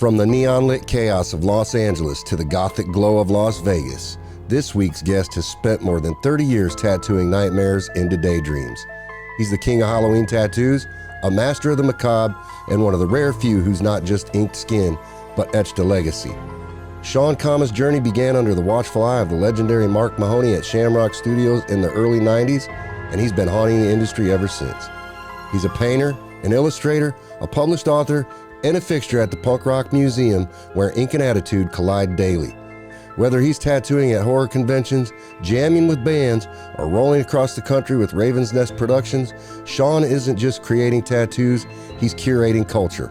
From the neon-lit chaos of Los Angeles to the gothic glow of Las Vegas, this week's guest has spent more than 30 years tattooing nightmares into daydreams. He's the king of Halloween tattoos, a master of the macabre, and one of the rare few who's not just inked skin, but etched a legacy. Shaun Kama's journey began under the watchful eye of the legendary Mark Mahoney at Shamrock Studios in the early 90s, and he's been haunting the industry ever since. He's a painter, an illustrator, a published author, and a fixture at the Punk Rock Museum where ink and attitude collide daily. Whether he's tattooing at horror conventions, jamming with bands, or rolling across the country with Raven's Nest Productions, Shaun isn't just creating tattoos, he's curating culture.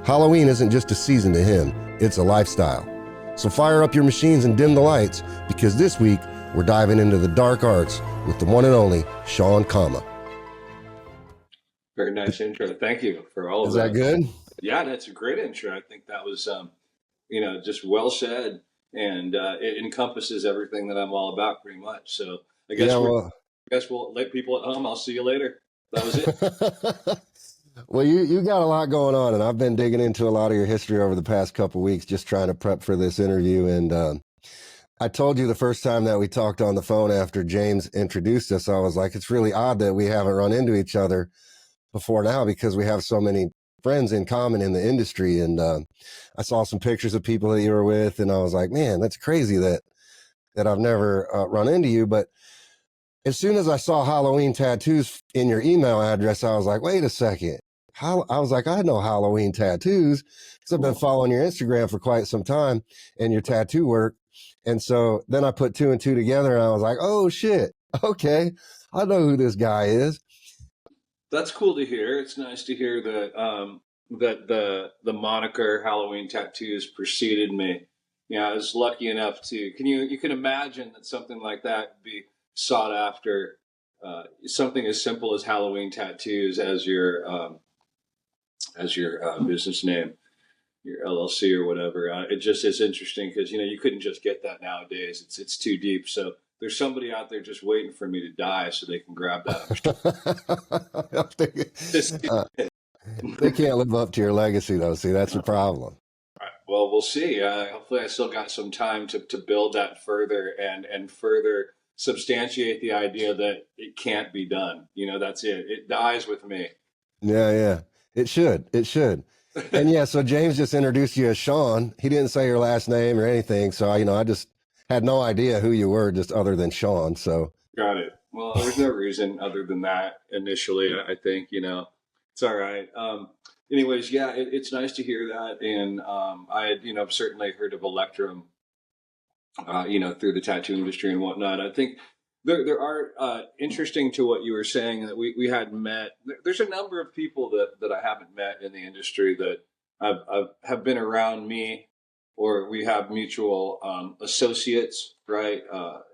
Halloween isn't just a season to him, it's a lifestyle. So fire up your machines and dim the lights, because this week we're diving into the dark arts with the one and only Shaun Kama. Very nice intro. Thank you for all of that. Is that good? Yeah, that's a great intro. I think that was, just well said, and it encompasses everything that I'm all about pretty much. So I guess we'll let people at home. I'll see you later. That was it. Well, you got a lot going on, and I've been digging into a lot of your history over the past couple of weeks, just trying to prep for this interview. And I told you the first time that we talked on the phone after James introduced us, I was like, it's really odd that we haven't run into each other before now, because we have so many friends in common in the industry. And I saw some pictures of people that you were with, and I was like, man, that's crazy that I've never run into you. But as soon as I saw Halloween tattoos in your email address, I was like, wait a second. I was like, I know Halloween tattoos, because I've been following your Instagram for quite some time and your tattoo work. And so then I put two and two together, and I was like, oh shit, okay, I know who this guy is. That's cool to hear. It's nice to hear that that the moniker Halloween tattoos preceded me. I was lucky enough to. You can imagine that something like that would be sought after. Something as simple as Halloween tattoos as your business name, your LLC or whatever. It just is interesting because you couldn't just get that nowadays. It's too deep. So there's somebody out there just waiting for me to die so they can grab that. They can't live up to your legacy, though. See, that's the problem. Well, we'll see. Hopefully I still got some time to build that further and further substantiate the idea that it can't be done. That's it. It dies with me. Yeah. It should. And so James just introduced you as Shaun. He didn't say your last name or anything. So, I just had no idea who you were, just other than Shaun. So got it. Well, there's no reason other than that initially. I think, it's all right. Anyways, yeah, it's nice to hear that. And I had, certainly heard of Electrum, through the tattoo industry and whatnot. I think there are interesting to what you were saying that we had met. There's a number of people that I haven't met in the industry that have been around me, or we have mutual associates, right?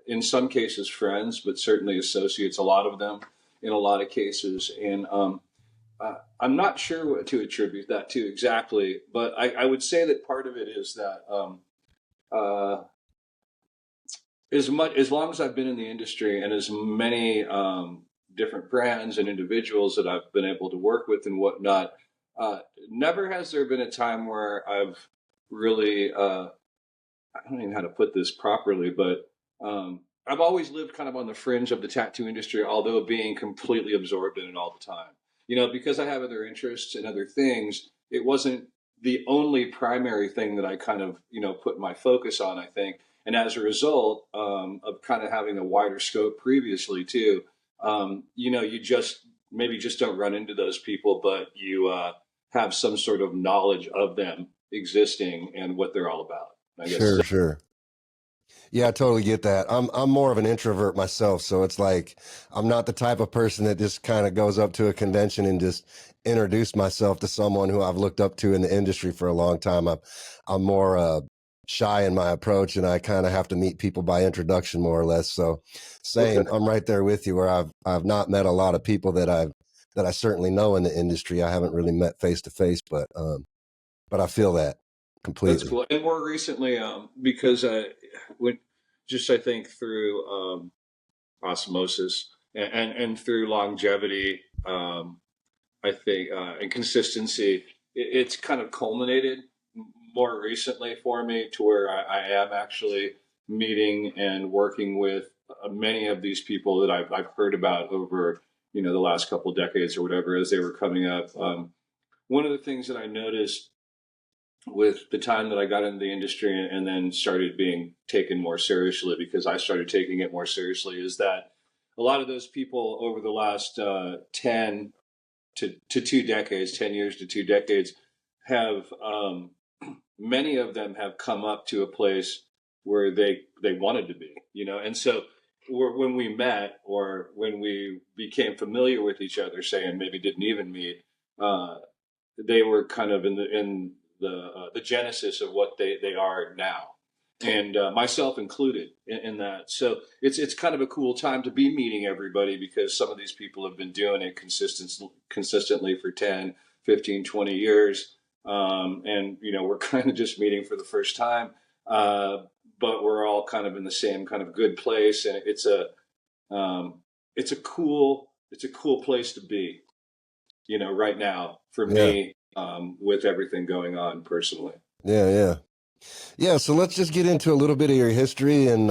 In some cases, friends, but certainly associates, a lot of them in a lot of cases. And I'm not sure what to attribute that to exactly, but I would say that part of it is that as long as I've been in the industry and as many different brands and individuals that I've been able to work with and whatnot, never has there been a time where I've really, I don't even know how to put this properly, but I've always lived kind of on the fringe of the tattoo industry, although being completely absorbed in it all the time. Because I have other interests and other things, it wasn't the only primary thing that I kind of, put my focus on, I think. And as a result of kind of having a wider scope previously too, you just don't run into those people, but you have some sort of knowledge of them existing and what they're all about. I guess. Sure. Yeah, I totally get that. I'm more of an introvert myself, so it's like I'm not the type of person that just kind of goes up to a convention and just introduce myself to someone who I've looked up to in the industry for a long time. I'm more shy in my approach, and I kind of have to meet people by introduction, more or less. So, same. Okay. I'm right there with you, where I've not met a lot of people that I certainly know in the industry. I haven't really met face to face, but I feel that completely. That's cool. And more recently, because I think through osmosis and through longevity, I think and consistency, it's kind of culminated more recently for me to where I am actually meeting and working with many of these people that I've heard about over, the last couple of decades or whatever as they were coming up. One of the things that I noticed with the time that I got into the industry and then started being taken more seriously because I started taking it more seriously is that a lot of those people over the last 10 to 2 decades, 10 years to 2 decades, have many of them have come up to a place where they wanted to be, and so when we met or when we became familiar with each other, say, and maybe didn't even meet, uh, they were kind of in the genesis of what they are now, and myself included in that. So it's kind of a cool time to be meeting everybody because some of these people have been doing it consistently for 10, 15, 20 years, and we're kind of just meeting for the first time, uh, but we're all kind of in the same kind of good place, and um, it's a cool place to be, right now for Yeah. me, with everything going on personally. Yeah. Yeah. Yeah. So let's just get into a little bit of your history and,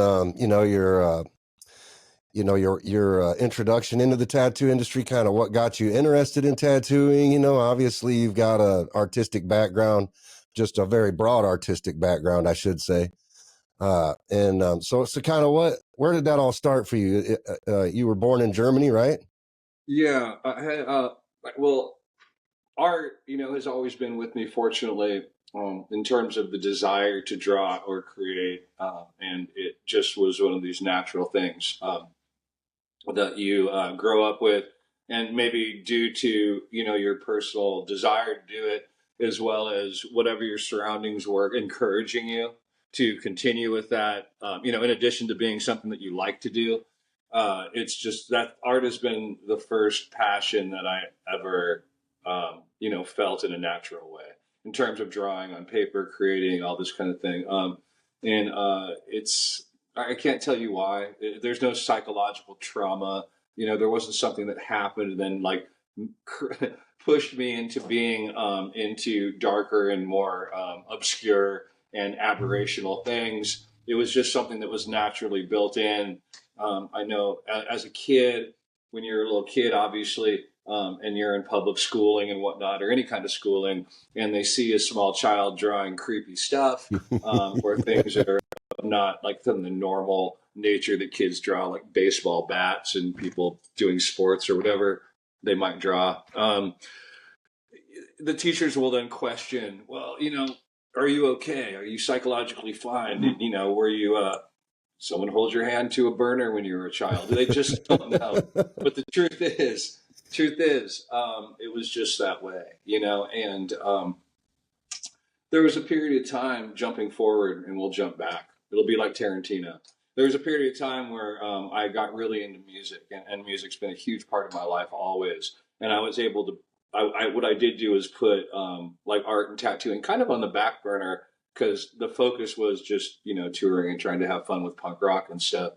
your introduction into the tattoo industry, kind of what got you interested in tattooing. Obviously you've got a artistic background, just a very broad artistic background, I should say. And so kind of where did that all start for you? You were born in Germany, right? Yeah, well, art, has always been with me, fortunately, in terms of the desire to draw or create, and it just was one of these natural things that you grow up with, and maybe due to your personal desire to do it, as well as whatever your surroundings were encouraging you to continue with that. In addition to being something that you like to do, it's just that art has been the first passion that I ever felt in a natural way in terms of drawing on paper, creating all this kind of thing. And it's I can't tell you why. There's no psychological trauma. There wasn't something that happened and then like pushed me into being into darker and more obscure and aberrational things. It was just something that was naturally built in. I know as a kid, when you're a little kid, obviously, and you're in public schooling and whatnot, or any kind of schooling, and they see a small child drawing creepy stuff, or things that are not like from the normal nature that kids draw, like baseball bats and people doing sports or whatever they might draw. The teachers will then question, well, are you okay? Are you psychologically fine? Were you someone hold your hand to a burner when you were a child? They just don't know. But the truth is, it was just that way, and there was a period of time jumping forward, and we'll jump back. It'll be like Tarantino. There was a period of time where I got really into music, and music's been a huge part of my life always. And I was able to, what I did do is put like art and tattooing kind of on the back burner because the focus was just touring and trying to have fun with punk rock and stuff.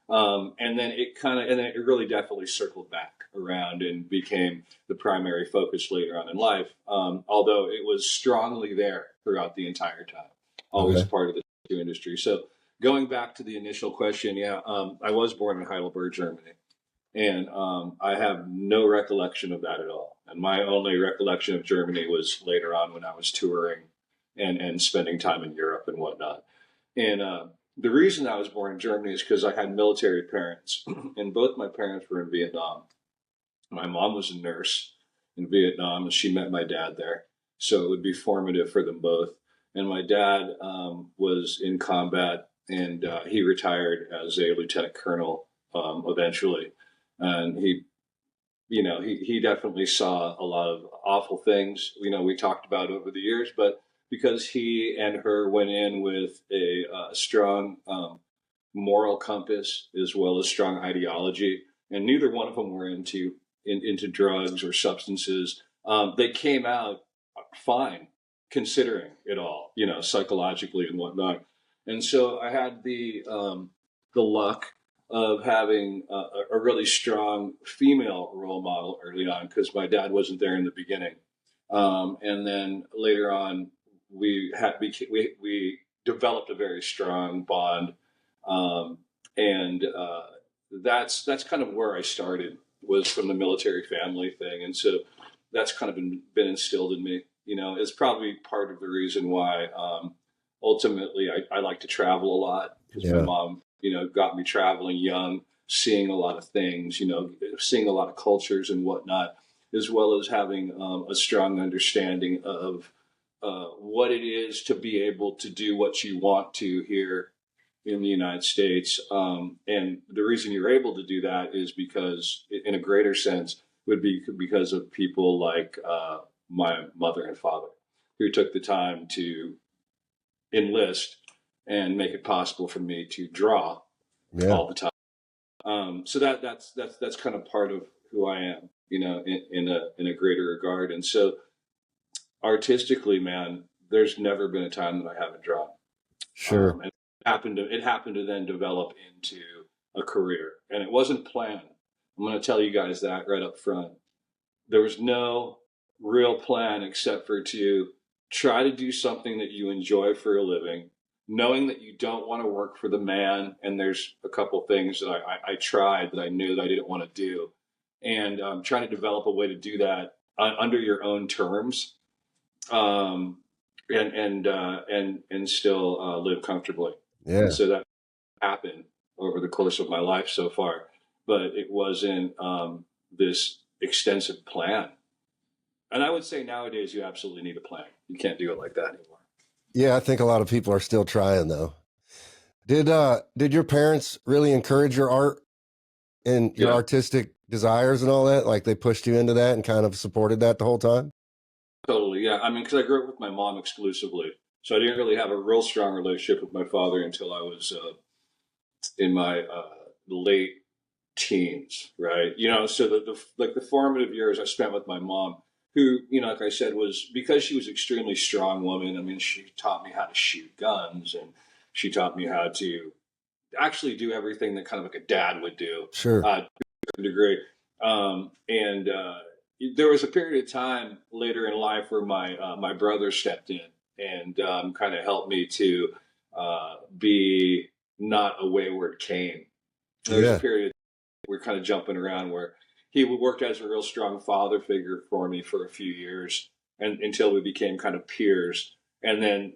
And then it really definitely circled back around and became the primary focus later on in life. Although it was strongly there throughout the entire time, always Okay. part of the tattoo industry. So going back to the initial question, yeah, I was born in Heidelberg, Germany, and I have no recollection of that at all. And my only recollection of Germany was later on when I was touring and spending time in Europe and whatnot. And the reason I was born in Germany is because I had military parents, and both my parents were in Vietnam. My mom was a nurse in Vietnam, and she met my dad there. So it would be formative for them both. And my dad was in combat, and he retired as a lieutenant colonel eventually. And he definitely saw a lot of awful things, we talked about over the years, but because he and her went in with a strong moral compass as well as strong ideology, and neither one of them were into drugs or substances. They came out fine, considering it all, psychologically and whatnot. And so I had the luck of having a really strong female role model early on because my dad wasn't there in the beginning, and then later on. we developed a very strong bond, um, and that's kind of where I started, was from the military family thing, and so that's kind of been instilled in me. It's probably part of the reason why ultimately I like to travel a lot, because my Yeah. mom got me traveling young, seeing a lot of things, seeing a lot of cultures and whatnot, as well as having a strong understanding of what it is to be able to do what you want to here in the United States. And the reason you're able to do that is because, in a greater sense, would be because of people like my mother and father, who took the time to enlist and make it possible for me to draw Yeah. all the time. So that's kind of part of who I am, in a greater regard. And so artistically, man, there's never been a time that I haven't drawn. Sure. And it happened to then develop into a career, and it wasn't planned. I'm going to tell you guys that right up front. There was no real plan except for to try to do something that you enjoy for a living, knowing that you don't want to work for the man. And there's a couple things that I tried that I knew that I didn't want to do, and trying to develop a way to do that under your own terms, um, and still live comfortably. And Yeah. so that happened over the course of my life so far, but it wasn't this extensive plan. And I would say nowadays you absolutely need a plan. You can't do it like that anymore. Yeah, I think a lot of people are still trying though. Did your parents really encourage your art and your Yeah, artistic desires and all that? Like they pushed you into that and kind of supported that the whole time? totally. Yeah, I mean, because I grew up with my mom exclusively, so I didn't really have a real strong relationship with my father until I was in my late teens, right? So the formative years I spent with my mom, who, like I said, was, because she was an extremely strong woman. I mean, she taught me how to shoot guns, and she taught me how to actually do everything that kind of like a dad would do, Sure. to a degree. And there was a period of time later in life where my brother stepped in and kind of helped me to be not a wayward Cain. There was a Yeah. period we're kind of jumping around where he worked as a real strong father figure for me for a few years, and until we became kind of peers. And then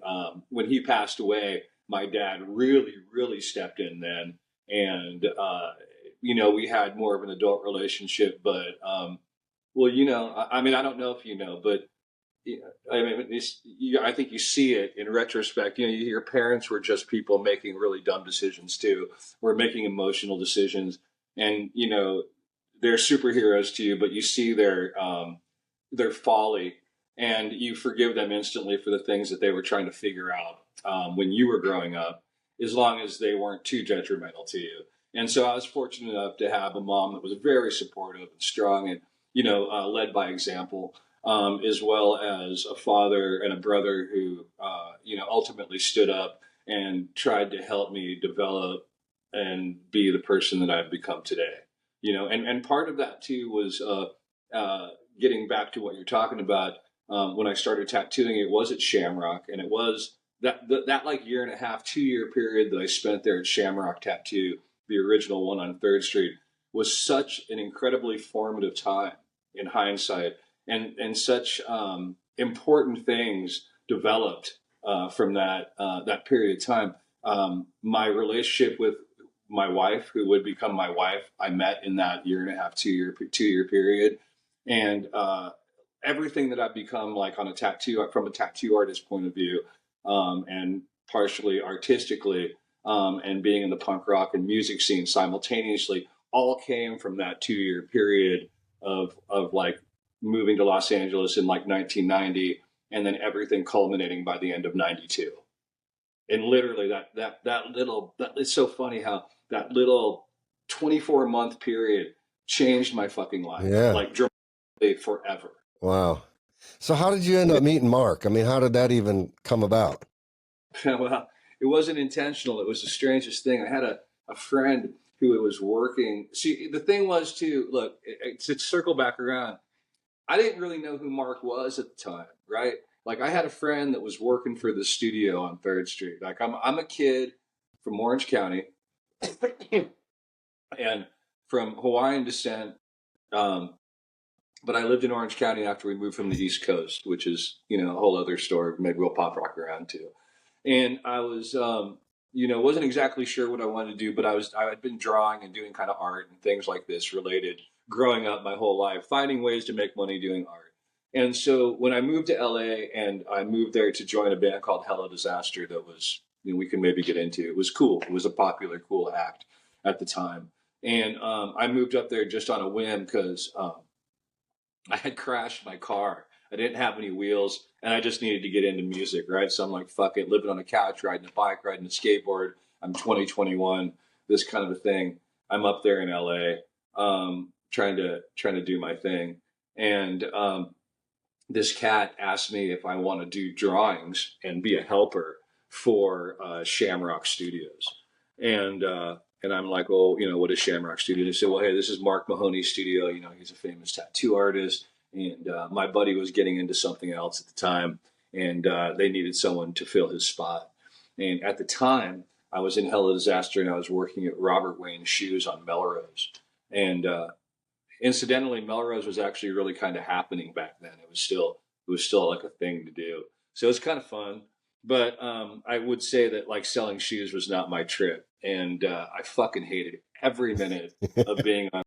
when he passed away, my dad really, really stepped in then, and we had more of an adult relationship. But well, I mean, I don't know if you know, but I mean, I think you see it in retrospect. Your parents were just people making really dumb decisions too. We're making emotional decisions, and they're superheroes to you, but you see their folly, and you forgive them instantly for the things that they were trying to figure out when you were growing up, as long as they weren't too detrimental to you. And so I was fortunate enough to have a mom that was very supportive and strong, and led by example, as well as a father and a brother who, ultimately stood up and tried to help me develop and be the person that I've become today. And part of that too was getting back to what you're talking about. When I started tattooing, it was at Shamrock, and it was that like year and a half, 2 year period that I spent there at Shamrock Tattoo, the original one on Third Street, was such an incredibly formative time in hindsight, and such important things developed from that period of time. My relationship with my wife, who would become my wife, I met in that year and a half, 2 year period, and everything that I've become, like on a tattoo, from a tattoo artist point of view, and partially artistically, and being in the punk rock and music scene simultaneously, all came from that 2 year period of like moving to Los Angeles in like 1990, and then everything culminating by the end of '92. And literally it's so funny how that little 24-month period changed my fucking life, Yeah. like dramatically, forever. Wow. So how did you end up meeting Mark? I mean, how did that even come about? Well, it wasn't intentional. It was the strangest thing. I had a friend who was working. See, the thing was too, look, to circle back around, I didn't really know who Mark was at the time, right? Like I had a friend that was working for the studio on Third Street. Like I'm a kid from Orange County and from Hawaiian descent. Um, but I lived in Orange County after we moved from the East Coast, which is, a whole other story. Maybe we'll pop rock around too. And I was, wasn't exactly sure what I wanted to do, but I had been drawing and doing kind of art and things like this related growing up my whole life, finding ways to make money doing art. And so when I moved to LA and I moved there to join a band called Hello Disaster that was, we can maybe get into, it was cool. It was a popular, cool act at the time. And I moved up there just on a whim because I had crashed my car. I didn't have any wheels and I just needed to get into music, right? So I'm like, fuck it, living on a couch, riding a bike, riding a skateboard. I'm 2021, this kind of a thing. I'm up there in LA, trying to do my thing. And this cat asked me if I want to do drawings and be a helper for Shamrock Studios. And I'm like, well, what is Shamrock Studio? They said, well, hey, this is Mark Mahoney's studio. He's a famous tattoo artist. And my buddy was getting into something else at the time, and they needed someone to fill his spot. And at the time, I was in Hello Disaster, and I was working at Robert Wayne's Shoes on Melrose. And incidentally, Melrose was actually really kind of happening back then. It was still like a thing to do. So it was kind of fun. But I would say that like selling shoes was not my trip, and I fucking hated every minute of being on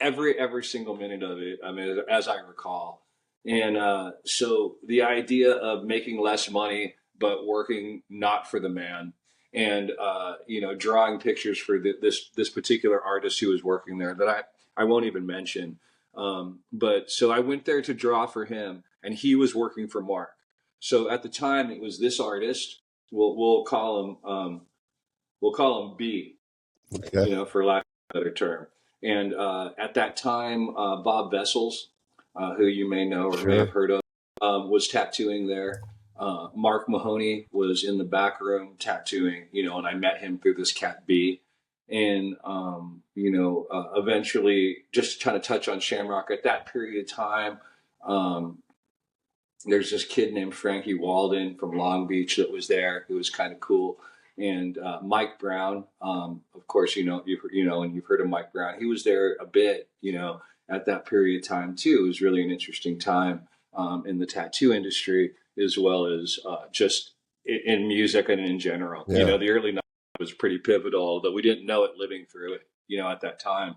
every single minute of it. I mean, as I recall, and so the idea of making less money but working not for the man, and drawing pictures for this particular artist who was working there that I won't even mention. But so I went there to draw for him, and he was working for Mark. So at the time, it was this artist. We'll call him B, Okay. for lack of a better term. And at that time, Bob Vessels, who you may know or may have Sure. heard of, was tattooing there. Mark Mahoney was in the back room tattooing, and I met him through this cat B. And, eventually, just trying to touch on Shamrock at that period of time, um, there's this kid named Frankie Walden from Long Beach that was there, who was kind of cool. And Mike Brown, of course, and you've heard of Mike Brown. He was there a bit, at that period of time too. It was really an interesting time in the tattoo industry, as well as just in music and in general. Yeah. The early '90s was pretty pivotal, although we didn't know it living through it. At that time,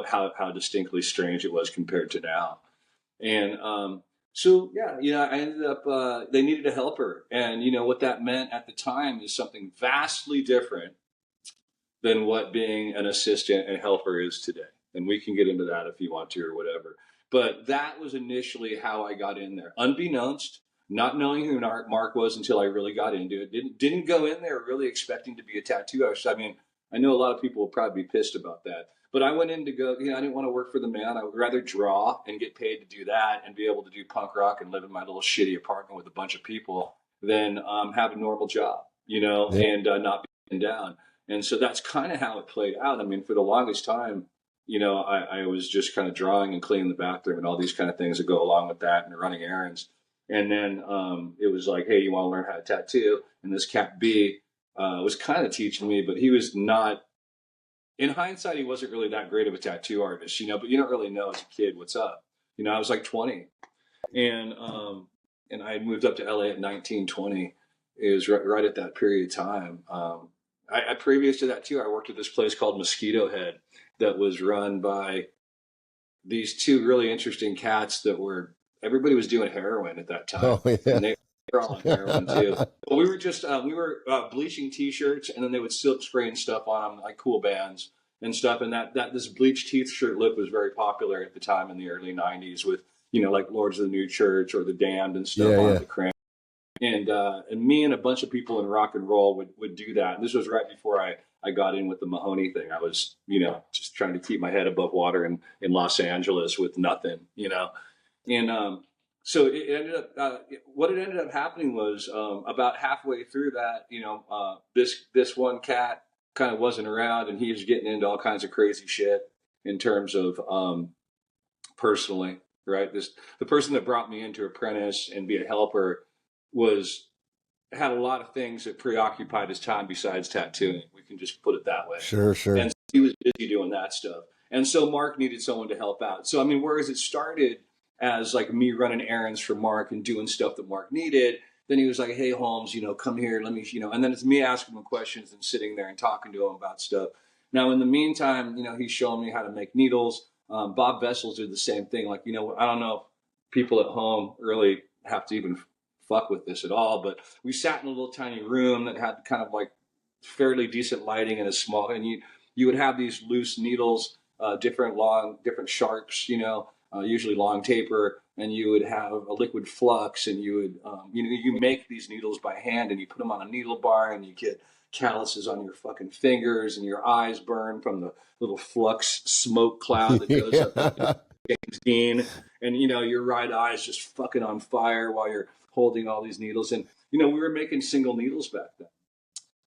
how distinctly strange it was compared to now. And so yeah, I ended up they needed a helper, and what that meant at the time is something vastly different than what being an assistant and helper is today. And we can get into that if you want to or whatever. But that was initially how I got in there, unbeknownst, not knowing who Mark was until I really got into it. Didn't go in there really expecting to be a tattoo artist. I mean, I know a lot of people will probably be pissed about that. But I went in to go, I didn't want to work for the man. I would rather draw and get paid to do that and be able to do punk rock and live in my little shitty apartment with a bunch of people than have a normal job, Yeah. and not be down. And so that's kind of how it played out. I mean, for the longest time, I was just kind of drawing and cleaning the bathroom and all these kind of things that go along with that and running errands. And then it was like, hey, you want to learn how to tattoo? And this cat B was kind of teaching me, but he was not. In hindsight, he wasn't really that great of a tattoo artist, but you don't really know as a kid what's up. I was like 20, and I had moved up to LA at 19, 20. It was right at that period of time. Previous to that too, I worked at this place called Mosquito Head that was run by these two really interesting cats everybody was doing heroin at that time, Oh yeah. and they were all on heroin too. But we were bleaching T-shirts, and then they would silk spray and stuff on them, like Cool Bands and stuff. And that this bleached T-shirt look was very popular at the time in the early '90s with like Lords of the New Church or the Damned and stuff Yeah. on Yeah. the cramp. And me and a bunch of people in rock and roll would do that. And this was right before I got in with the Mahoney thing. I was, just trying to keep my head above water in Los Angeles with nothing, And so it ended up, what it ended up happening was about halfway through that, this one cat kind of wasn't around, and he was getting into all kinds of crazy shit in terms of personally. right? The person that brought me in to apprentice and be a helper had a lot of things that preoccupied his time besides tattooing. We can just put it that way. Sure, sure. And so he was busy doing that stuff. And so Mark needed someone to help out. So, I mean, whereas it started as like me running errands for Mark and doing stuff that Mark needed, then he was like, hey, Holmes, come here, let me, and then it's me asking him questions and sitting there and talking to him about stuff. Now, in the meantime, he's showing me how to make needles. Bob Vessels did the same thing. Like, I don't know if people at home really have to even fuck with this at all, but we sat in a little tiny room that had kind of like fairly decent lighting and a small, and you would have these loose needles, different sharps, usually long taper, and you would have a liquid flux, and you would, you make these needles by hand, and you put them on a needle bar, and you get calluses on your fucking fingers, and your eyes burn from the little flux smoke cloud that goes up James Dean, and your right eye is just fucking on fire while you're holding all these needles. And we were making single needles back then,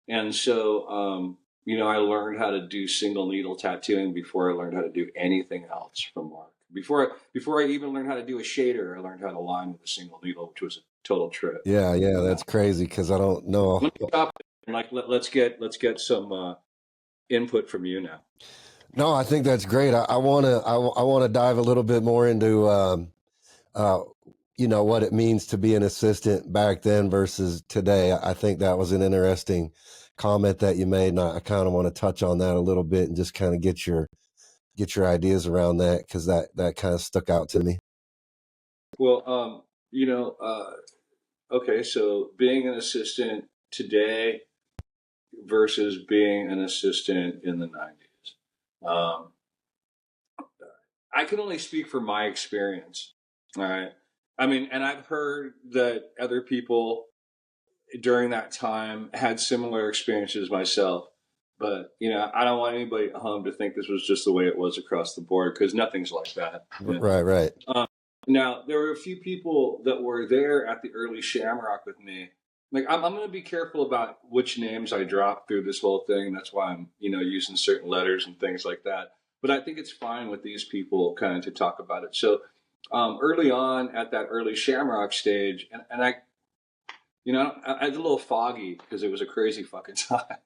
and so I learned how to do single needle tattooing before I learned how to do anything else from Mark. Before I even learned how to do a shader, I learned how to line with a single needle, which was a total trip. Yeah, that's crazy because I don't know. Let me stop and let's get some input from you now. No, I think that's great. I wanna dive a little bit more into what it means to be an assistant back then versus today. I think that was an interesting comment that you made, and I kind of want to touch on that a little bit and just kind of get your ideas around that, because that kind of stuck out to me. Well, okay, so being an assistant today versus being an assistant in the 90s. I can only speak for my experience. All right. I mean, and I've heard that other people during that time had similar experiences myself. But, I don't want anybody at home to think this was just the way it was across the board, because nothing's like that. Right. Now, there were a few people that were there at the early Shamrock with me. Like, I'm going to be careful about which names I drop through this whole thing. That's why I'm, using certain letters and things like that. But I think it's fine with these people kind of to talk about it. So early on at that early Shamrock stage, and I was a little foggy because it was a crazy fucking time.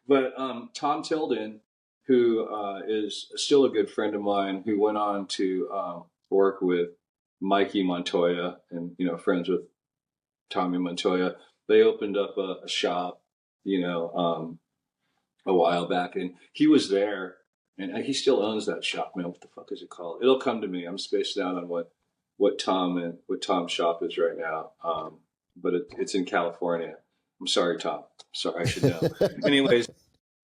But Tom Tilden, who is still a good friend of mine, who went on to work with Mikey Montoya and, friends with Tommy Montoya, they opened up a shop, a while back, and he was there, and he still owns that shop, man. What the fuck is it called? It'll come to me. I'm spaced out on what Tom's shop is right now. But it's in California. I'm sorry, Tom. Sorry, I should know. Anyways,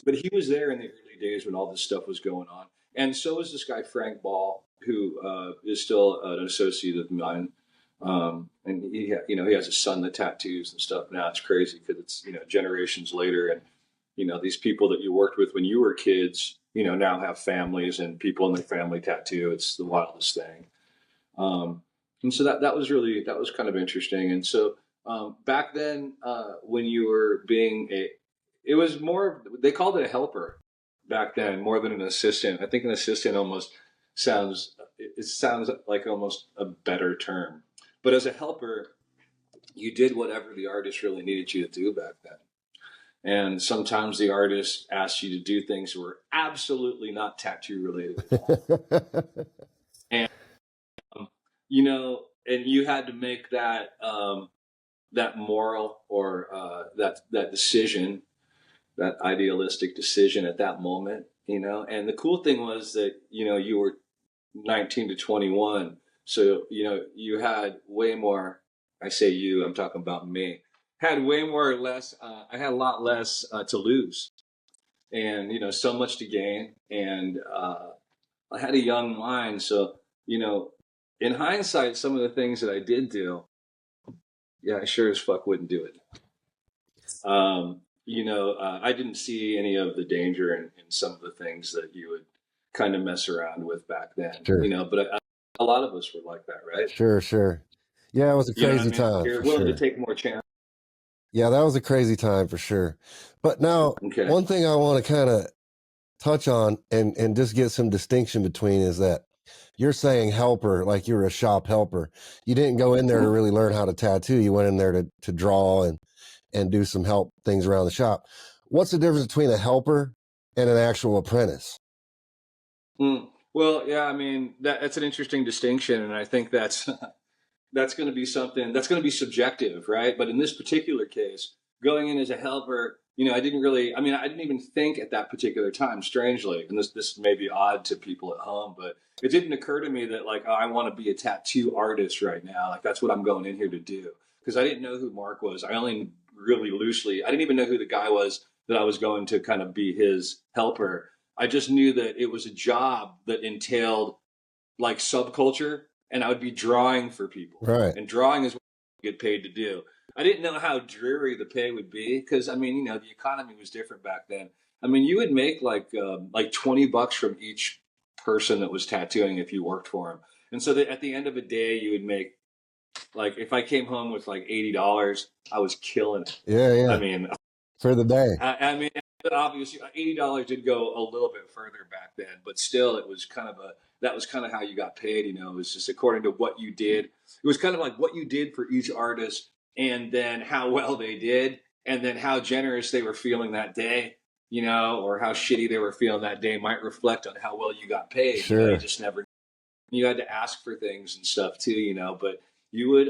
but he was there in the early days when all this stuff was going on. And so is this guy, Frank Ball, who is still an associate of mine. And he has a son that tattoos and stuff now. It's crazy because it's, generations later. And, these people that you worked with when you were kids, now have families, and people in their family tattoo. It's the wildest thing. And so that was kind of interesting. And so back then, when you were it was more, they called it a helper back then more than an assistant. I think an assistant almost sounds like almost a better term. But as a helper, you did whatever the artist really needed you to do back then. And sometimes the artist asked you to do things that were absolutely not tattoo related at all. And, and you had to make that moral or that decision, that idealistic decision at that moment, And the cool thing was that, you were 19 to 21. So, you had way more, I say you, I'm talking about me, had way more or less, I had a lot less to lose, and, so much to gain. And I had a young mind. So, in hindsight, some of the things that I did do, yeah, I sure as fuck wouldn't do it. I didn't see any of the danger in some of the things that you would kind of mess around with back then. Sure. But a lot of us were like that, right? Sure. Yeah, it was a crazy time. You're willing to take more chances. Yeah, that was a crazy time for sure. But now, one thing I want to kind of touch on and just get some distinction between is that You're saying helper, like you were a shop helper. You didn't go in there to really learn how to tattoo. You went in there to draw and do some help things around the shop. What's the difference between a helper and an actual apprentice? Well, yeah, I mean that's an interesting distinction, and I think that's that's going to be something that's going to be subjective, right? But in this particular case, going in as a helper, I didn't really, I mean, I didn't even think at that particular time, strangely, and this may be odd to people at home, but it didn't occur to me that like, oh, I want to be a tattoo artist right now. Like that's what I'm going in here to do. Because I didn't know who Mark was. I only really loosely, I didn't even know who the guy was that I was going to kind of be his helper. I just knew that it was a job that entailed like subculture, and I would be drawing for people. Right. And drawing is what I get paid to do. I didn't know how dreary the pay would be because I mean, the economy was different back then. I mean, you would make like $20 from each person that was tattooing if you worked for them. And so that at the end of a day, you would make like if I came home with like $80, I was killing it. Yeah, yeah. I mean, For the day. I mean, obviously, $80 did go a little bit further back then, but still, it was kind of a that was kind of how you got paid. It was just according to what you did. It was kind of like what you did for each artist, and then how well they did, and then how generous they were feeling that day. Or how shitty they were feeling that day might reflect on how well you got paid. Sure. You just never. You had to ask for things and stuff too. But you would,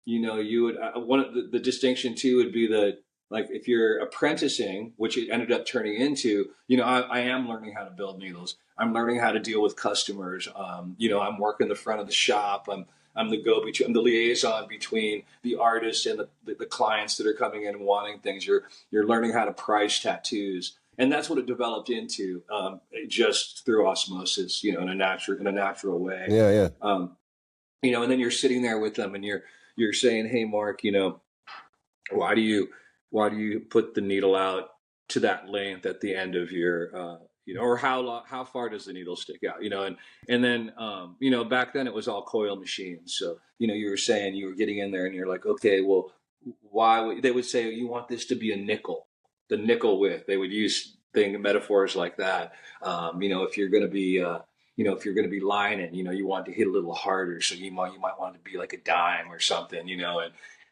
you would. One of the distinction too would be that like if you're apprenticing, which it ended up turning into, I am learning how to build needles. I'm learning how to deal with customers. I'm working the front of the shop. I'm the go-between. I'm the liaison between the artists and the clients that are coming in and wanting things. You're learning how to price tattoos, and that's what it developed into, just through osmosis. In a natural way. Yeah, yeah. And then you're sitting there with them, and you're saying, "Hey, Mark, why do you put the needle out to that length at the end of your or how far does the needle stick out, and then back then it was all coil machines, so you were saying you were getting in there and you're like, okay, well, they would say you want this to be a nickel, the nickel width. They would use metaphors like that. If you're going to be if you're going to be lining, you want to hit a little harder, so you might want it to be like a dime or something,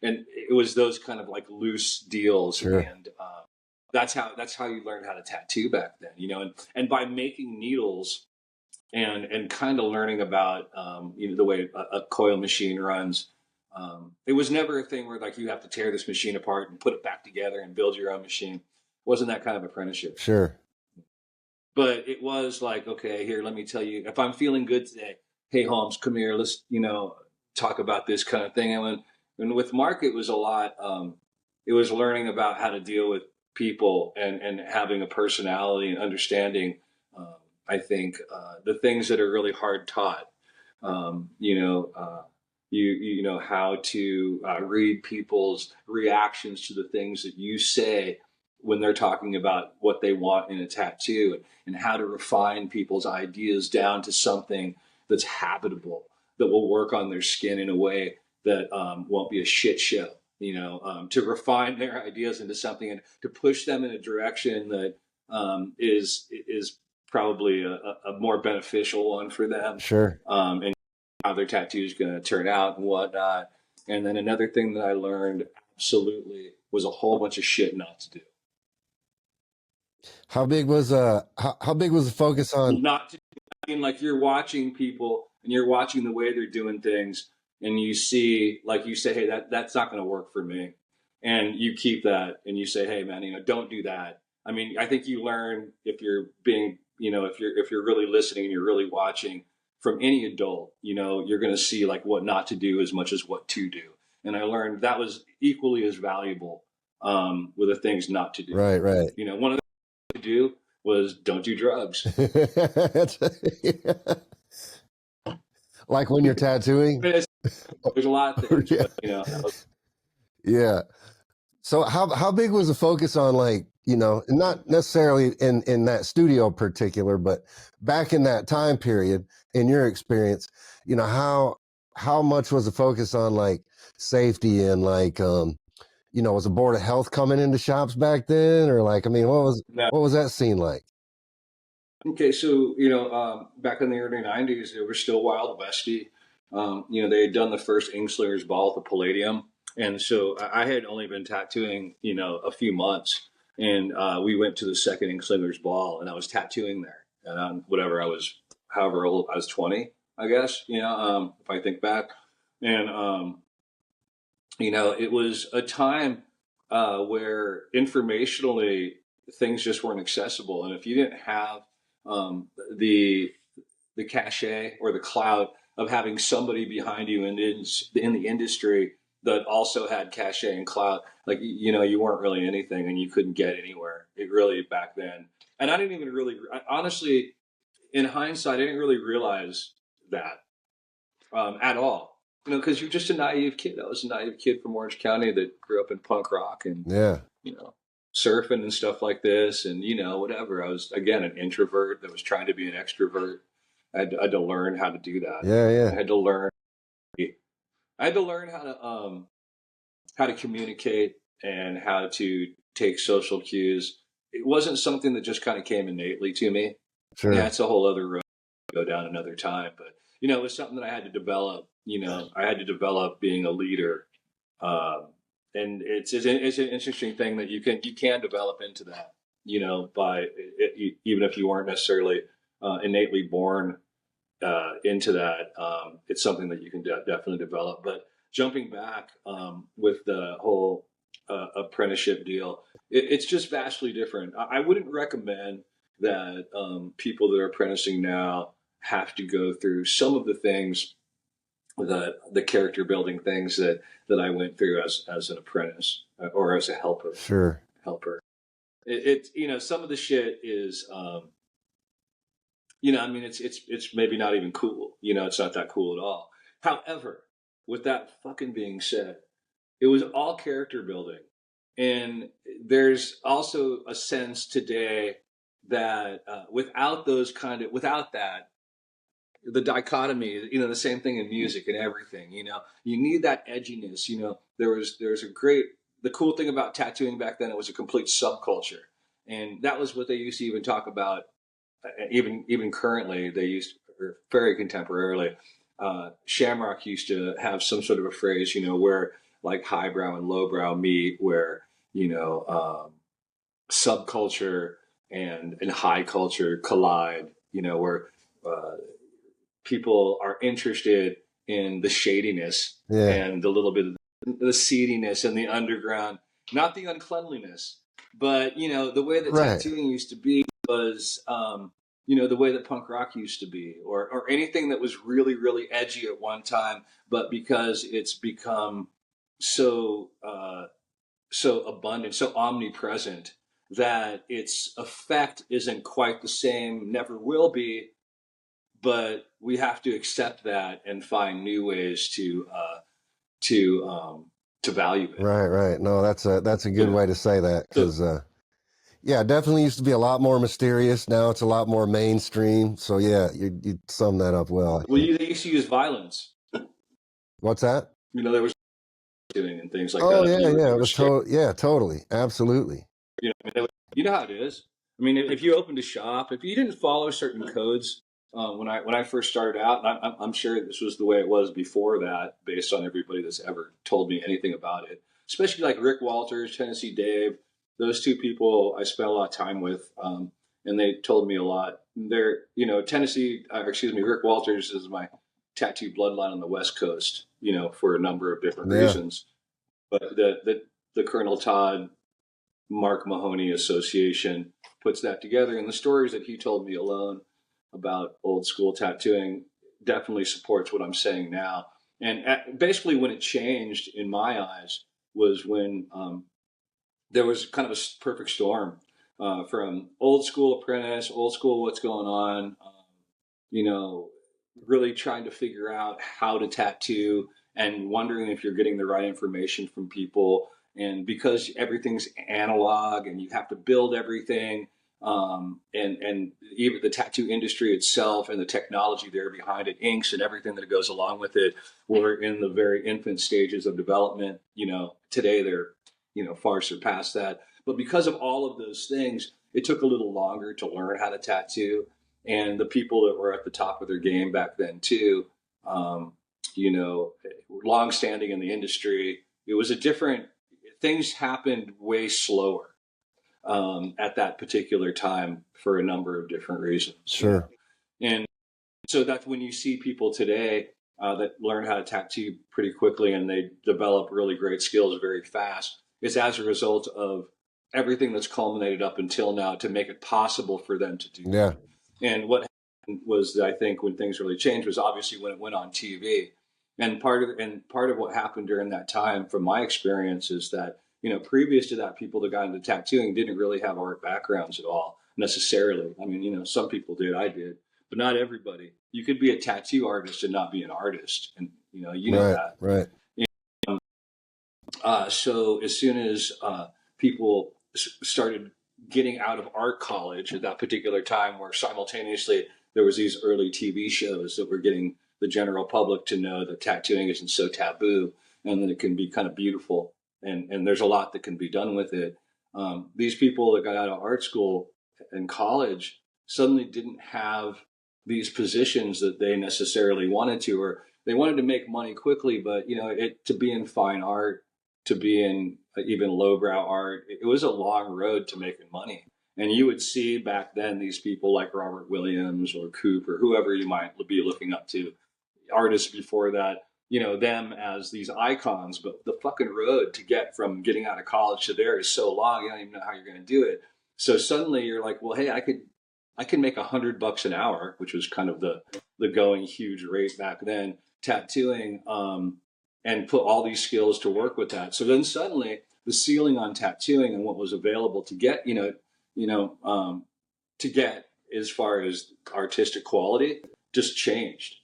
and it was those kind of like loose deals. Sure. And that's how you learned how to tattoo back then, and by making needles and kind of learning about the way a coil machine runs. It was never a thing where like you have to tear this machine apart and put it back together and build your own machine. It wasn't that kind of apprenticeship. Sure. But it was like, okay, here, let me tell you, if I'm feeling good today, hey Holmes, come here, let's talk about this kind of thing. And with Mark, it was a lot. It was learning about how to deal with people and having a personality and understanding. I think the things that are really hard taught. You know how to read people's reactions to the things that you say when they're talking about what they want in a tattoo, and how to refine people's ideas down to something that's habitable, that will work on their skin in a way that won't be a shit show. To refine their ideas into something and to push them in a direction that is probably a more beneficial one for them. Sure. And how their tattoo is going to turn out and whatnot. And then another thing that I learned absolutely was a whole bunch of shit not to do. How big was the focus on Not to, I mean, like you're watching people and you're watching the way they're doing things, and you see, like you say, hey, that's not going to work for me, and you keep that, and you say, hey, man, don't do that. I mean, I think you learn if you're being, if you're really listening and you're really watching from any adult, you're going to see like what not to do as much as what to do. And I learned that was equally as valuable with the things not to do. Right. One of the things to do was don't do drugs. Like when you're tattooing. There's a lot of things, Yeah. but, Yeah. So how big was the focus on, like, not necessarily in that studio particular, but back in that time period, in your experience, how much was the focus on like safety and like, was the board of health coming into shops back then, or like, I mean, what was no, that scene like? Okay, so back in the early '90s, they were still Wild Westy. They had done the first Inkslingers ball at the Palladium, and so I had only been tattooing, a few months, and we went to the second Inkslingers ball, and I was tattooing there, and whatever I was, however old I was, 20, I guess, if I think back, and it was a time where informationally things just weren't accessible, and if you didn't have the cachet or the clout of having somebody behind you in the industry that also had cachet and clout, like you weren't really anything, and you couldn't get anywhere. It really back then, and I didn't even really, honestly, in hindsight, I didn't really realize that at all. Because you're just a naive kid. I was a naive kid from Orange County that grew up in punk rock and Yeah, you know surfing and stuff like this, and whatever. I was again an introvert that was trying to be an extrovert. I had to learn how to do that. yeah, I yeah, had to learn. I had to learn how to communicate and how to take social cues. It wasn't something that just kind of came innately to me. Yeah, sure. it's a whole other road to go down another time. But it was something that I had to develop. I had to develop being a leader, um, and it's an interesting thing that you can develop into that. By even if you weren't necessarily innately born into that, it's something that you can definitely develop. But jumping back with the whole apprenticeship deal, it's just vastly different. I wouldn't recommend that people that are apprenticing now have to go through some of the things, the character building things that I went through as an apprentice or as a Sure. helper. Some of the shit is I mean, it's maybe not even cool. It's not that cool at all. However, with that fucking being said, it was all character building, and there's also a sense today that without that, the dichotomy, the same thing in music and everything. You need that edginess. There's a great the cool thing about tattooing back then. It was a complete subculture, and that was what they used to even talk about even currently, they used, or very contemporarily, Shamrock used to have some sort of a phrase, where like highbrow and lowbrow meet, where subculture and high culture collide, where uh, people are interested in the shadiness Yeah. and the little bit of the seediness and the underground, not the uncleanliness, but the way that Right. tattooing used to be was, the way that punk rock used to be, or anything that was really, really edgy at one time, but because it's become so abundant, so omnipresent that its effect isn't quite the same, never will be, but we have to accept that and find new ways to to value it. Right. Right. No, that's a good Yeah. way to say that So, because yeah, it definitely used to be a lot more mysterious. Now it's a lot more mainstream. So yeah, you sum that up well, I think. they used to use violence. What's that? There was doing and things like Oh that. yeah, yeah. You It were was scared. yeah, totally, absolutely. You know how it is. I mean, if you opened a shop, if you didn't follow certain codes, when I first started out, and I'm sure this was the way it was before that, based on everybody that's ever told me anything about it, especially like Rick Walters, Tennessee Dave, those two people I spent a lot of time with, and they told me a lot. They're, Rick Walters is my tattoo bloodline on the West Coast, for a number of different Yeah, reasons. But the Colonel Todd Mark Mahoney Association puts that together. And the stories that he told me alone about old school tattooing definitely supports what I'm saying now. And basically, when it changed in my eyes was when there was kind of a perfect storm from old school apprentice, old school what's going on, you know, really trying to figure out how to tattoo and wondering if you're getting the right information from people. And because everything's analog and you have to build everything, and even the tattoo industry itself and the technology there behind it, inks and everything that goes along with it, we're in the very infant stages of development. Today they're far surpassed that. But because of all of those things, it took a little longer to learn how to tattoo. And the people that were at the top of their game back then too, um, long standing in the industry, it was a different, things happened way slower at that particular time for a number of different reasons. Sure. And so that's when you see people today that learn how to tattoo pretty quickly and they develop really great skills very fast. It's as a result of everything that's culminated up until now to make it possible for them to do Yeah. that. And what happened was, I think, when things really changed was obviously when it went on TV. And part of what happened during that time, from my experience, is that previous to that, people that got into tattooing didn't really have art backgrounds at all necessarily. I mean, some people did, I did, but not everybody. You could be a tattoo artist and not be an artist, and know Right. that. Right. So as soon as people started getting out of art college at that particular time, where simultaneously there was these early TV shows that were getting the general public to know that tattooing isn't so taboo and that it can be kind of beautiful, and there's a lot that can be done with it. These people that got out of art school and college suddenly didn't have these positions that they necessarily wanted to, or they wanted to make money quickly, but to be in fine art, to be in even lowbrow art, it was a long road to making money. And you would see back then these people like Robert Williams or Coop or whoever you might be looking up to, artists before that, them as these icons. But the fucking road to get from getting out of college to there is so long, you don't even know how you're going to do it. So suddenly you're like, well, hey, I could make $100 an hour, which was kind of the going huge rate back then, tattooing, and put all these skills to work with that. So then suddenly the ceiling on tattooing and what was available to get, to get as far as artistic quality just changed,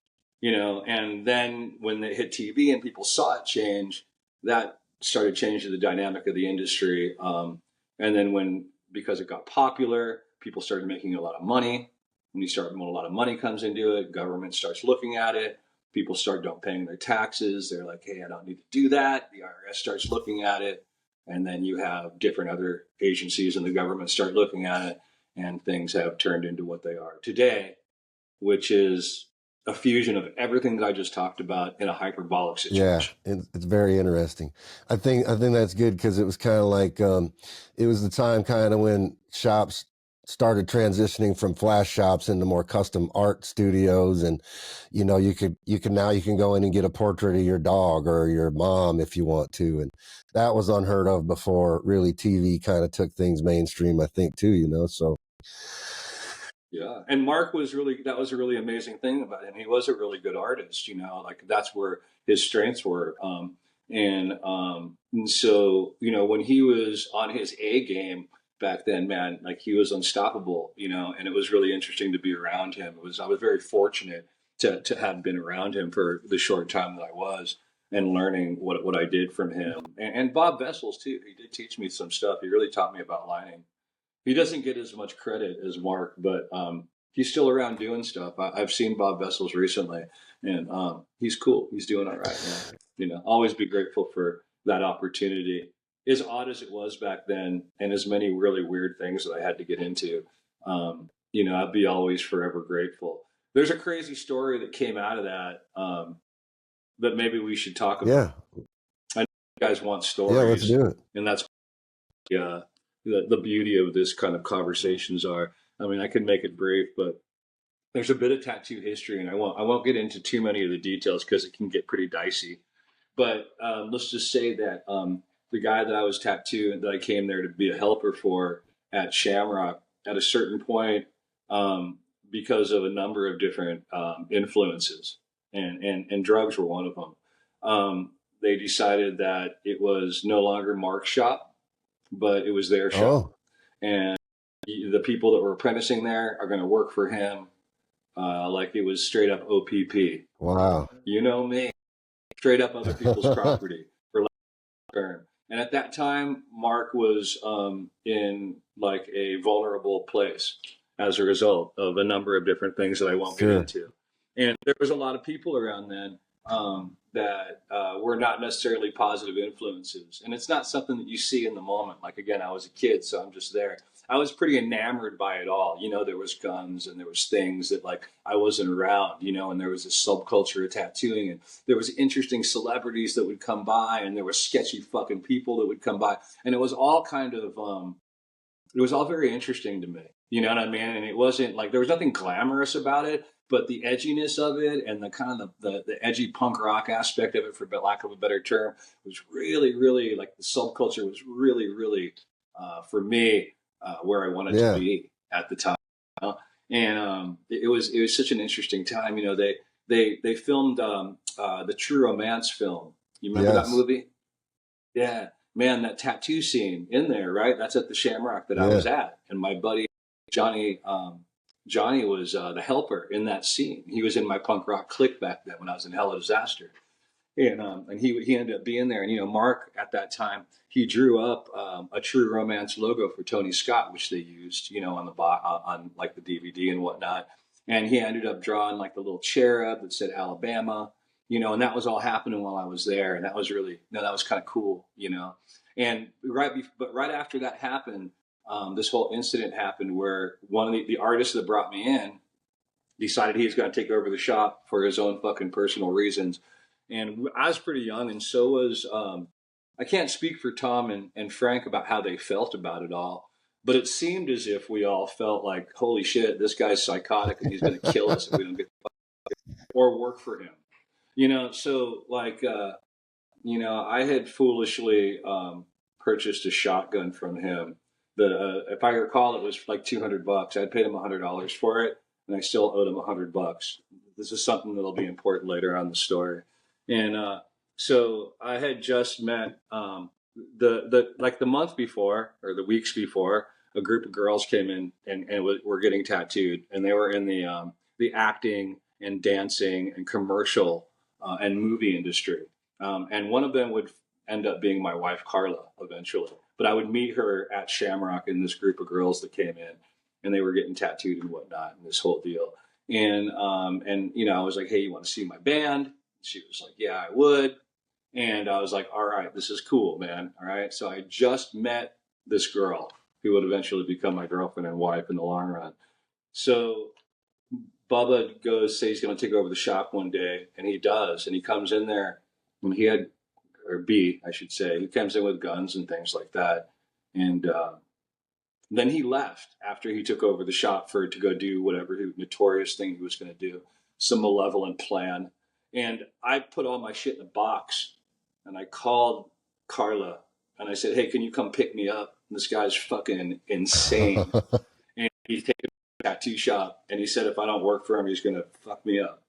and then when they hit TV and people saw it change, that started changing the dynamic of the industry. And then because it got popular, people started making a lot of money. When a lot of money comes into it, government starts looking at it. People start don't paying their taxes. They're like, hey, I don't need to do that. The IRS starts looking at it. And then you have different other agencies in the government start looking at it. And things have turned into what they are today, which is a fusion of everything that I just talked about in a hyperbolic situation. Yeah, it's very interesting. I think that's good because it was kind of like it was the time kind of when shops started transitioning from flash shops into more custom art studios, and you can go in and get a portrait of your dog or your mom if you want to, and that was unheard of before really TV kind of took things mainstream, I think too, so. Yeah. And Mark that was a really amazing thing about him. He was a really good artist, like that's where his strengths were. And so, when he was on his A game back then, man, like he was unstoppable, and it was really interesting to be around him. I was very fortunate to have been around him for the short time that I was and learning what I did from him. And Bob Vessels too. He did teach me some stuff. He really taught me about lining. He doesn't get as much credit as Mark, but he's still around doing stuff. I've seen Bob Vessels recently, and he's cool. He's doing all right. Always be grateful for that opportunity. As odd as it was back then, and as many really weird things that I had to get into, I'd be always forever grateful. There's a crazy story that came out of that that maybe we should talk about. Yeah. I know you guys want stories. Yeah, let's do it. And that's the beauty of this kind of conversations are. I mean, I can make it brief, but there's a bit of tattoo history, and I won't get into too many of the details because it can get pretty dicey. But let's just say that the guy that I was tattooing, that I came there to be a helper for at Shamrock, at a certain point, because of a number of different influences, and drugs were one of them. They decided that it was no longer Mark's shop, but it was their shop. And the people that were apprenticing there are going to work for him like it was straight up OPP. Wow. You know me, straight up other people's property for term. And at that time, Mark was in like a vulnerable place as a result of a number of different things that I won't get into. And there was a lot of people around then that were not necessarily positive influences. And it's not something that you see in the moment. Like, again, I was a kid, so I'm just there. I was pretty enamored by it all. You know, there was guns and there was things that like I wasn't around, you know, and there was this subculture of tattooing and there was interesting celebrities that would come by and there were sketchy fucking people that would come by. And it was all kind of, it was all very interesting to me. You know what I mean? And it wasn't like, there was nothing glamorous about it, but the edginess of it and the kind of the edgy punk rock aspect of it, for lack of a better term, was really, really like the subculture was really, really, for me, where I wanted to be at the time. You know? And it was such an interesting time. You know, they filmed the True Romance film. You remember that movie? Yeah, man, that tattoo scene in there, right? That's at the Shamrock that I was at, and my buddy Johnny. Johnny was the helper in that scene. He was in my punk rock clique back then when I was in Hell of Disaster. And he ended up being there. And, you know, Mark at that time, he drew up a True Romance logo for Tony Scott, which they used, you know, on the on like the DVD and whatnot. And he ended up drawing like the little cherub that said Alabama, you know, and that was all happening while I was there. And that was really, you know, that was kind of cool, you know. And but right after that happened, this whole incident happened where one of the artists that brought me in decided he was going to take over the shop for his own fucking personal reasons. And I was pretty young, and so was, I can't speak for Tom and Frank about how they felt about it all, but it seemed as if we all felt like, holy shit, this guy's psychotic and he's going to kill us if we don't get or work for him. You know, so like, you know, I had foolishly purchased a shotgun from him. That if I recall, it was like $200. I'd paid him $100 for it, and I still owed him $100. This is something that'll be important later on in the story. And so I had just met the month before or the weeks before, a group of girls came in and were getting tattooed, and they were in the acting and dancing and commercial and movie industry. And one of them would end up being my wife, Carla, eventually. But I would meet her at Shamrock in this group of girls that came in, and they were getting tattooed and whatnot, and this whole deal. And you know, I was like, hey, you want to see my band? She was like, yeah, I would. And I was like, all right, this is cool, man. All right. So I just met this girl who would eventually become my girlfriend and wife in the long run. So Bubba goes, say he's going to take over the shop one day, and he does. And he comes in there, and he had, or B, I should say, he comes in with guns and things like that. And then he left after he took over the shop to go do whatever notorious thing he was going to do, some malevolent plan. And I put all my shit in a box, and I called Carla, and I said, hey, can you come pick me up? And this guy's fucking insane. And he's taken a tattoo shop, and he said if I don't work for him, he's going to fuck me up.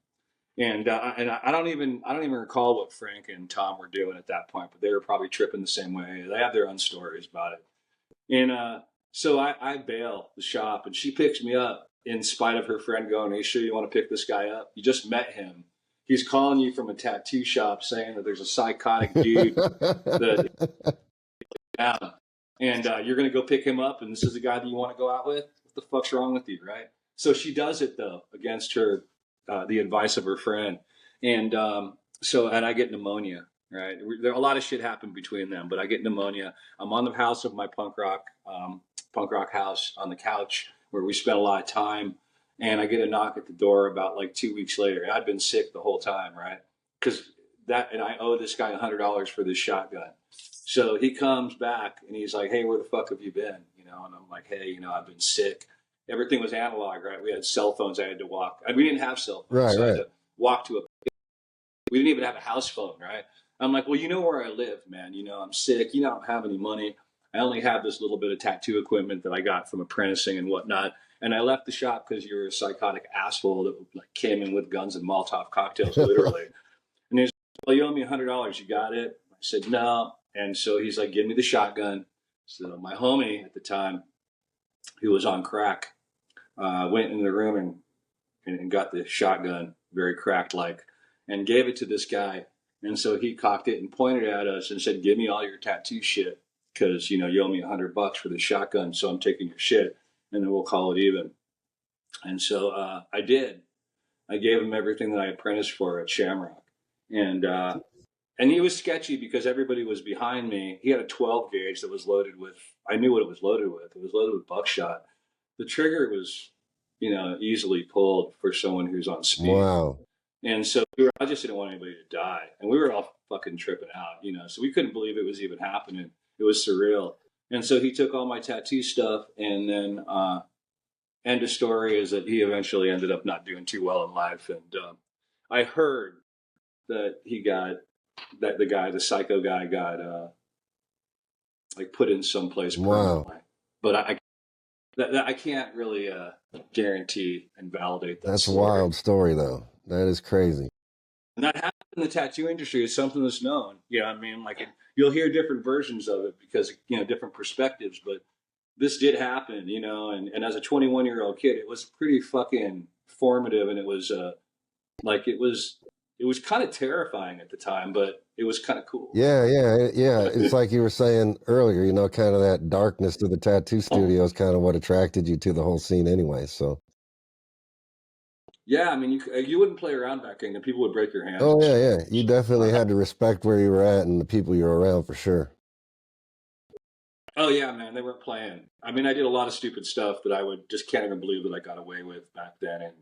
And I don't even recall what Frank and Tom were doing at that point, but they were probably tripping the same way. They have their own stories about it. And so I bail the shop, and she picks me up in spite of her friend going, "Are you sure you want to pick this guy up? You just met him. He's calling you from a tattoo shop saying that there's a psychotic dude that down, and you're going to go pick him up, and this is the guy that you want to go out with? What the fuck's wrong with you, right?" So she does it though against her. The advice of her friend. And and I get pneumonia, right? There a lot of shit happened between them, but I get pneumonia. I'm on the house of my punk rock house on the couch where we spent a lot of time. And I get a knock at the door about like 2 weeks later. And I'd been sick the whole time, right? And I owe this guy $100 for this shotgun. So he comes back and he's like, hey, where the fuck have you been? You know, and I'm like, hey, you know, I've been sick. Everything was analog, right? We had cell phones. I had to walk. We didn't have cell phones. Right, so I right. had to walk to we didn't even have a house phone, right? I'm like, well, you know where I live, man. You know, I'm sick. You know, I don't have any money. I only have this little bit of tattoo equipment that I got from apprenticing and whatnot. And I left the shop because you were a psychotic asshole that like came in with guns and Molotov cocktails, literally. And he's like, well, you owe me $100. You got it? I said, no. And so he's like, give me the shotgun. So my homie at the time, who was on crack, went in the room and got the shotgun, very cracked like, and gave it to this guy. And so he cocked it and pointed at us and said, give me all your tattoo shit because, you know, you owe me $100 for the shotgun. So I'm taking your shit and then we'll call it even. And so I did. I gave him everything that I apprenticed for at Shamrock. And he was sketchy because everybody was behind me. He had a 12 gauge that was loaded with, I knew what it was loaded with. It was loaded with buckshot. The trigger was, easily pulled for someone who's on speed. Wow. And so I just didn't want anybody to die. And we were all fucking tripping out. So we couldn't believe it was even happening. It was surreal. And so he took all my tattoo stuff, and then end of story is that he eventually ended up not doing too well in life. And I heard that the psycho guy got like put in someplace permanently. Wow. But I can't really guarantee and validate that. That's story. a wild story, though. That is crazy. And that happened in the tattoo industry. It's something that's known. I mean, like you'll hear different versions of it because different perspectives. But this did happen, and as a 21-year-old kid, it was pretty fucking formative, and it was it was kind of terrifying at the time, but it was kind of cool. Yeah. It's like you were saying earlier, kind of that darkness to the tattoo studio is kind of what attracted you to the whole scene anyway. So. Yeah, I mean, you wouldn't play around back then, and people would break your hands. Oh, yeah. You definitely had to respect where you were at and the people you were around for sure. Oh, yeah, man, they weren't playing. I mean, I did a lot of stupid stuff that I can't even believe that I got away with back then. And,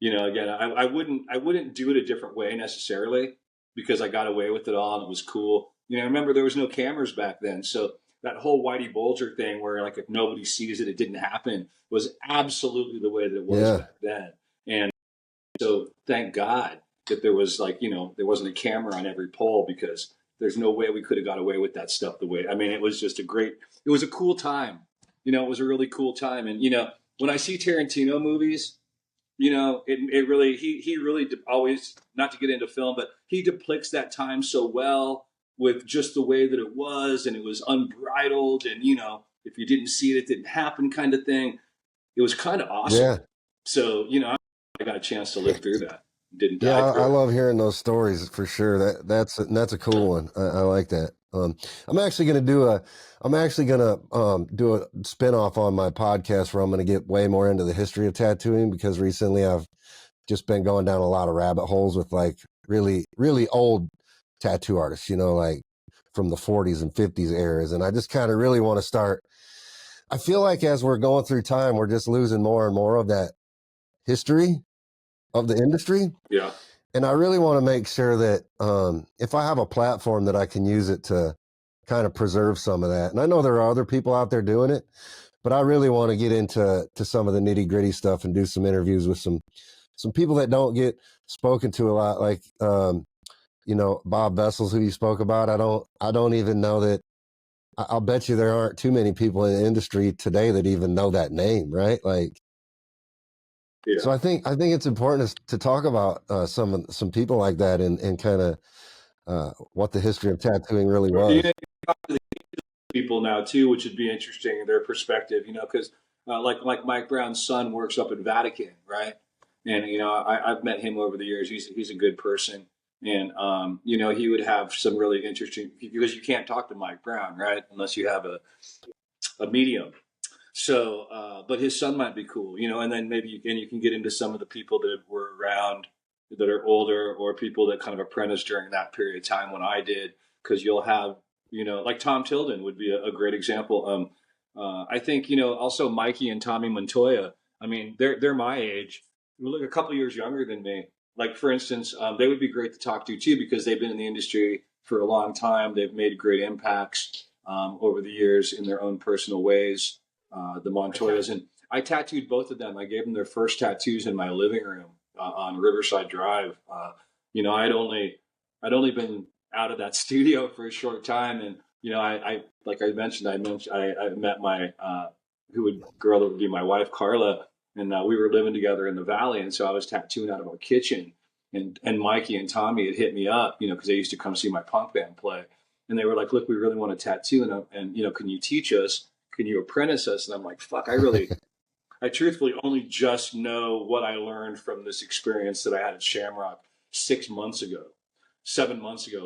again, I wouldn't do it a different way necessarily because I got away with it all and it was cool. Remember, there was no cameras back then. So that whole Whitey Bulger thing where, like, if nobody sees it, it didn't happen was absolutely the way that it was back then. And so thank God that there was there wasn't a camera on every pole because there's no way we could have got away with that stuff the way. I mean, it was just it was a cool time. It was a really cool time. And, when I see Tarantino movies, it really, he really always, not to get into film, but he depicts that time so well with just the way that it was. And it was unbridled. And, if you didn't see it, it didn't happen kind of thing. It was kind of awesome. Yeah. So, I got a chance to live through that. Didn't die. Yeah, I love hearing those stories for sure. That's a cool one. I like that. I'm actually gonna do a spinoff on my podcast where I'm gonna get way more into the history of tattooing because recently I've just been going down a lot of rabbit holes with like really, really old tattoo artists, like from the 40s and 50s eras. And I just kind of really want to start. I feel like as we're going through time, we're just losing more and more of that history of the industry. Yeah. And I really want to make sure that if I have a platform that I can use it to kind of preserve some of that. And I know there are other people out there doing it, but I really want to get into some of the nitty gritty stuff and do some interviews with some people that don't get spoken to a lot, like Bob Vessels, who you spoke about. I don't even know that. I'll bet you there aren't too many people in the industry today that even know that name, right? Like. Yeah. So I think it's important to talk about some people like that and kind of what the history of tattooing really was. People now too, which would be interesting, their perspective, because like Mike Brown's son works up in Vatican, right? And I've met him over the years. He's a good person, and he would have some really interesting, because you can't talk to Mike Brown, right, unless you have a medium. So, but his son might be cool, and then maybe you can get into some of the people that were around that are older, or people that kind of apprenticed during that period of time when I did, because you'll have, like Tom Tilden would be a great example. I think, also Mikey and Tommy Montoya, I mean, they're my age, a couple of years younger than me. Like, for instance, they would be great to talk to too, because they've been in the industry for a long time. They've made great impacts over the years in their own personal ways. The Montoyas, and I tattooed both of them. I gave them their first tattoos in my living room on Riverside Drive. I'd only been out of that studio for a short time, and I like I mentioned, I met my girl that would be my wife, Carla, and we were living together in the valley, and so I was tattooing out of our kitchen, and Mikey and Tommy had hit me up, because they used to come see my punk band play, and they were like, "Look, we really want to tattoo, and can you teach us? Can you apprentice us?" And I'm like, fuck, I truthfully only just know what I learned from this experience that I had at Shamrock 7 months ago,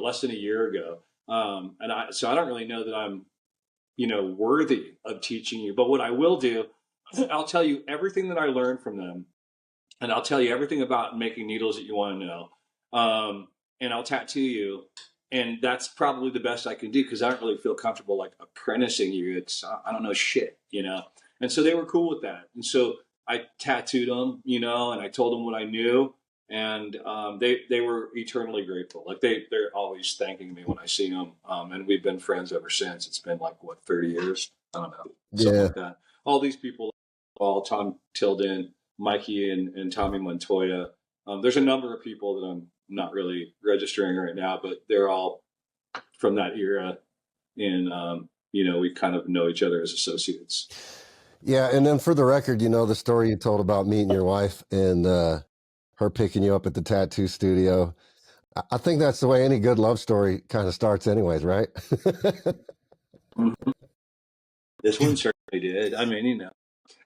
less than a year ago. So I don't really know that I'm, worthy of teaching you. But what I will do, I'll tell you everything that I learned from them. And I'll tell you everything about making needles that you want to know. and I'll tattoo you. And that's probably the best I can do because I don't really feel comfortable like apprenticing you. I don't know shit, you know? And so they were cool with that. And so I tattooed them, you know, and I told them what I knew. And they were eternally grateful. Like they're always thanking me when I see them. And we've been friends ever since. It's been like, what, 30 years? I don't know, something Yeah. like that. All these people, all Tom Tilden, Mikey and Tommy Montoya. There's a number of people that I'm not really registering right now, but they're all from that era. And, you know, we kind of know each other as associates. Yeah. And then for the record, you know, the story you told about meeting your wife and her picking you up at the tattoo studio. I think that's the way any good love story kind of starts, anyways, right? Mhm. This one certainly did. I mean, you know,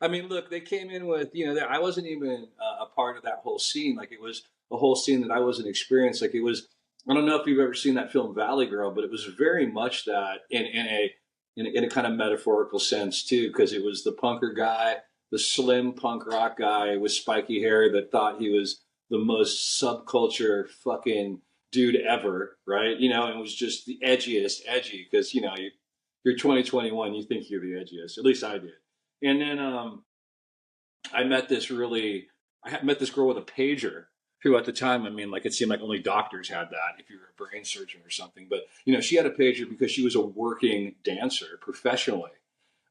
I mean, look, they came in with, you know, I wasn't even a part of that whole scene. Like it was a whole scene that I wasn't experienced. Like it was, I don't know if you've ever seen that film Valley Girl, but it was very much that in a kind of metaphorical sense too, because it was the punker guy, the slim punk rock guy with spiky hair that thought he was the most subculture fucking dude ever, right? You know, and was just the edgiest edgy because, you know, you're 2021, you think you're the edgiest. At least I did. And then I met this really, I met this girl with a pager who at the time, I mean, like it seemed like only doctors had that if you were a brain surgeon or something. But, you know, she had a pager because she was a working dancer professionally.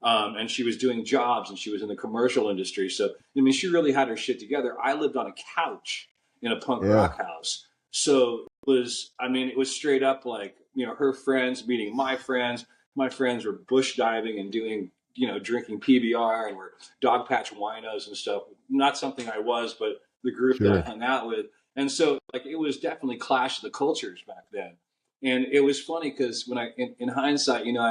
And she was doing jobs and she was in the commercial industry. So, I mean, she really had her shit together. I lived on a couch in a punk Yeah. rock house. So it was, I mean, it was straight up like, you know, her friends meeting my friends. My friends were bush diving and doing, you know, drinking PBR and were dog patch winos and stuff. Not something I was, but the group that I Sure. hung out with. And so, like, it was definitely clash of the cultures back then. And it was funny because when in hindsight, you know,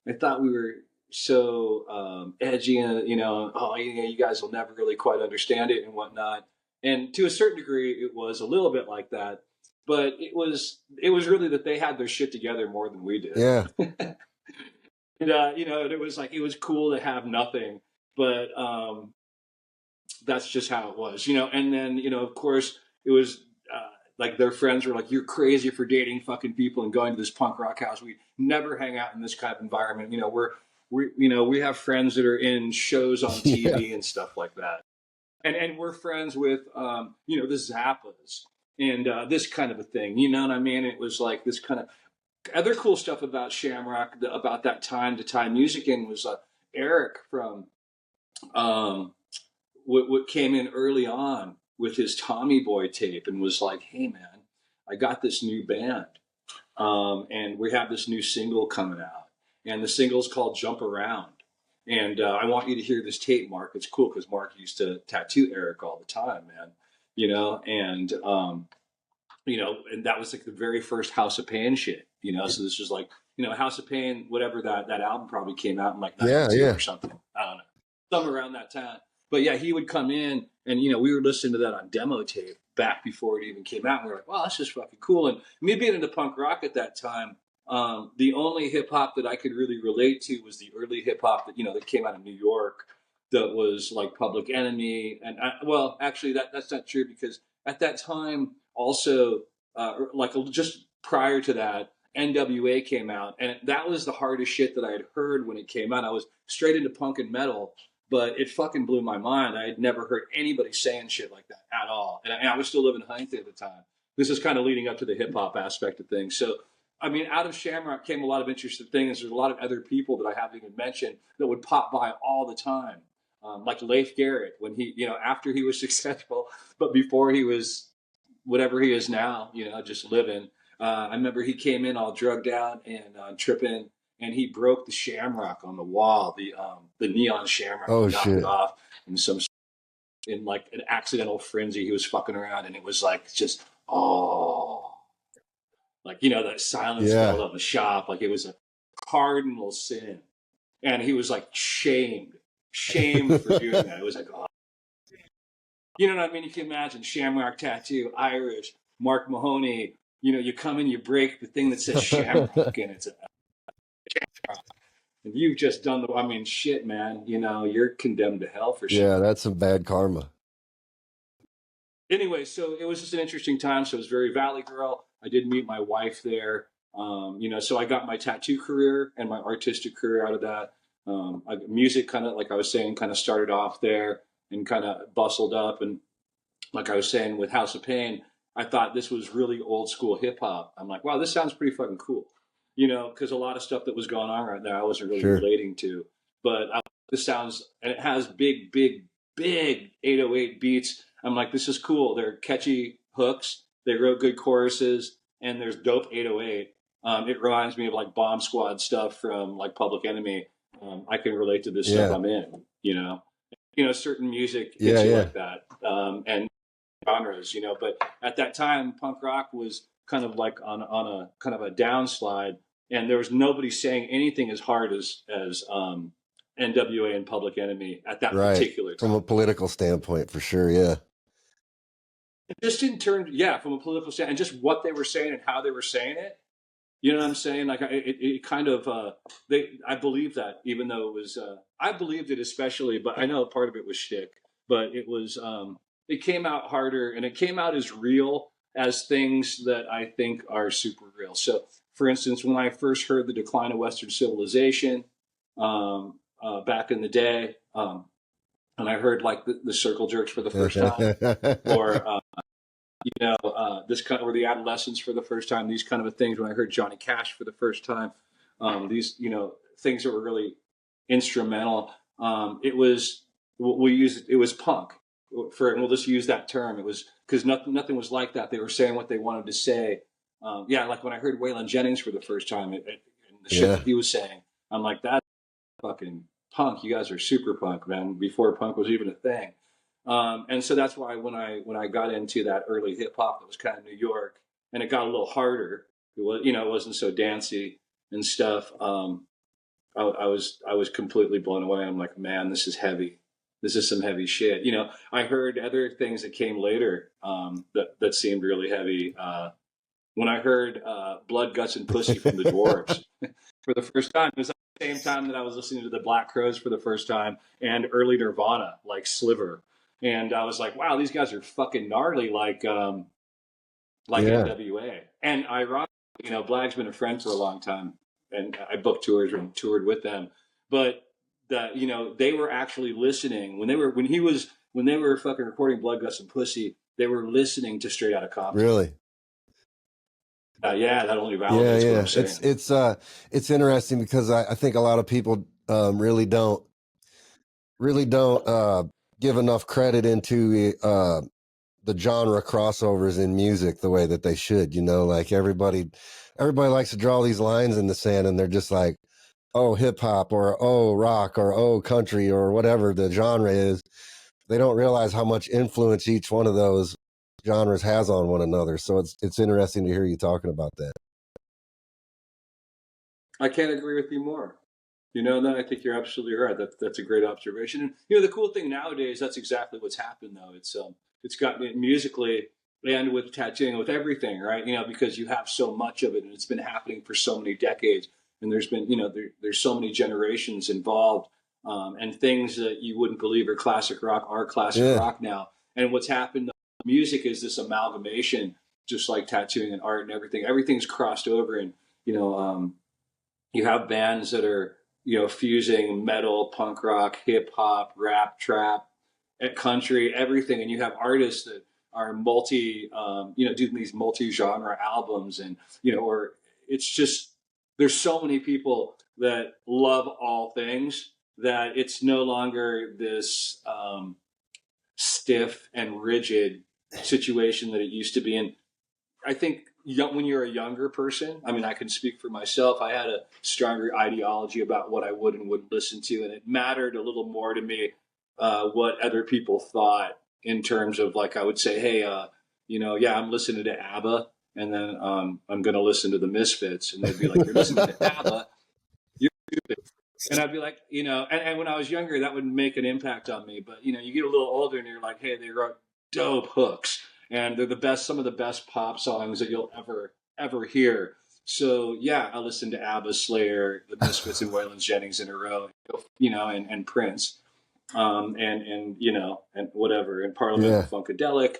I thought we were so edgy and, you know, oh, you guys will never really quite understand it and whatnot. And to a certain degree, it was a little bit like that. But it was really that they had their shit together more than we did. Yeah. And, you know, it was like it was cool to have nothing, but that's just how it was, you know. And then, you know, of course, it was like their friends were like, "You're crazy for dating fucking people and going to this punk rock house. We never hang out in this kind of environment. You know, you know, we have friends that are in shows on Yeah. TV and stuff like that, and we're friends with, you know, the Zappas and this kind of a thing. You know what I mean? It was like this kind of other cool stuff about Shamrock about that time to time music and was Eric from um, what came in early on with his Tommy Boy tape and was like, "Hey man, I got this new band, and we have this new single coming out, and the single's called Jump Around, and I want you to hear this tape, Mark. It's cool because Mark used to tattoo Eric all the time, man, you know, and you know, and that was like the very first House of Pain shit, you know. So this was like, you know, House of Pain, whatever that album probably came out in like Yeah. '92 Yeah. or something. I don't know, somewhere around that time. But yeah, he would come in, and you know, we were listening to that on demo tape back before it even came out. And we were like, wow, that's just fucking cool. And me being into punk rock at that time, the only hip hop that I could really relate to was the early hip hop that, you know, that came out of New York, that was like Public Enemy, and well, actually, that's not true because at that time also like just prior to that, NWA came out, and that was the hardest shit that I had heard when it came out. I was straight into punk and metal, but it fucking blew my mind. I had never heard anybody saying shit like that at all, and I was still living in Huntington at the time. This is kind of leading up to the hip hop aspect of things. So, I mean, out of Shamrock came a lot of interesting things. There's a lot of other people that I haven't even mentioned that would pop by all the time. Like Leif Garrett, when he, you know, after he was successful, but before he was whatever he is now, you know, just living. I remember he came in all drugged out and tripping, and he broke the shamrock on the wall, the neon shamrock. He Oh knocked it shit. off in like an accidental frenzy. He was fucking around, and it was like just like, you know, that silence Yeah. fell on the shop, like it was a cardinal sin, and he was like shamed for doing that. It was like, oh, you know what I mean? You can imagine Shamrock Tattoo, Irish, Mark Mahoney. You know, you come in, you break the thing that says Shamrock, and it's a Shamrock. And you've just done the. I mean, shit, man. You know, you're condemned to hell for Yeah, Shamrock. that's some bad karma. Anyway, so it was just an interesting time. So it was very Valley Girl. I did meet my wife there. So I got my tattoo career and my artistic career out of that. Music kind of, like I was saying, kind of started off there and kind of bustled up. And like I was saying with House of Pain, I thought this was really old school hip hop. I'm like, wow, this sounds pretty fucking cool, because a lot of stuff that was going on right there I wasn't really Sure. relating to. But this sounds, and it has big, big, big 808 beats. I'm like, this is cool. They're catchy hooks. They wrote good choruses, and there's dope 808. It reminds me of like Bomb Squad stuff from like Public Enemy. I can relate to this stuff Yeah. I'm in. Certain music Yeah, hits you yeah. like that, and genres. But at that time, punk rock was kind of like on a kind of a downslide, and there was nobody saying anything as hard as NWA and Public Enemy at that Right. particular From a time. political standpoint, for sure. Yeah. Just in terms, yeah, from a political standpoint, and just what they were saying and how they were saying it. You know what I'm saying? Like it kind of I believe that, even though it was I believed it especially, but I know part of it was shtick. But it was it came out harder, and it came out as real as things that I think are super real. So, for instance, when I first heard the decline of Western civilization back in the day, and I heard like the Circle Jerks for the first time, or this kind of, or the Adolescents for the first time, these kind of things. When I heard Johnny Cash for the first time, these things that were really instrumental. It was we used it was punk and we'll just use that term. It was because nothing was like that. They were saying what they wanted to say. Like when I heard Waylon Jennings for the first time, and the shit Yeah. that he was saying, I'm like, that's fucking punk. You guys are super punk, man. Before punk was even a thing. And so that's why when I got into that early hip hop that was kind of New York, and it got a little harder. It was, it wasn't so dancey and stuff. I was completely blown away. I'm like, man, this is heavy. This is some heavy shit. I heard other things that came later that seemed really heavy. When I heard Blood, Guts, and Pussy from the Dwarves for the first time, it was at the same time that I was listening to the Black Crowes for the first time and early Nirvana, like Sliver. And I was like, wow, these guys are fucking gnarly, like Yeah. NWA. And ironically, Blag's been a friend for a long time, and I booked tours and toured with them. But they were actually listening when they were fucking recording Blood, Guts, and Pussy. They were listening to Straight Outta Compton. Really? Yeah, that only Yeah, validates what yeah. I'm saying. It's interesting because I think a lot of people really don't give enough credit into the genre crossovers in music the way that they should. Like everybody likes to draw these lines in the sand, and they're just like, oh, hip hop, or oh, rock, or oh, country, or whatever the genre is. They don't realize how much influence each one of those genres has on one another. So it's interesting to hear you talking about that. I can't agree with you more. No, I think you're absolutely right. That's a great observation. And the cool thing nowadays, that's exactly what's happened though. It's gotten it musically and with tattooing, with everything, right? Because you have so much of it, and it's been happening for so many decades, and there's been there's so many generations involved, and things that you wouldn't believe are classic rock are classic Yeah. rock now. And what's happened, music is this amalgamation, just like tattooing and art and everything. Everything's crossed over, and you know. You have bands that are fusing metal, punk rock, hip hop, rap, trap, country, everything, and you have artists that are doing these multi-genre albums, and or it's just there's so many people that love all things that it's no longer this stiff and rigid situation that it used to be. And I think when you're a younger person, I mean, I can speak for myself. I had a stronger ideology about what I would and wouldn't listen to, and it mattered a little more to me what other people thought in terms of, like, I would say, hey, yeah, I'm listening to ABBA, and then I'm going to listen to the Misfits, and they'd be like, you're listening to ABBA, you're stupid. And I'd be like, and when I was younger, that would make an impact on me. But, you get a little older and you're like, hey, they wrote dope hooks, and they're some of the best pop songs that you'll ever hear. So yeah, I listened to ABBA, Slayer, the Misfits, and Waylon Jennings in a row, and Prince, and whatever, and Parliament, Yeah. Funkadelic,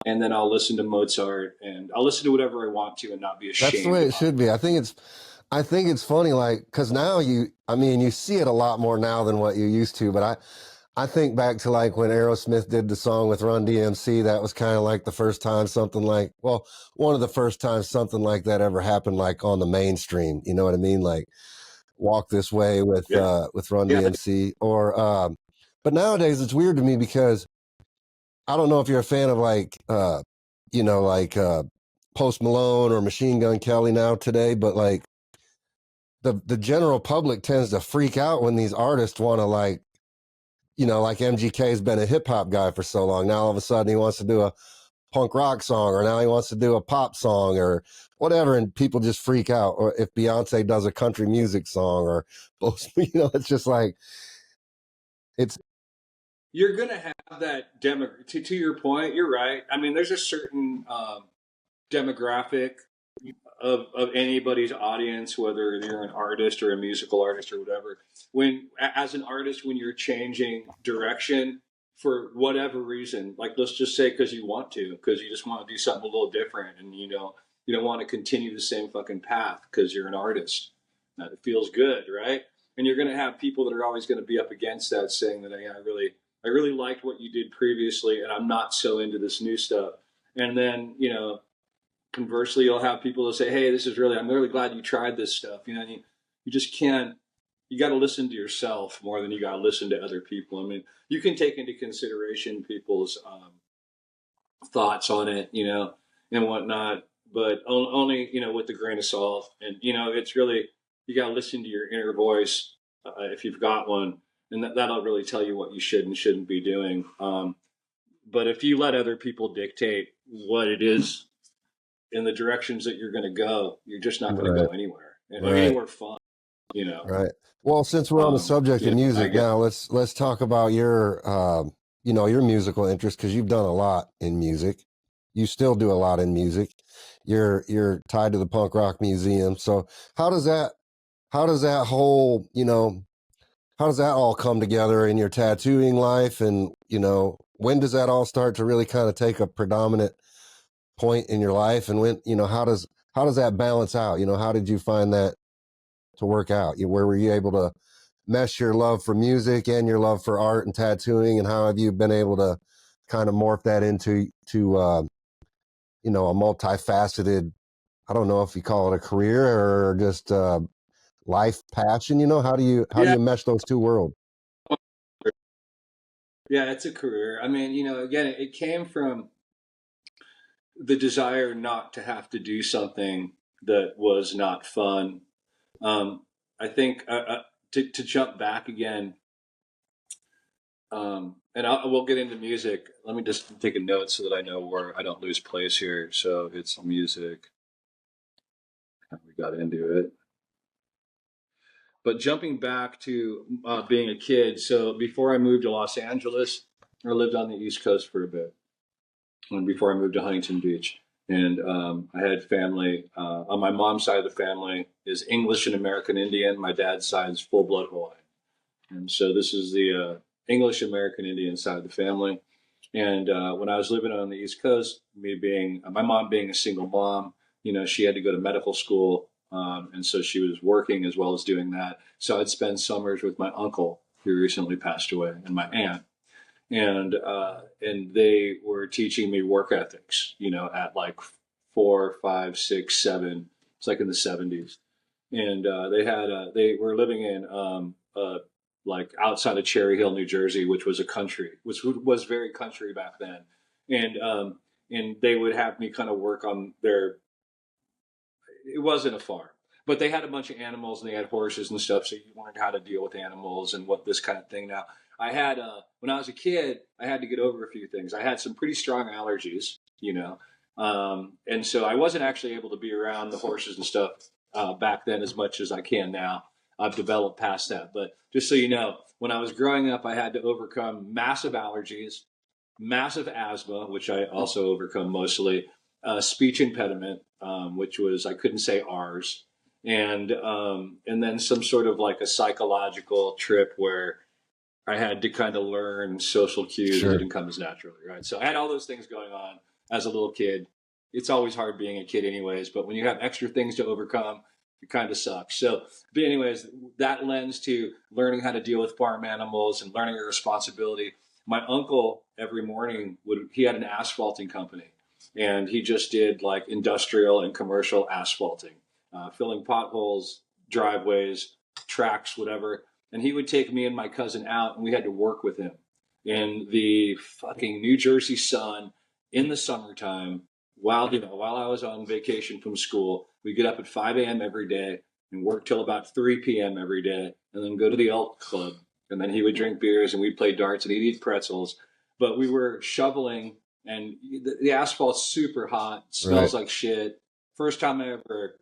and then I'll listen to Mozart, and I'll listen to whatever I want to and not be That's the ashamed way it about it. should be. I think it's funny, like, because now I mean, you see it a lot more now than what you used to. But I think back to like when Aerosmith did the song with Run DMC. That was kind of like the first time something like, well, one of the first times something like that ever happened, like on the mainstream. You know what I mean? Like Walk This Way Yeah, with Run yeah. DMC, or but nowadays it's weird to me because I don't know if you're a fan of like like Post Malone or Machine Gun Kelly now today, but like the general public tends to freak out when these artists want to like, like MGK's been a hip hop guy for so long. Now all of a sudden he wants to do a punk rock song, or now he wants to do a pop song or whatever, and people just freak out. Or if Beyonce does a country music song, or it's just like it's You're gonna have that demo. To your point, you're right. I mean, there's a certain demographic of anybody's audience, whether you're an artist or a musical artist or whatever. As an artist, when you're changing direction for whatever reason, like let's just say because you want to, because you just want to do something a little different, and you don't want to continue the same fucking path because you're an artist. It feels good, right? And you're going to have people that are always going to be up against that, saying that yeah, I really liked what you did previously, and I'm not so into this new stuff. And then conversely, you'll have people that say, "Hey, I'm really glad you tried this stuff." You just can't. You got to listen to yourself more than you got to listen to other people. I mean, you can take into consideration people's thoughts on it, and whatnot, but only with a grain of salt. And it's really you got to listen to your inner voice if you've got one, and that'll really tell you what you should and shouldn't be doing. But if you let other people dictate what it is in the directions that you're going to go, you're just not going to right, go anywhere, right, anywhere fun, you know. right. Well, since we're on the subject of I music get. now, let's talk about your your musical interest, because you've done a lot in music. You still do a lot in music. You're tied to the Punk Rock Museum. So how does that how does that whole how does that all come together in your tattooing life? And when does that all start to really kind of take a predominant point in your life? And when how does that balance out? How did you find that to work out? Where were you able to mesh your love for music and your love for art and tattooing, and how have you been able to kind of morph that into a multifaceted, I don't know if you call it a career or just life passion? How do Yeah, you mesh those two worlds? yeah, it's a career. I mean, again, it came from the desire not to have to do something that was not fun. Um, I think to jump back again, and we'll get into music. Let me just take a note so that I know where I don't lose place here. So it's music. We got into it. But jumping back to being a kid, so before I moved to Los Angeles, I lived on the East Coast for a bit, and before I moved to Huntington Beach. And I had family on my mom's side of the family is English and American Indian. My dad's side is full blood Hawaiian, and so this is the English American Indian side of the family. And when I was living on the East Coast, my mom being a single mom, she had to go to medical school, and so she was working as well as doing that. So I'd spend summers with my uncle, who recently passed away, and my aunt, and they were teaching me work ethics, at like 4, 5, 6, 7. It's like in the 70s, and they were living in like outside of Cherry Hill, New Jersey, which was a country, which was very country back then, and they would have me kind of work on their. It wasn't a farm, but they had a bunch of animals and they had horses and stuff, so you learned how to deal with animals and what this kind of thing. Now, I had when I was a kid, I had to get over a few things. I had some pretty strong allergies, and so I wasn't actually able to be around the horses and stuff back then as much as I can now. I've developed past that. But just so you know, when I was growing up, I had to overcome massive allergies, massive asthma, which I also overcome mostly, speech impediment, which was I couldn't say R's, and then some sort of like a psychological trip where I had to kind of learn social cues that Sure. didn't come as naturally, right? So I had all those things going on. as a little kid. It's always hard being a kid anyways, but when you have extra things to overcome, it kind of sucks. So, but anyways, that lends to learning how to deal with farm animals and learning your responsibility. My uncle every morning he had an asphalting company, and he just did like industrial and commercial asphalting, filling potholes, driveways, tracks, whatever. And he would take me and my cousin out, and we had to work with him in the fucking New Jersey sun in the summertime while I was on vacation from school. We get up at 5 a.m. every day and work till about 3 p.m. every day, and then go to the elk club. And then he would drink beers and we'd play darts and he'd eat pretzels. But we were shoveling, and the asphalt's super hot, smells Right. like shit. First time I ever,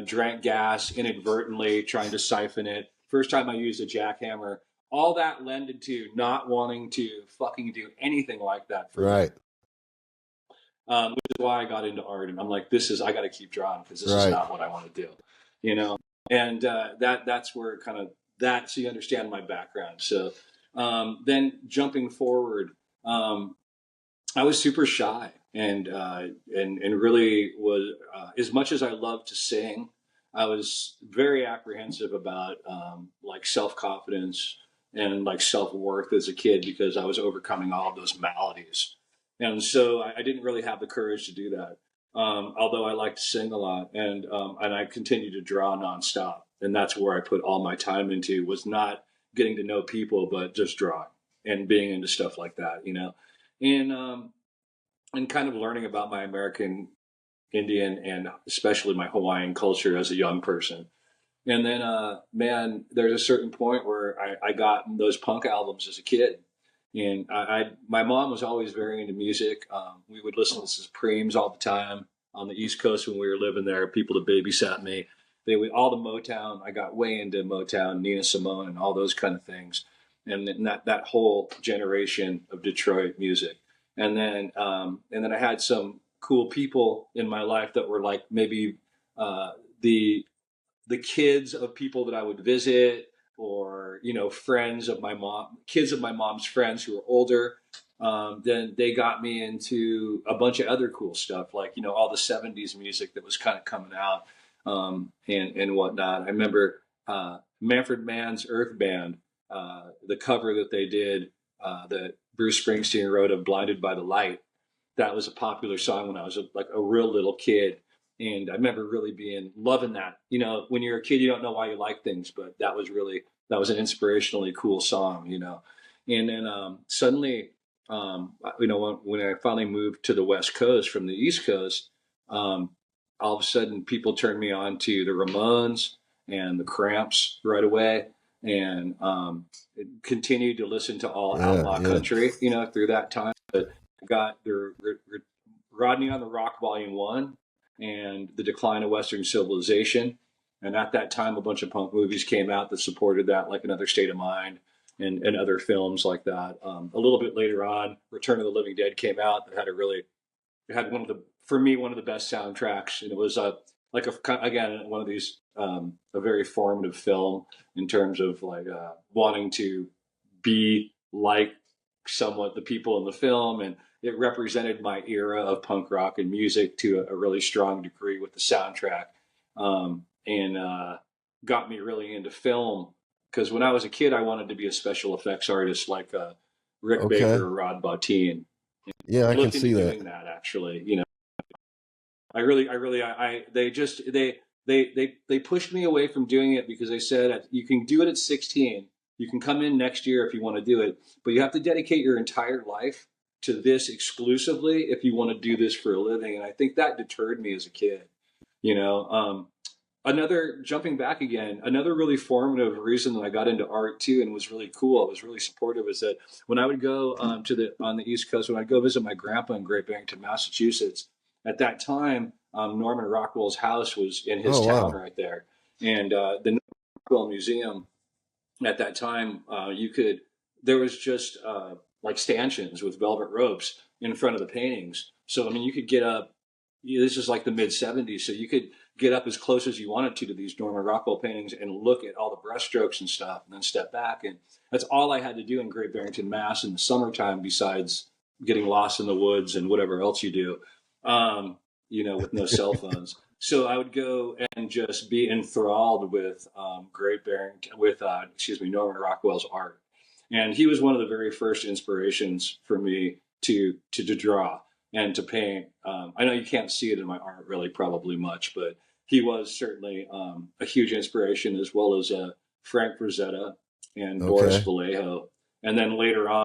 drank gas inadvertently, trying to siphon it. First time I used a jackhammer. All that lended to not wanting to fucking do anything like that for living. Right. Which is why I got into art. And I'm like, I got to keep drawing because this is Right. not what I want to do, you know? And that's where it kind of so you understand my background. So then jumping forward, I was super shy and really was, as much as I loved to sing, I was very apprehensive about like self-confidence and like self-worth as a kid because I was overcoming all of those maladies. And so I didn't really have the courage to do that. Although I like to sing a lot, and I continue to draw nonstop. And that's where I put all my time into, was not getting to know people, but just drawing and being into stuff like that, and kind of learning about my American Indian and especially my Hawaiian culture as a young person. And then, man, there's a certain point where I got those punk albums as a kid. And my mom was always very into music. We would listen to Supremes all the time on the East Coast when we were living there. People that babysat me, all the Motown. I got way into Motown, Nina Simone, and all those kind of things, and that whole generation of Detroit music. And then I had some cool people in my life that were like maybe the kids of people that I would visit, or friends of my mom, kids of my mom's friends who were older. Then they got me into a bunch of other cool stuff, like all the '70s music that was kind of coming out, and whatnot. I remember Manfred Mann's Earth Band, the cover that they did, that Bruce Springsteen wrote of "Blinded by the Light." That was a popular song when I was like a real little kid. And I remember really loving that. When you're a kid, you don't know why you like things, but that was an inspirationally cool song. And then suddenly, when I finally moved to the West Coast from the East Coast, all of a sudden people turned me on to the Ramones and the Cramps right away, and continued to listen to all outlaw country, through that time. But I got the Rodney on the Rock Volume 1 and The Decline of Western Civilization. And at that time, a bunch of punk movies came out that supported that, like Another State of Mind and other films like that. A little bit later on, Return of the Living Dead came out that had for me, one of the best soundtracks. And it was again, one of these, a very formative film in terms of like wanting to be like somewhat the people in the film, and it represented my era of punk rock and music to a really strong degree with the soundtrack, and got me really into film, because when I was a kid I wanted to be a special effects artist like Rick Baker or Rod Bottin. Yeah, I can Looked into see that. doing that actually. They pushed me away from doing it because they said you can do it at 16. You can come in next year if you want to do it, but you have to dedicate your entire life to this exclusively if you want to do this for a living. And I think that deterred me as a kid. Jumping back again, another really formative reason that I got into art too, and was really cool, it was really supportive, is that when I would go on the East Coast, when I'd go visit my grandpa in Great Barrington, Massachusetts, at that time, Norman Rockwell's house was in his town right there. And the Norman Rockwell Museum at that time, there was just like stanchions with velvet ropes in front of the paintings. So, I mean, you could get up, this is like the mid '70s, so you could get up as close as you wanted to these Norman Rockwell paintings and look at all the brushstrokes and stuff, and then step back. And that's all I had to do in Great Barrington, Mass in the summertime, besides getting lost in the woods and whatever else you do, with no cell phones. So I would go and just be enthralled with Norman Rockwell's art, and he was one of the very first inspirations for me to draw and to paint. I know you can't see it in my art really, probably much, but he was certainly a huge inspiration, as well as Frank Frazetta and Boris Okay. Vallejo. And then later on,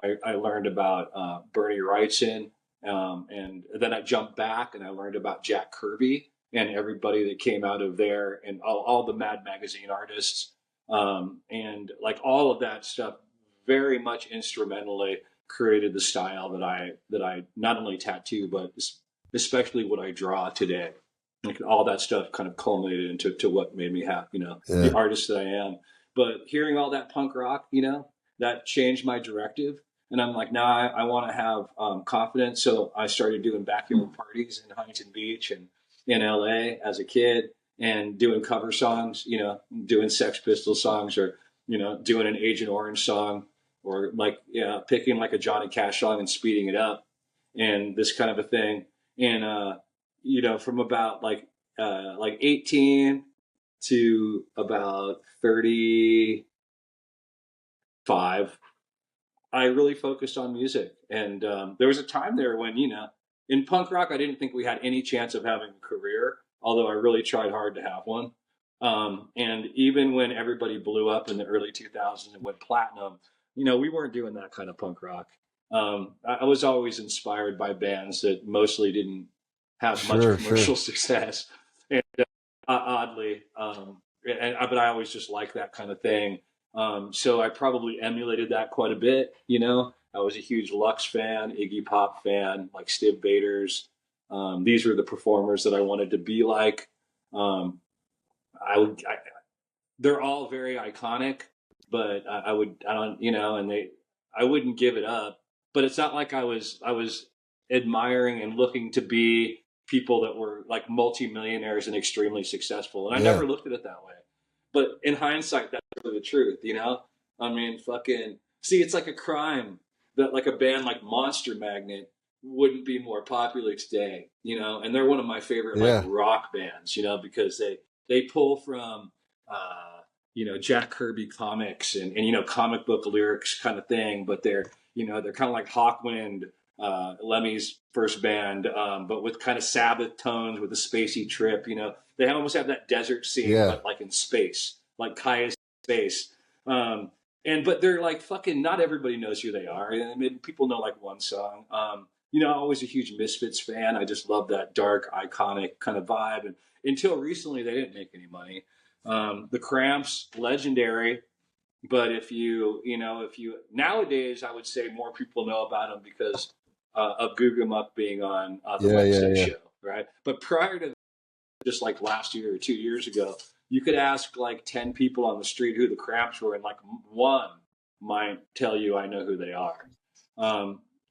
I learned about Bernie Wrightson, and then I jumped back and I learned about Jack Kirby and everybody that came out of there, and all the Mad Magazine artists, and like all of that stuff very much instrumentally created the style that I not only tattoo, but especially what I draw today. Like all that stuff kind of culminated into what made me happy, the Yeah. artist that I am. But hearing all that punk rock, that changed my directive. And I'm like, now I want to have confidence. So I started doing backyard parties in Huntington Beach and in LA as a kid, and doing cover songs, doing Sex Pistols songs, or, doing an Agent Orange song, or like, picking like a Johnny Cash song and speeding it up, and this kind of a thing. And, from about like 18 to about 35, I really focused on music. And there was a time there when, in punk rock, I didn't think we had any chance of having a career, although I really tried hard to have one. And even when everybody blew up in the early 2000s and went platinum, we weren't doing that kind of punk rock. I was always inspired by bands that mostly didn't have much Sure, sure. commercial success. And oddly, but I always just liked that kind of thing. So I probably emulated that quite a bit. I was a huge Lux fan, Iggy Pop fan, like Stiv Bators. These were the performers that I wanted to be like. Um, they're all very iconic, but I don't, I wouldn't give it up. But it's not like I was admiring and looking to be people that were like multimillionaires and extremely successful. And I Yeah. never looked at it that way. But in hindsight, that's really the truth. I mean, fucking, see, it's like a crime that like a band like Monster Magnet wouldn't be more popular today. And they're one of my favorite like Yeah. rock bands, because they pull from Jack Kirby comics and comic book lyrics kind of thing, but they're kind of like Hawkwind, Lemmy's first band, but with kind of Sabbath tones with a spacey trip. They almost have that desert scene, Yeah. but like in space, like Kaya's space. But they're like fucking. Not everybody knows who they are. I mean, people know like one song. I'm always a huge Misfits fan. I just love that dark, iconic kind of vibe. And until recently, they didn't make any money. The Cramps, legendary. But if you nowadays, I would say more people know about them because of Goo Muck being on the Yeah, yeah, Wednesday yeah. show, right? But prior to just like last year or 2 years ago, you could ask like 10 people on the street who the Cramps were, and like one might tell you, I know who they are.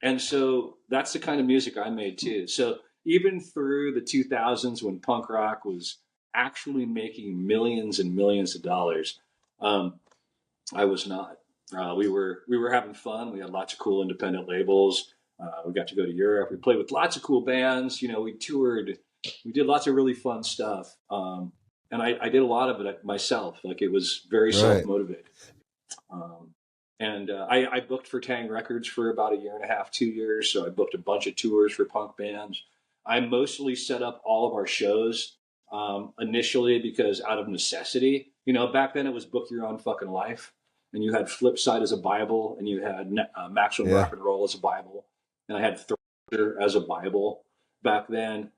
And so that's the kind of music I made too. So even through the 2000s, when punk rock was actually making millions and millions of dollars, um, I was not. We were having fun. We had lots of cool independent labels. We got to go to Europe. We played with lots of cool bands. We toured. We did lots of really fun stuff. And I did a lot of it myself. Like it was very self Right. motivated. Um, and I booked for Tang Records for about a year and a half, 2 years. So I booked a bunch of tours for punk bands. I mostly set up all of our shows initially because out of necessity. Back then it was book your own fucking life, and you had Flipside as a Bible, and you had Maximum Yeah. Rock and Roll as a Bible, and I had Thrasher as a Bible back then.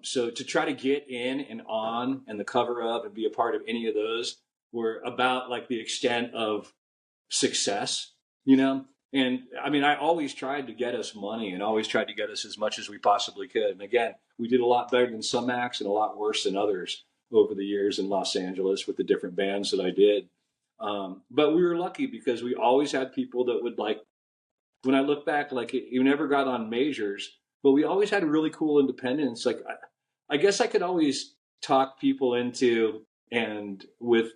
So to try to get in and on and the cover of and be a part of any of those were about like the extent of success. And I mean, I always tried to get us money and always tried to get us as much as we possibly could. And again, we did a lot better than some acts and a lot worse than others over the years in Los Angeles with the different bands that I did. But we were lucky because we always had people that would like, when I look back, like you never got on majors, but we always had really cool independence. Like, I guess I could always talk people into, and with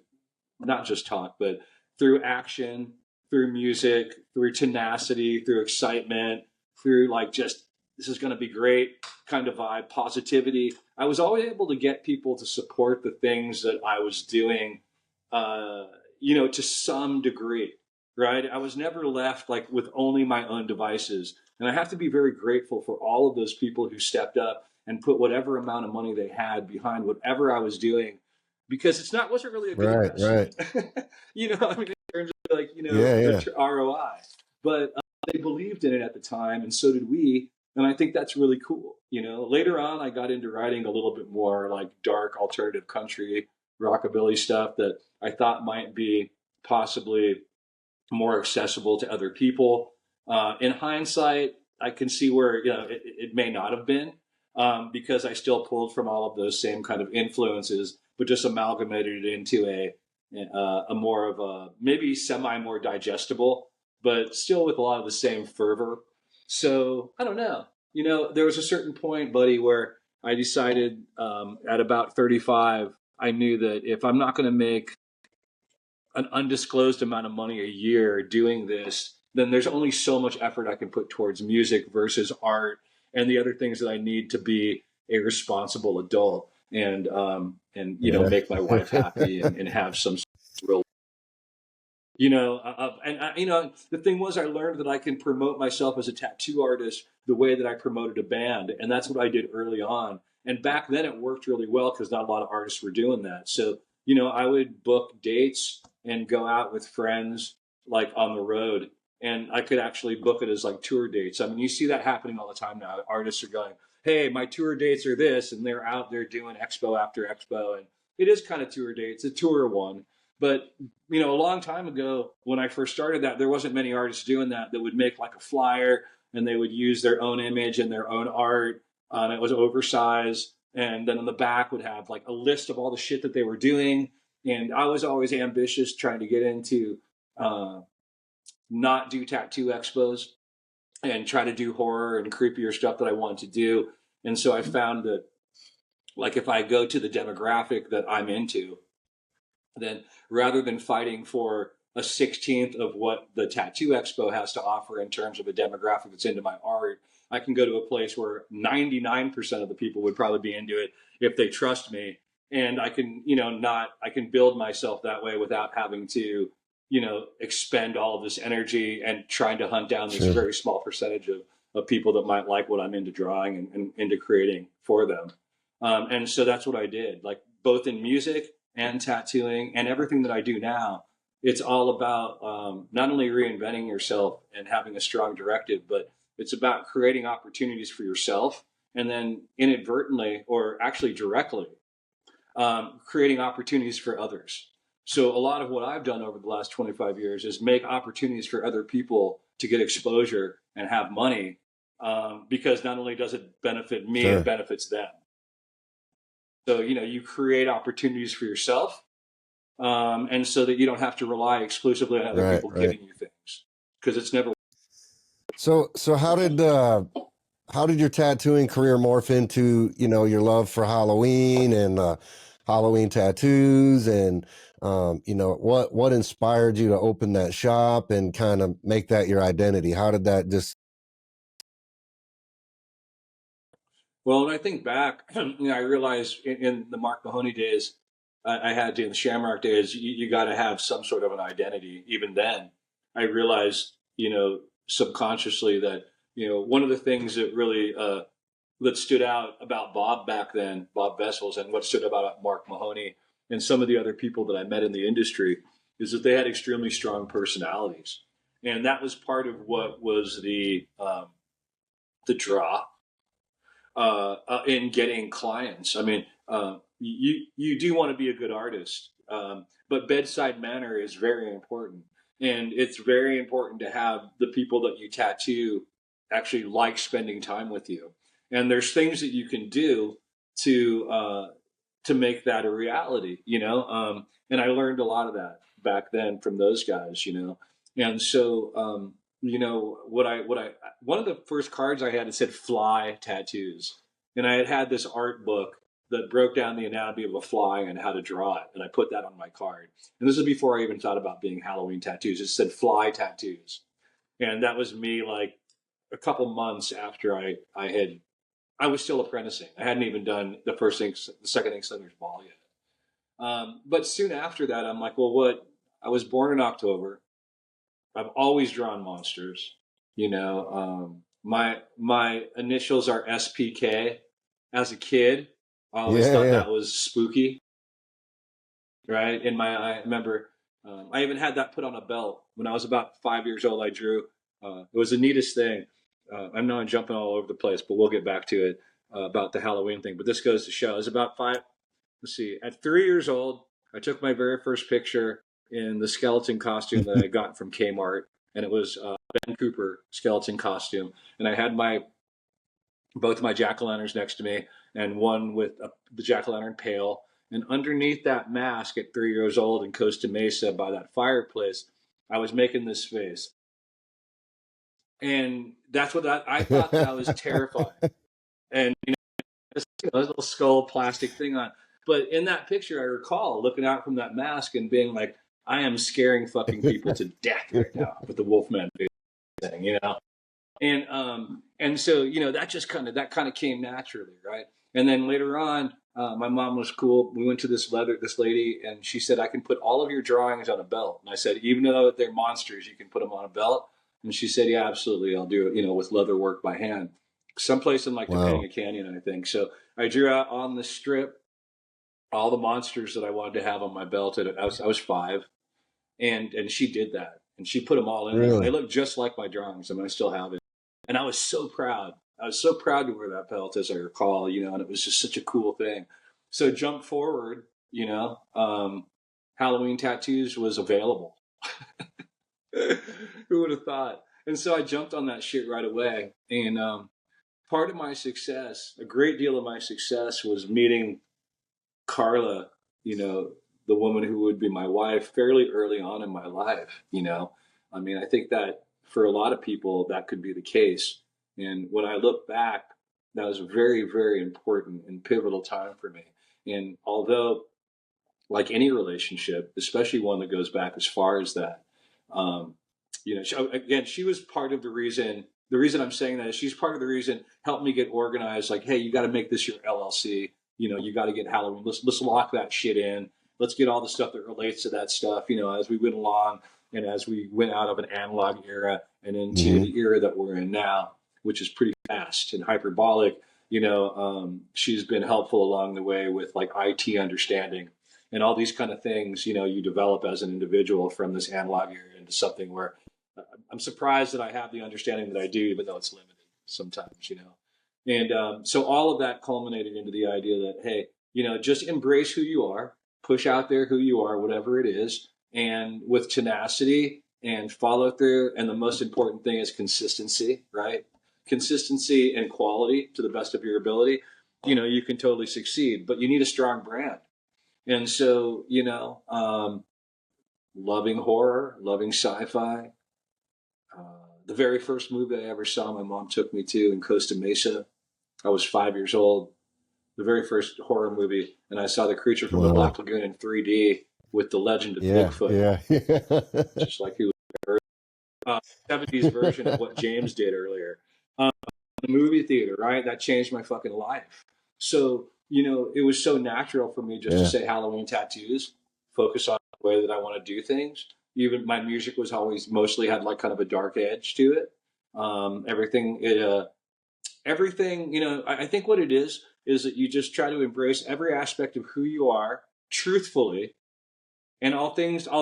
not just talk, but through action, through music, through tenacity, through excitement, through like just this is going to be great kind of vibe, positivity. I was always able to get people to support the things that I was doing, to some degree, right? I was never left like with only my own devices. And I have to be very grateful for all of those people who stepped up and put whatever amount of money they had behind whatever I was doing, because wasn't really a good Right, right. investment, I mean, in terms of like, Yeah, yeah. the ROI, but they believed in it at the time, and so did we. And I think that's really cool. Later on, I got into writing a little bit more like dark alternative country, rockabilly stuff that I thought might be possibly more accessible to other people. In hindsight, I can see where it may not have been, because I still pulled from all of those same kind of influences, but just amalgamated it into a more of a maybe semi more digestible, but still with a lot of the same fervor. So I don't know. There was a certain point, buddy, where I decided at about 35, I knew that if I'm not going to make an undisclosed amount of money a year doing this, then there's only so much effort I can put towards music versus art and the other things that I need to be a responsible adult Yeah. make my wife happy and have some real the thing was, I learned that I can promote myself as a tattoo artist the way that I promoted a band, and that's what I did early on. And back then, it worked really well because not a lot of artists were doing that. So I would book dates and go out with friends like on the road, and I could actually book it as like tour dates. I mean, you see that happening all the time now. Artists are going, "Hey, my tour dates are this," and they're out there doing expo after expo, and it is kind of tour dates, a tour one. But a long time ago when I first started that, there wasn't many artists doing that would make like a flyer and they would use their own image and their own art. And it was oversized. And then on the back would have like a list of all the shit that they were doing. And I was always ambitious trying to get into not do tattoo expos and try to do horror and creepier stuff that I wanted to do. And so I found that like if I go to the demographic that I'm into, then rather than fighting for a 16th of what the Tattoo Expo has to offer in terms of a demographic that's into my art, I can go to a place where 99% of the people would probably be into it if they trust me. And I can, I can build myself that way without having to, expend all of this energy and trying to hunt down this Sure. very small percentage of people that might like what I'm into drawing and into creating for them. And so that's what I did, like both in music and tattooing and everything that I do now. It's all about not only reinventing yourself and having a strong directive, but it's about creating opportunities for yourself and then inadvertently or actually directly creating opportunities for others. So a lot of what I've done over the last 25 years is make opportunities for other people to get exposure and have money, because not only does it benefit me, Sure. it benefits them. So, you create opportunities for yourself, and so that you don't have to rely exclusively on other Right, people right. giving you things, because it's never. So how did your tattooing career morph into, your love for Halloween and Halloween tattoos, and what inspired you to open that shop and kind of make that your identity? How did that just Well, when I think back, I realized in the Mark Mahoney days, I had to, in the Shamrock days, you got to have some sort of an identity. Even then, I realized, subconsciously that, one of the things that really that stood out about Bob back then, Bob Vessels, and what stood out about Mark Mahoney and some of the other people that I met in the industry is that they had extremely strong personalities, and that was part of what was the draw in getting clients. I mean, you do want to be a good artist, but bedside manner is very important, and it's very important to have the people that you tattoo actually like spending time with you. And there's things that you can do to make that a reality, and I learned a lot of that back then from those guys, and so. One of the first cards I had, it said fly tattoos. And I had had this art book that broke down the anatomy of a fly and how to draw it. And I put that on my card. And this is before I even thought about being Halloween tattoos. It said fly tattoos. And that was me like a couple months after I was still apprenticing. I hadn't even done the second ink slinger's ball yet. But soon after that, I'm like, well, what? I was born in October. I've always drawn monsters. My initials are SPK. As a kid, I always Yeah, thought yeah. that was spooky, right? I remember I even had that put on a belt when I was about 5 years old. I drew. It was the neatest thing. I know I'm jumping all over the place, but we'll get back to it about the Halloween thing. But this goes to show. I was about five. Let's see. At 3 years old, I took my very first picture in the skeleton costume that I got from Kmart, and it was Ben Cooper skeleton costume. And I had both my jack-o'-lanterns next to me, and one with the jack-o'-lantern pail. And underneath that mask at 3 years old in Costa Mesa by that fireplace, I was making this face. And that's what I thought that I was terrifying. And this little skull plastic thing on. But in that picture, I recall looking out from that mask and being like, I am scaring fucking people to death right now with the Wolfman thing. And so that kind of came naturally, right? And then later on, my mom was cool. We went to this lady, and she said, I can put all of your drawings on a belt. And I said, even though they're monsters, you can put them on a belt. And she said, yeah, absolutely, I'll do it, with leather work by hand, someplace in like Wow. Topanga Canyon, I think. So I drew out on the strip all the monsters that I wanted to have on my belt. And I was five, and she did that, and she put them all in there. And they Really? look just like my drawings. I mean, I still have it. And I was so proud. I was so proud to wear that belt, as I recall, and it was just such a cool thing. So jump forward, Halloween tattoos was available. Who would have thought? And so I jumped on that shit right away. And part of my success, a great deal of my success, was meeting Carla, the woman who would be my wife, fairly early on in my life. I mean, I think that for a lot of people, that could be the case. And when I look back, that was a very, very important and pivotal time for me. And although, like any relationship, especially one that goes back as far as that, um, she was part of the reason. The reason I'm saying that is she's part of the reason helped me get organized. Like, hey, you got to make this your LLC. You got to get Halloween. Let's lock that shit in. Let's get all the stuff that relates to that stuff. As we went along and as we went out of an analog era and into Hmm. the era that we're in now, which is pretty fast and hyperbolic. She's been helpful along the way with like IT understanding and all these kind of things. You develop as an individual from this analog era into something where I'm surprised that I have the understanding that I do, even though it's limited sometimes. And so all of that culminated into the idea that, hey, just embrace who you are, push out there who you are, whatever it is, and with tenacity and follow through. And the most important thing is consistency, right? Consistency and quality to the best of your ability. You can totally succeed, but you need a strong brand. And so, loving horror, loving sci-fi. The very first movie I ever saw, my mom took me to in Costa Mesa. I was 5 years old. The very first horror movie, and I saw The Creature from the Wow. Black Lagoon in 3D with the Legend of Yeah, Bigfoot, yeah. just like he was 70s version of what James did earlier. Um, the movie theater, right? That changed my fucking life. So, it was so natural for me just to Yeah. say Halloween tattoos, focus on the way that I want to do things. Even my music was always mostly had like kind of a dark edge to it. Everything, I think what it is that you just try to embrace every aspect of who you are truthfully, and all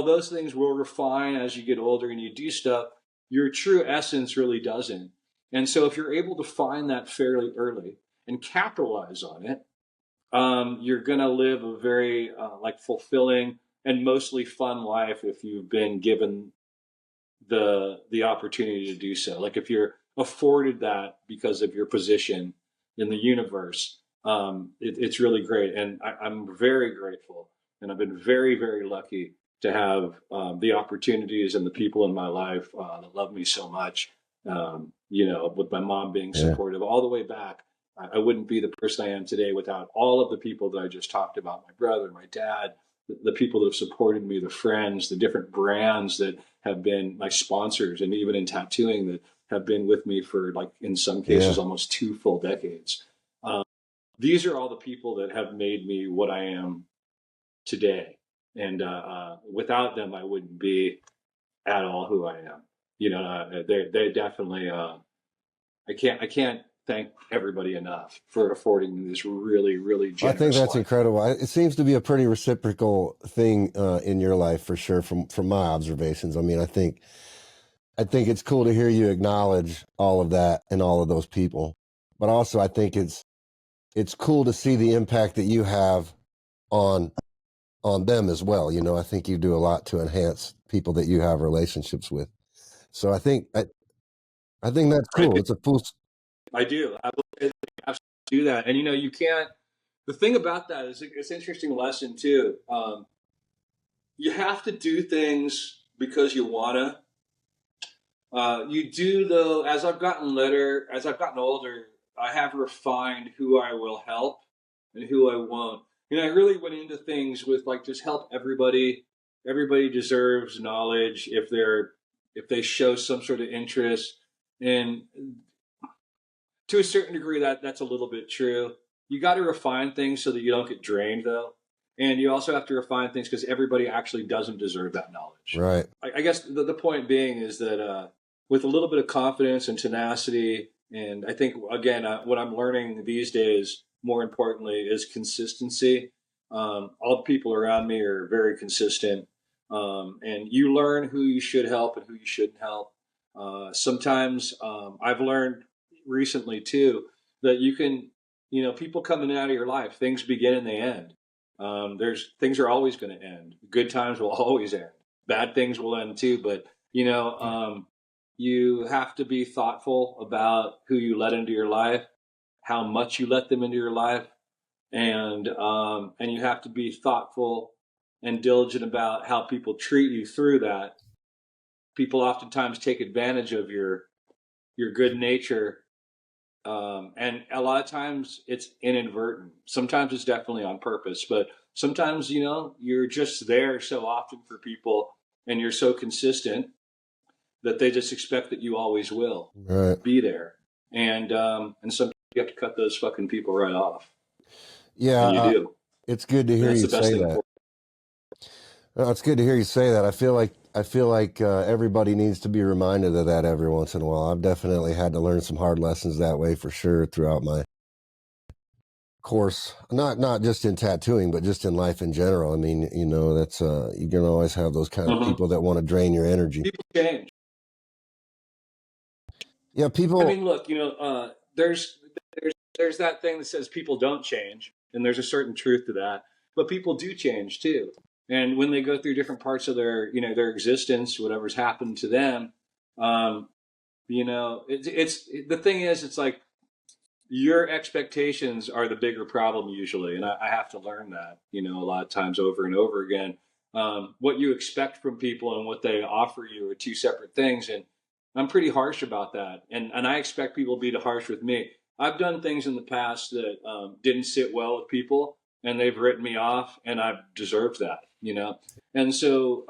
those things will refine as you get older and you do stuff. Your true essence really doesn't. And so if you're able to find that fairly early and capitalize on it, you're going to live a very like fulfilling and mostly fun life if you've been given the opportunity to do so. Like if you're afforded that because of your position in the universe, it's really great. And I'm very grateful, and I've been very, very lucky to have the opportunities and the people in my life that love me so much. With my mom being Yeah. supportive all the way back. I wouldn't be the person I am today without all of the people that I just talked about, my brother, my dad, the people that have supported me, the friends, the different brands that have been my sponsors, and even in tattooing, have been with me for, like, in some cases, Yeah. almost 2 full decades. These are all the people that have made me what I am today. And without them, I wouldn't be at all who I am. They definitely. I can't thank everybody enough for affording me this really, really I think generous that's life. incredible. It seems to be a pretty reciprocal thing in your life, for sure, from my observations. I mean, I think it's cool to hear you acknowledge all of that and all of those people. But also, I think it's cool to see the impact that you have on them as well. I think you do a lot to enhance people that you have relationships with. So I think that's I cool. do. It's a full. I do. I will absolutely do that. And you can't. The thing about that is it's an interesting lesson too. You have to do things because you wanna. You do, though. As I've gotten older, I have refined who I will help and who I won't. I really went into things with, like, just help everybody. Everybody deserves knowledge if they show some sort of interest. And to a certain degree, that's a little bit true. You got to refine things so that you don't get drained, though. And you also have to refine things because everybody actually doesn't deserve that knowledge. Right. I guess the point being is that with a little bit of confidence and tenacity, and I think, again, what I'm learning these days, more importantly, is consistency. All the people around me are very consistent. And you learn who you should help and who you shouldn't help. Sometimes I've learned recently too that people coming out of your life, things begin and they end. There's things are always going to end. Good times will always end. Bad things will end too. But you have to be thoughtful about who you let into your life, how much you let them into your life, and you have to be thoughtful and diligent about how people treat you through that. People oftentimes take advantage of your good nature, and a lot of times it's inadvertent. Sometimes it's definitely on purpose, but sometimes you're just there so often for people, and you're so consistent that they just expect that you always will Right. be there. And sometimes you have to cut those fucking people right off, Yeah. and you do. It's good to And hear that's you the best say thing that. for. It's good to hear you say that. I feel like everybody needs to be reminded of that every once in a while. I've definitely had to learn some hard lessons that way, for sure, throughout my course. Not just in tattooing, but just in life in general. I mean, that's you're gonna always have those kind of Mhm. people that want to drain your energy. People change. Yeah, I people. mean, look, there's that thing that says people don't change, and there's a certain truth to that. But people do change too, and when they go through different parts of their existence, whatever's happened to them, um, it's the thing is, it's like your expectations are the bigger problem usually, and I have to learn that, a lot of times over and over again. What you expect from people and what they offer you are two separate things, and I'm pretty harsh about that. And I expect people to be harsh with me. I've done things in the past that didn't sit well with people, and they've written me off, and I've deserved that. And so,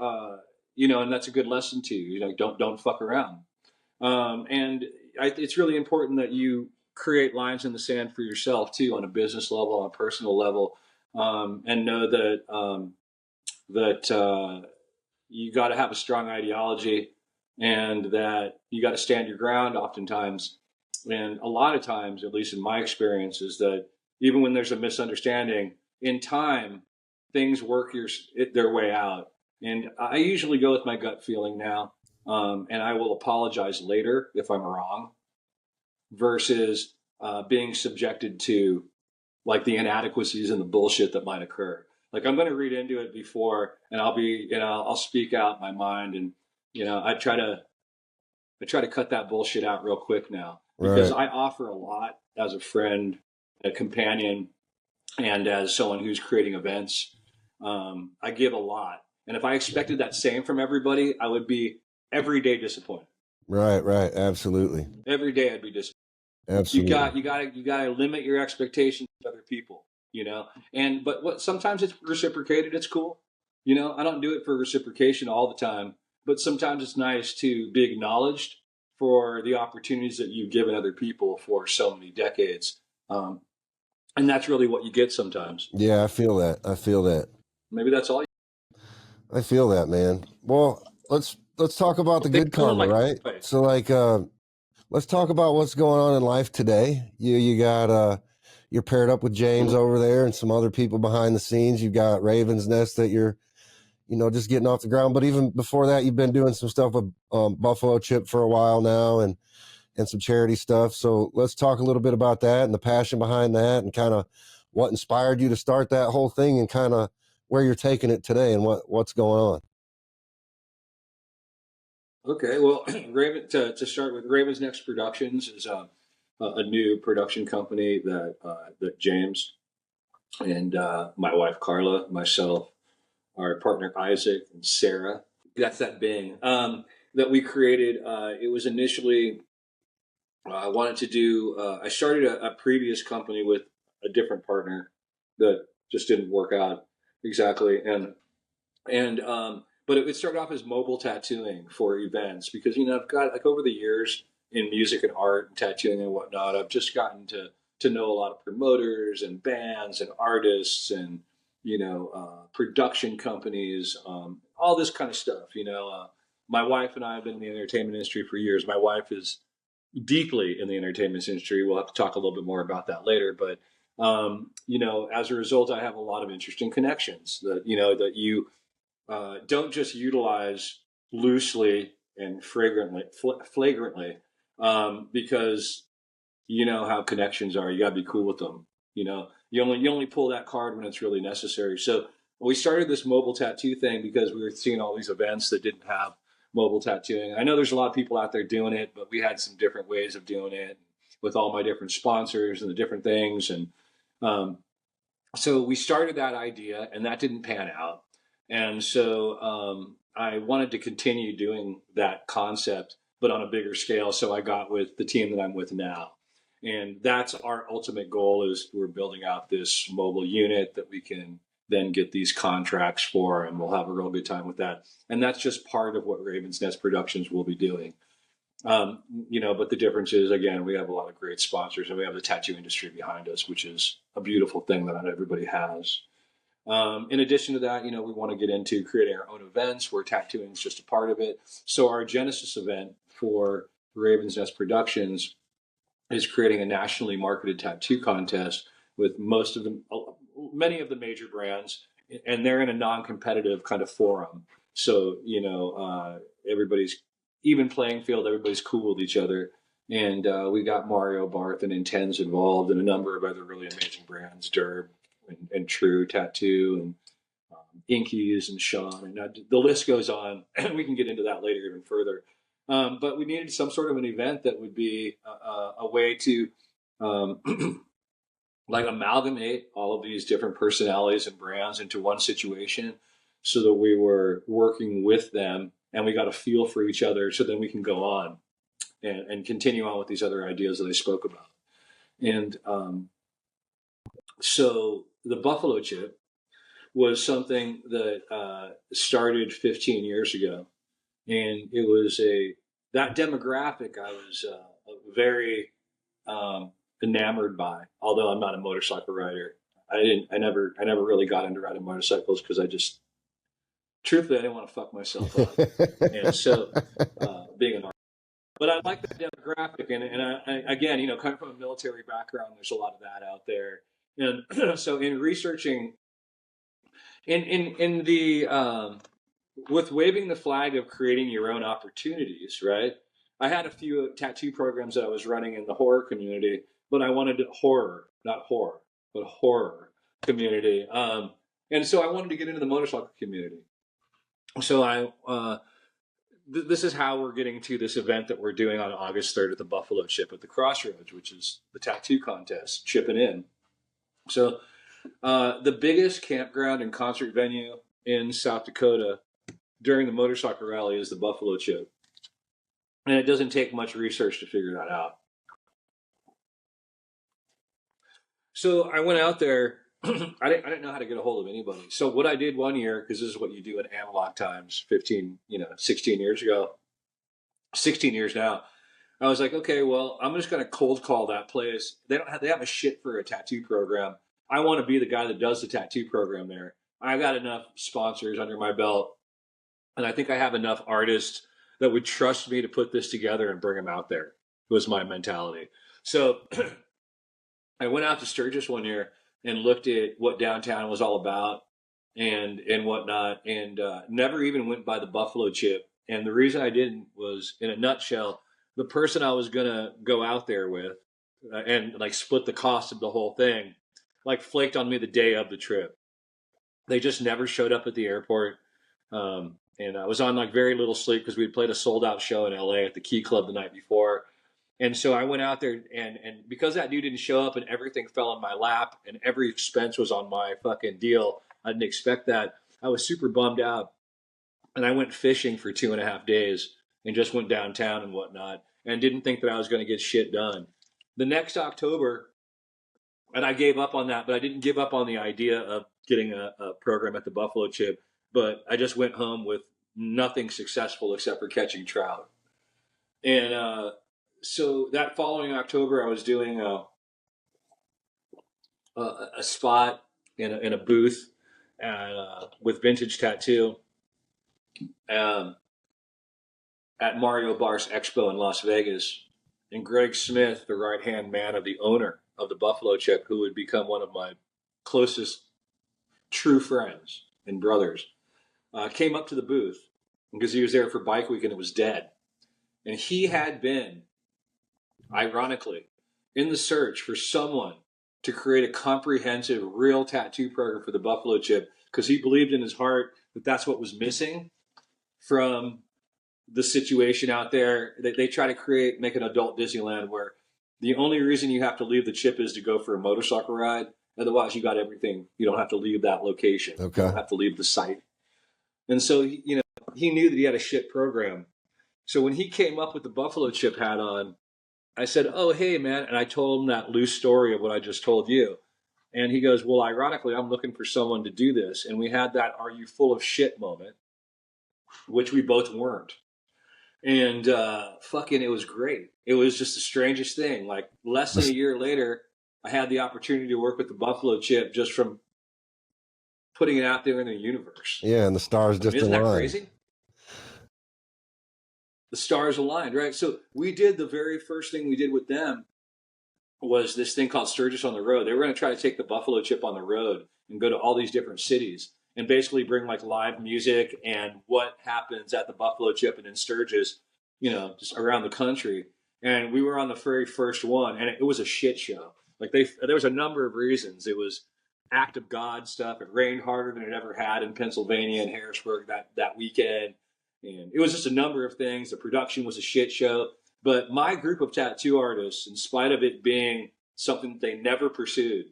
and that's a good lesson to you. Don't fuck around. It's really important that you create lines in the sand for yourself too, on a business level, on a personal level, and know that you got to have a strong ideology, and that you got to stand your ground oftentimes. And a lot of times, at least in my experience, is that even when there's a misunderstanding, in time, things work their way out. And I usually go with my gut feeling now, and I will apologize later if I'm wrong, versus being subjected to, like, the inadequacies and the bullshit that might occur. Like, I'm going to read into it before, and I'll speak out my mind, and I try to cut that bullshit out real quick now, because Right. I offer a lot as a friend, a companion, and as someone who's creating events. I give a lot, and if I expected that same from everybody, I would be every day disappointed. Right. Right. Absolutely. Every day I'd be disappointed. You Absolutely. got you got to you got to limit your expectations to other people, but what sometimes it's reciprocated. It's cool. I don't do it for reciprocation all the time, but sometimes it's nice to be acknowledged, for the opportunities that you've given other people for so many decades. Um, and that's really what you get sometimes. Yeah, I feel that. I feel that. Maybe that's all. I feel that, man. Well, let's talk about the Think good of it karma, like right? that way. So like let's talk about what's going on in life today. You got you're paired up with James over there and some other people behind the scenes. You've got Raven's Nest that you're, just getting off the ground. But even before that, you've been doing some stuff with Buffalo Chip for a while now, and some charity stuff. So let's talk a little bit about that and the passion behind that, and kind of what inspired you to start that whole thing, and kind of where you're taking it today and what's going on. Okay, well, Raven, to start with, Raven's Next Productions is a new production company that James and my wife Carla, myself, our partner Isaac, and Sarah. That's that Bing that we created. It was initially I wanted to do. I started a previous company with a different partner that just didn't work out exactly, and but it started off as mobile tattooing for events because I've got like over the years in music and art and tattooing and whatnot, I've just gotten to know a lot of promoters and bands and artists and production companies, all this kind of stuff. My wife and I have been in the entertainment industry for years. My wife is deeply in the entertainment industry. We'll have to talk a little bit more about that later, but as a result, I have a lot of interesting connections that you don't just utilize loosely and flagrantly, because you know how connections are. You got to be cool with them. You only pull that card when it's really necessary. So we started this mobile tattoo thing because we were seeing all these events that didn't have mobile tattooing. I know there's a lot of people out there doing it, but we had some different ways of doing it with all my different sponsors and the different things. And um, so we started that idea, and that didn't pan out. And so I wanted to continue doing that concept, but on a bigger scale. So I got with the team that I'm with now. And that's our ultimate goal is we're building out this mobile unit that we can then get these contracts for, and we'll have a real good time with that. And that's just part of what Raven's Nest Productions will be doing. But the difference is, again, we have a lot of great sponsors and we have the tattoo industry behind us, which is a beautiful thing that not everybody has. In addition to that, we want to get into creating our own events where tattooing is just a part of it. So our Genesis event for Raven's Nest Productions is creating a nationally marketed tattoo contest with many of the major brands, and they're in a non-competitive kind of forum. So everybody's even playing field. Everybody's cool with each other, and we got Mario Barth and Intens involved, and a number of other really amazing brands, Derb and True Tattoo, and Inkies and Shaun, and the list goes on. We can get into that later even further. But we needed some sort of an event that would be a way to like amalgamate all of these different personalities and brands into one situation, so that we were working with them and we got a feel for each other, so then we can go on and continue on with these other ideas that I spoke about. And so the Buffalo Chip was something that started 15 years ago, and it was that demographic I was very enamored by. Although I'm not a motorcycle rider, I never really got into riding motorcycles because truthfully I didn't want to fuck myself up, and so being an artist. But I like that demographic, and again, coming from a military background, there's a lot of that out there, and so in researching in the with waving the flag of creating your own opportunities, right? I had a few tattoo programs that I was running in the horror community, but I wanted not horror, but horror community. And so I wanted to get into the motorcycle community. So this is how we're getting to this event that we're doing on August 3rd at the Buffalo Chip at the Crossroads, which is the tattoo contest, chipping in. So the biggest campground and concert venue in South Dakota during the motorcycle rally is the Buffalo Chip. And it doesn't take much research to figure that out. So I went out there. I didn't know how to get a hold of anybody. So what I did one year, because this is what you do in analog times, 16 years ago, 16 years now. I was like, okay, well, I'm just going to cold call that place. They have a shit for a tattoo program. I want to be the guy that does the tattoo program there. I've got enough sponsors under my belt, and I think I have enough artists that would trust me to put this together and bring them out there. Was my mentality. So I went out to Sturgis one year and looked at what downtown was all about and whatnot, and never even went by the Buffalo Chip. And the reason I didn't was, in a nutshell, the person I was gonna go out there with and like split the cost of the whole thing, like flaked on me the day of the trip. They just never showed up at the airport. And I was on like very little sleep because we played a sold out show in LA at the Key Club the night before. And so I went out there, and because that dude didn't show up and everything fell in my lap and every expense was on my fucking deal, I didn't expect that. I was super bummed out. And I went fishing for 2.5 days and just went downtown and whatnot and didn't think that I was going to get shit done. The next October, and I gave up on that, but I didn't give up on the idea of getting a program at the Buffalo Chip. But I just went home with nothing successful except for catching trout. And so that following October, I was doing a spot in a booth with Vintage Tattoo um, at Mario Bar's Expo in Las Vegas. And Greg Smith, the right hand man of the owner of the Buffalo Chip, who would become one of my closest true friends and brothers, came up to the booth because he was there for Bike Week and it was dead. And he had been, ironically, in the search for someone to create a comprehensive, real tattoo program for the Buffalo Chip because he believed in his heart that that's what was missing from the situation out there. They try to make an adult Disneyland where the only reason you have to leave the chip is to go for a motorcycle ride. Otherwise, you got everything. You don't have to leave that location. Okay. You don't have to leave the site. And so, he knew that he had a shit program. So when he came up with the Buffalo Chip hat on, I said, "Oh, hey, man." And I told him that loose story of what I just told you. And he goes, "Well, ironically, I'm looking for someone to do this." And we had that "Are you full of shit" moment, which we both weren't. And fucking, it was great. It was just the strangest thing. Like less than a year later, I had the opportunity to work with the Buffalo Chip just from putting it out there in the universe. Yeah, and the stars just Isn't aligned. that crazy? The stars aligned, right? So we did the very first thing we did with them was this thing called Sturgis on the Road. They were going to try to take the Buffalo Chip on the road and go to all these different cities and basically bring like live music and what happens at the Buffalo Chip and in Sturgis, just around the country. And we were on the very first one, and it was a shit show. Like there was a number of reasons. It was act of God stuff. It rained harder than it ever had in Pennsylvania and Harrisburg that weekend. And it was just a number of things. The production was a shit show. But my group of tattoo artists, in spite of it being something that they never pursued,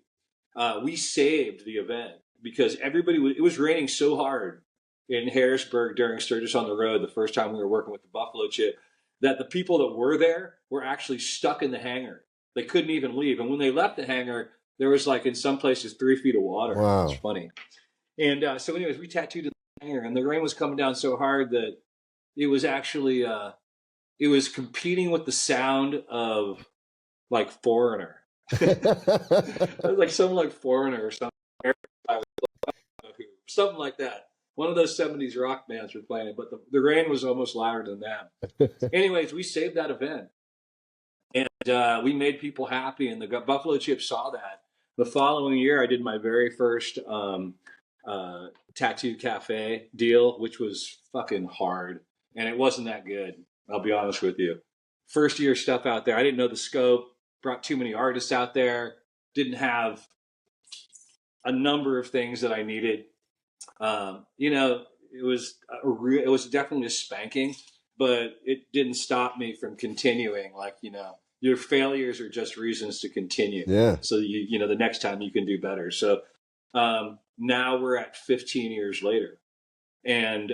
we saved the event because it was raining so hard in Harrisburg during Sturgis on the Road the first time we were working with the Buffalo Chip that the people that were there were actually stuck in the hangar. They couldn't even leave. And when they left the hangar, there was like in some places 3 feet of water. Wow. It's funny. And so anyways, we tattooed in the hangar and the rain was coming down so hard that it was actually, it was competing with the sound of like Foreigner. Like some like Foreigner or something. Something like that. One of those 70s rock bands were playing it, but the rain was almost louder than that. Anyways, we saved that event. And we made people happy, and the Buffalo Chip saw that. The following year, I did my very first tattoo cafe deal, which was fucking hard. And it wasn't that good, I'll be honest with you. First year stuff out there, I didn't know the scope, brought too many artists out there, didn't have a number of things that I needed. It was definitely a spanking, but it didn't stop me from continuing. Like, your failures are just reasons to continue. Yeah. So the next time you can do better. So now we're at 15 years later, and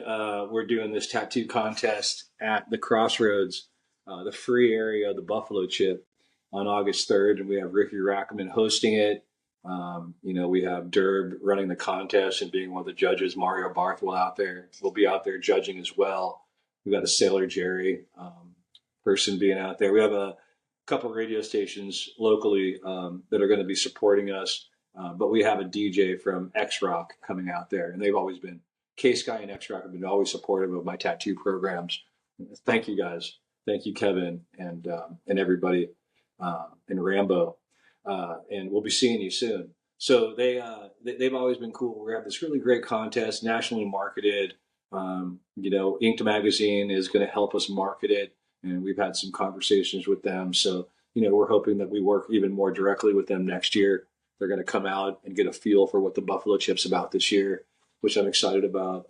we're doing this tattoo contest at the Crossroads, the free area of the Buffalo Chip, on August 3rd, and we have Ricky Rackman hosting it. We have Derb running the contest and being one of the judges. Mario Barth will be out there judging as well. We've got a Sailor Jerry, person being out there. We have a couple radio stations locally that are going to be supporting us, but we have a DJ from X Rock coming out there, and they've always been K-Sky and X Rock have been always supportive of my tattoo programs. Thank you guys. Thank you, Kevin, and everybody, and Rambo, and we'll be seeing you soon. So they've always been cool. We have this really great contest, nationally marketed. Inked Magazine is going to help us market it, and we've had some conversations with them. So we're hoping that we work even more directly with them next year. They're going to come out and get a feel for what the Buffalo Chip's about this year, which I'm excited about.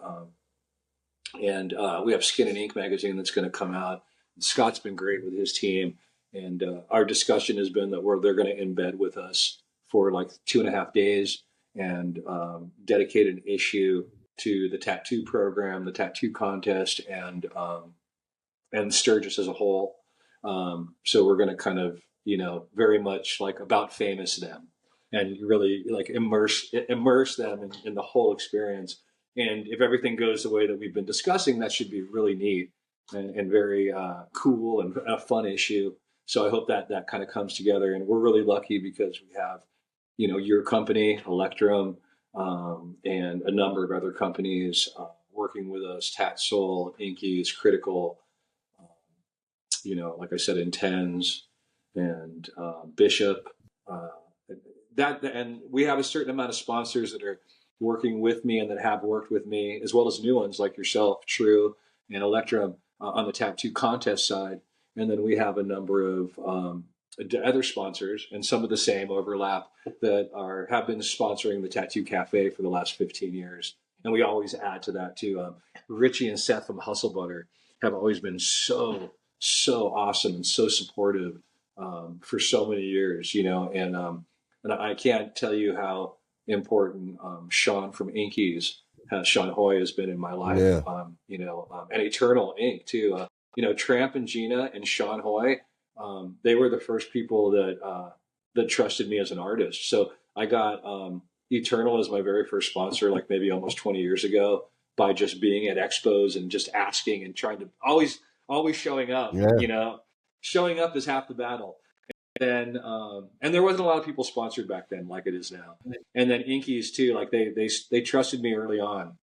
And we have Skin and Ink Magazine that's going to come out. Scott's been great with his team, and our discussion has been that they're going to embed with us for like 2.5 days and dedicate an issue to the tattoo program, the tattoo contest, and Sturgis as a whole. So we're going to kind of, very much like about famous them and really like immerse them in the whole experience. And if everything goes the way that we've been discussing, that should be really neat and very cool and a fun issue. So I hope that kind of comes together. And we're really lucky because we have, your company, Electrum, and a number of other companies working with us, Tat Soul, Inkies, Critical, like I said, Intens, and Bishop. And we have a certain amount of sponsors that are working with me and that have worked with me, as well as new ones like yourself, True, and Electrum on the tattoo contest side. And then we have a number of other sponsors, and some of the same overlap, that have been sponsoring the Tattoo Cafe for the last 15 years. And we always add to that too. Richie and Seth from Hustle Butter have always been so awesome and so supportive for so many years, and I can't tell you how important Shaun from Inkies, Shaun Hoy, has been in my life. Yeah. And Eternal Ink too. Tramp and Gina and Shaun Hoy, they were the first people that trusted me as an artist. So I got Eternal as my very first sponsor, like maybe almost 20 years ago, by just being at expos and just asking and trying to always showing up. Yeah. Showing up is half the battle. And there wasn't a lot of people sponsored back then like it is now. And then Inkies too, like they trusted me early on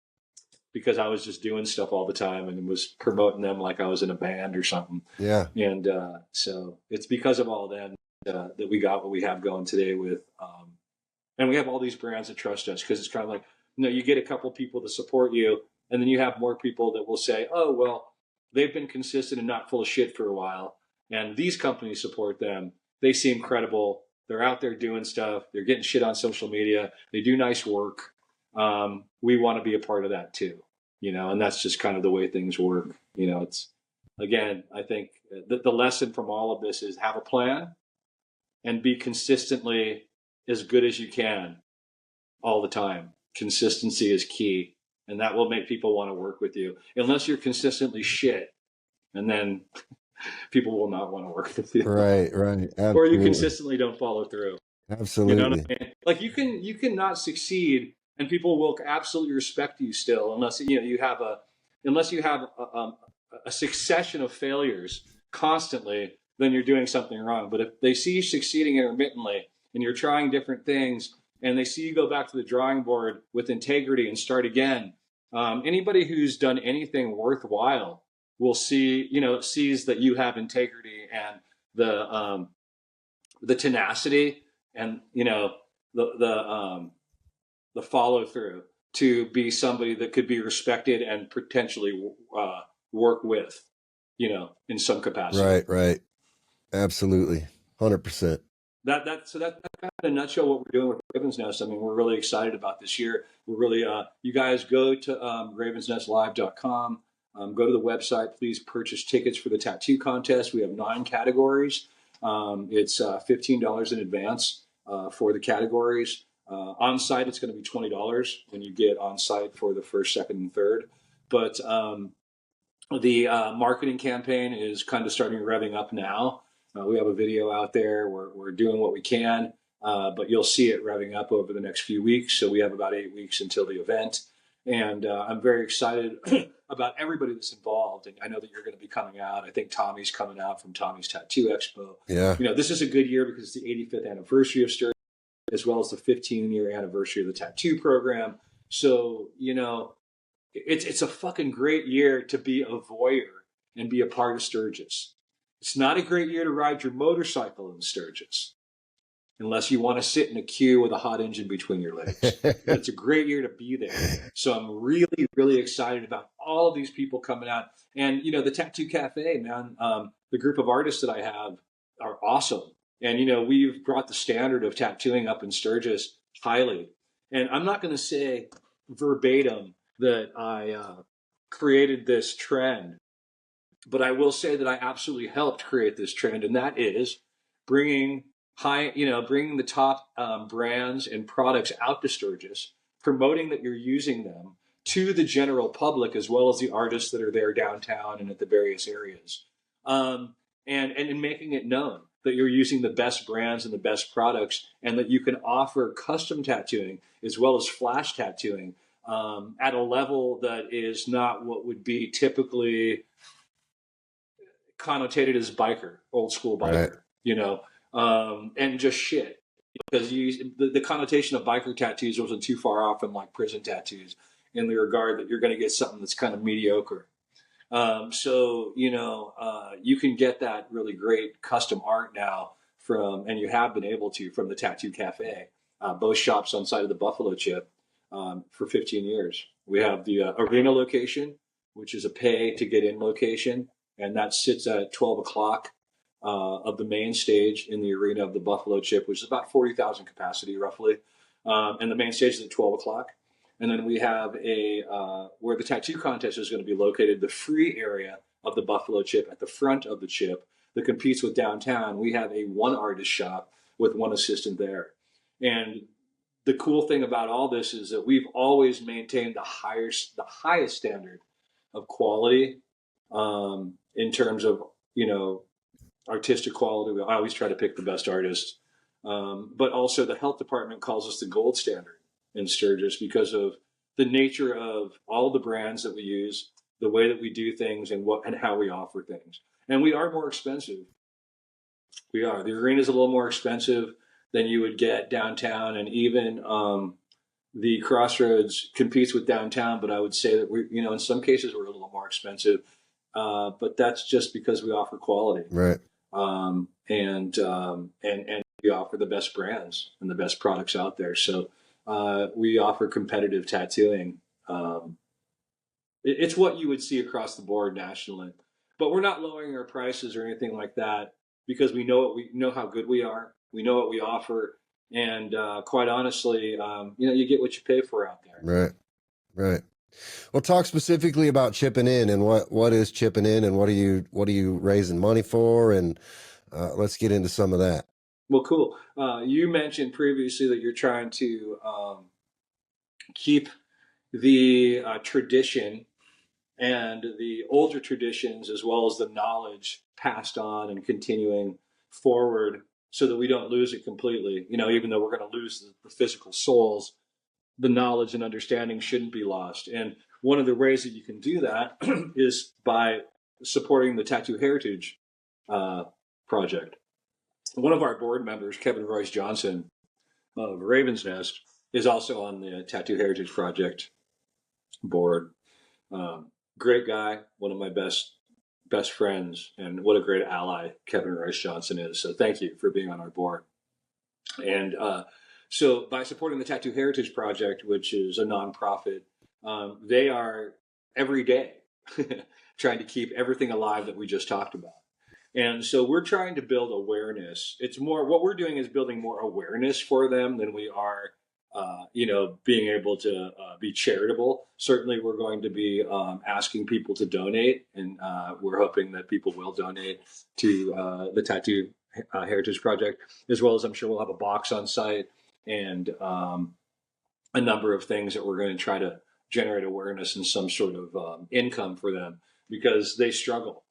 because I was just doing stuff all the time and was promoting them like I was in a band or something. Yeah. And so it's because of all of them that we got what we have going today with, and we have all these brands that trust us, because it's kind of like, you get a couple people to support you, and then you have more people that will say, oh, well, they've been consistent and not full of shit for a while, and these companies support them. They seem credible. They're out there doing stuff. They're getting shit on social media. They do nice work. We want to be a part of that too, and that's just kind of the way things work. It's, again, I think the lesson from all of this is have a plan and be consistently as good as you can all the time. Consistency is key, and that will make people want to work with you, unless you're consistently shit, and then people will not want to work with you. Right. Absolutely. Or you consistently don't follow through. Absolutely. You know what I mean? Like you can not succeed, and people will absolutely respect you still, unless you have a succession of failures constantly. Then you're doing something wrong. But if they see you succeeding intermittently and you're trying different things, and they see you go back to the drawing board with integrity and start again, anybody who's done anything worthwhile will sees that you have integrity and the tenacity and the follow through to be somebody that could be respected and potentially work with, in some capacity. Right. Absolutely. 100%. That's kind of in a nutshell what we're doing with Raven's Nest. I mean, we're really excited about this year. We're really, you guys go to ravensnestlive.com. Go to the website. Please purchase tickets for the tattoo contest. We have 9 categories. It's $15 in advance for the categories. On site, it's going to be $20 when you get on site for the first, second, and third. But the marketing campaign is kind of starting revving up now. We have a video out there. We're doing what we can, but you'll see it revving up over the next few weeks. So we have about 8 weeks until the event. And I'm very excited about everybody that's involved. And I know that you're going to be coming out. I think Tommy's coming out from Tommy's Tattoo Expo. Yeah. This is a good year because it's the 85th anniversary of Sturgis, as well as the 15-year anniversary of the tattoo program. So, it's a fucking great year to be a voyeur and be a part of Sturgis. It's not a great year to ride your motorcycle in Sturgis, unless you want to sit in a queue with a hot engine between your legs. It's a great year to be there. So I'm really, really excited about all of these people coming out. And, the Tattoo Cafe, man, the group of artists that I have are awesome. And, we've brought the standard of tattooing up in Sturgis highly. And I'm not going to say verbatim that I created this trend, but I will say that I absolutely helped create this trend. And that is bringing bringing the top brands and products out to Sturgis, promoting that you're using them to the general public as well as the artists that are there downtown and at the various areas, and making it known that you're using the best brands and the best products, and that you can offer custom tattooing as well as flash tattooing at a level that is not what would be typically connotated as biker, old school biker, and just shit. Because the connotation of biker tattoos wasn't too far off from like prison tattoos in the regard that you're going to get something that's kind of mediocre. You can get that really great custom art now and you have been able to, from the Tattoo Cafe, both shops on side of the Buffalo Chip, for 15 years. We have the arena location, which is a pay to get in location, and that sits at 12 o'clock of the main stage in the arena of the Buffalo Chip, which is about 40,000 capacity roughly. And the main stage is at 12 o'clock. And then we have where the tattoo contest is going to be located, the free area of the Buffalo Chip at the front of the chip that competes with downtown. We have a one artist shop with one assistant there. And the cool thing about all this is that we've always maintained the highest standard of quality in terms of, artistic quality. I always try to pick the best artists. But also the health department calls us the gold standard in Sturgis because of the nature of all the brands that we use, the way that we do things, and how we offer things. And we are more expensive. We are. The arena is a little more expensive than you would get downtown, and even the Crossroads competes with downtown. But I would say that we, in some cases, we're a little more expensive. But that's just because we offer quality, right? And we offer the best brands and the best products out there. So we offer competitive tattooing. It's what you would see across the board nationally, but we're not lowering our prices or anything like that because we know how good we are. We know what we offer, and quite honestly, you get what you pay for out there. Right. Well, talk specifically about chipping in and what is chipping in and what are you raising money for, and let's get into some of that. Well, cool. You mentioned previously that you're trying to keep the tradition and the older traditions as well as the knowledge passed on and continuing forward so that we don't lose it completely. Even though we're going to lose the physical souls, the knowledge and understanding shouldn't be lost. And one of the ways that you can do that is by supporting the Tattoo Heritage Project. One of our board members, Kevin Royce Johnson of Raven's Nest, is also on the Tattoo Heritage Project board. Great guy, one of my best friends, and what a great ally Kevin Royce Johnson is. So thank you for being on our board. And so by supporting the Tattoo Heritage Project, which is a nonprofit, they are every day trying to keep everything alive that we just talked about. And so we're trying to build awareness. It's more, what we're doing is building more awareness for them than we are, being able to be charitable. Certainly we're going to be asking people to donate, and we're hoping that people will donate to the Tattoo Heritage Project, as well as I'm sure we'll have a box on site and a number of things that we're going to try to generate awareness and some sort of income for them, because they struggle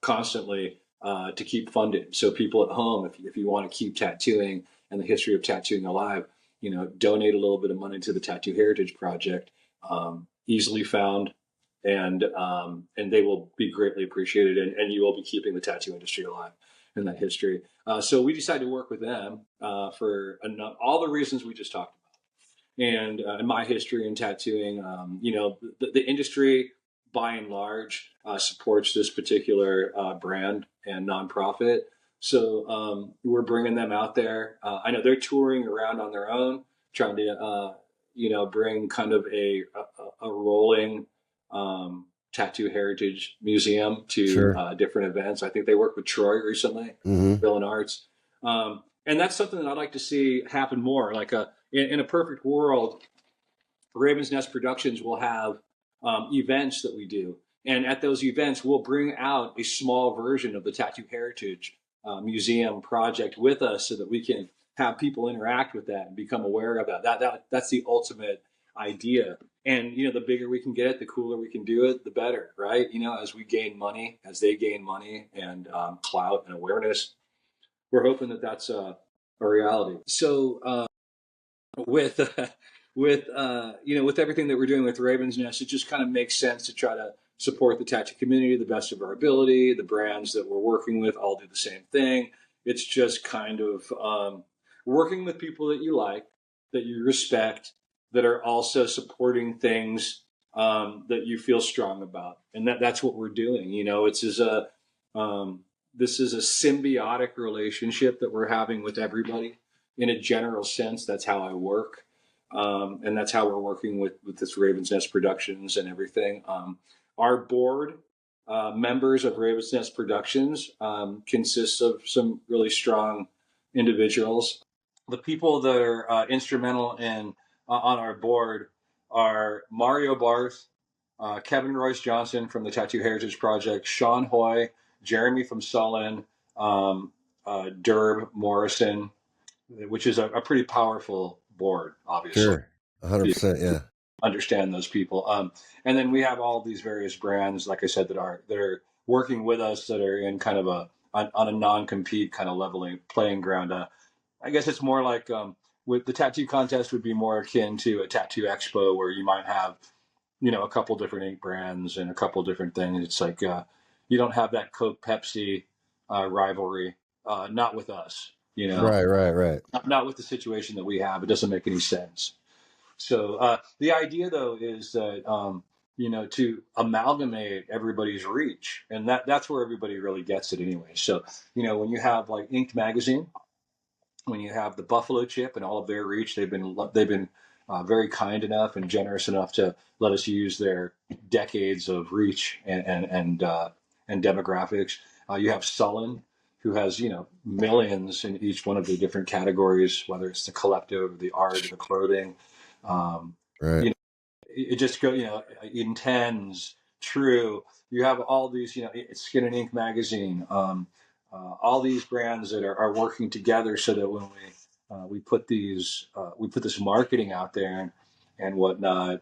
constantly to keep funded. So people at home, if you want to keep tattooing and the history of tattooing alive, donate a little bit of money to the Tattoo Heritage Project. easily found, and they will be greatly appreciated, and you will be keeping the tattoo industry alive in that history. So we decided to work with them for all the reasons we just talked about, and in my history in tattooing, the industry by and large supports this particular brand and nonprofit. So we're bringing them out there. I know they're touring around on their own, trying to bring kind of a rolling tattoo heritage museum to Sure. different events. I think they worked with Troy recently, Mm-hmm. Bill and Arts, and that's something that I'd like to see happen more. Like in a perfect world, Raven's Nest Productions will have events that we do, and at those events, we'll bring out a small version of the Tattoo Heritage Museum project with us, so that we can have people interact with that and become aware of that. That's the ultimate idea. And the bigger we can get it, the cooler we can do it, the better, right? As we gain money, as they gain money and clout and awareness, we're hoping that that's a reality. So with with everything that we're doing with Raven's Nest, it just kind of makes sense to try to support the tattoo community the best of our ability. The brands that we're working with all do the same thing. It's just kind of working with people that you like, that you respect, that are also supporting things that you feel strong about, and that's what we're doing. This is a symbiotic relationship that we're having with everybody. In a general sense, that's how I work. And that's how we're working with this Raven's Nest Productions and everything. Our board members of Raven's Nest Productions consists of some really strong individuals. The people that are instrumental in on our board are Mario Barth, Kevin Royce Johnson from the Tattoo Heritage Project, Sean Hoy, Jeremy from Sullen, Derb Morrison, which is a pretty powerful board, obviously. Sure. 100%. Yeah. Understand those people, and then we have all these various brands, like I said, that are working with us, that are in kind of on a non-compete kind of leveling playing ground. I guess it's more like with the tattoo contest would be more akin to a tattoo expo, where you might have a couple different ink brands and a couple different things. It's like you don't have that Coke Pepsi rivalry, not with us. Right. Not with the situation that we have. It doesn't make any sense. So the idea, though, is that to amalgamate everybody's reach, and that's where everybody really gets it anyway. So when you have like Inked Magazine, when you have the Buffalo Chip and all of their reach, they've been very kind enough and generous enough to let us use their decades of reach and demographics. You have Sullen, who has millions in each one of the different categories, whether it's the collective, the art, the clothing. Right. It just go, Intends, True. You have all these, Skin and Ink Magazine, all these brands that are working together, so that when we put this marketing out there and whatnot,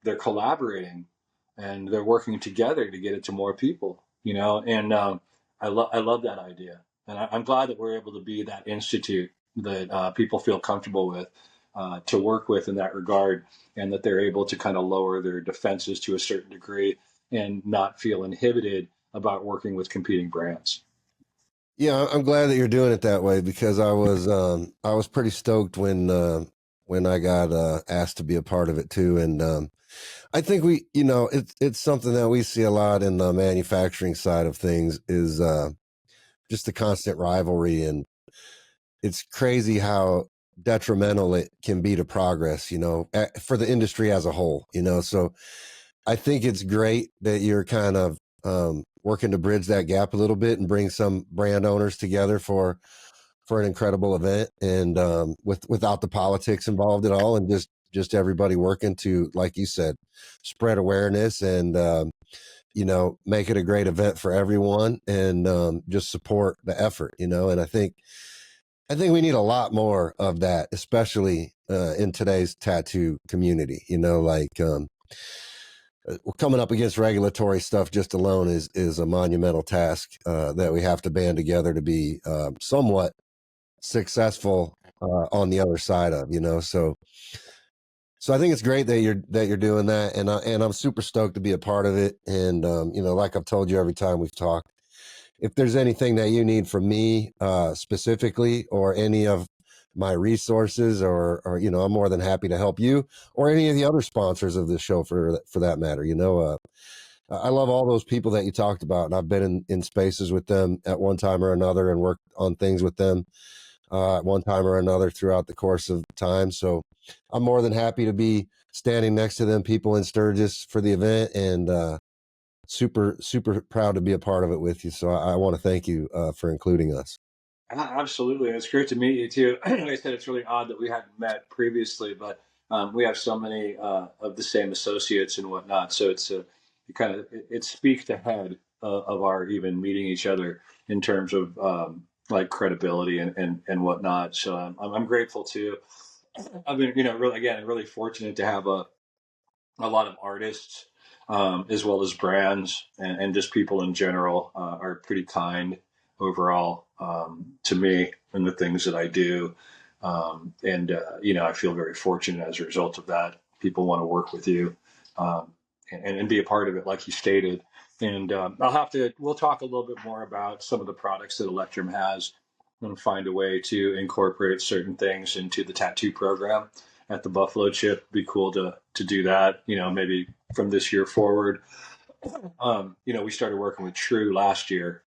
they're collaborating and they're working together to get it to more people, and I love that idea, and I'm glad that we're able to be that institute that people feel comfortable with, to work with in that regard, and that they're able to kind of lower their defenses to a certain degree and not feel inhibited about working with competing brands. Yeah, I'm glad that you're doing it that way, because I was pretty stoked when I got asked to be a part of it too, and I think it's something that we see a lot in the manufacturing side of things, is just the constant rivalry, and it's crazy how detrimental it can be to progress, for the industry as a whole, so I think it's great that you're kind of working to bridge that gap a little bit and bring some brand owners together for an incredible event, and without the politics involved at all, and just everybody working to, like you said, spread awareness and make it a great event for everyone, and just support the effort, and I think we need a lot more of that, especially in today's tattoo community. Coming up against regulatory stuff just alone is a monumental task that we have to band together to be somewhat successful on the other side of. So So I think it's great that you're doing that, and I'm super stoked to be a part of it. And like I've told you every time we've talked, if there's anything that you need from me specifically, or any of my resources, or I'm more than happy to help you, or any of the other sponsors of this show for that matter. I love all those people that you talked about, and I've been in spaces with them at one time or another, and worked on things with them at one time or another throughout the course of time. So I'm more than happy to be standing next to them people in Sturgis for the event, and super, super proud to be a part of it with you. So I want to thank you for including us. Absolutely. It's great to meet you too. Like I said, it's really odd that we hadn't met previously, but we have so many of the same associates and whatnot. So it speaks ahead of our even meeting each other in terms of like credibility and whatnot. So I'm grateful too. I've been, really fortunate to have a lot of artists, as well as brands, and just people in general are pretty kind overall to me and the things that I do. I feel very fortunate as a result of that. People want to work with you and be a part of it, like you stated. And we'll talk a little bit more about some of the products that Electrum has and find a way to incorporate certain things into the tattoo program at the Buffalo Chip. Be cool to do that, maybe from this year forward. We started working with True last year,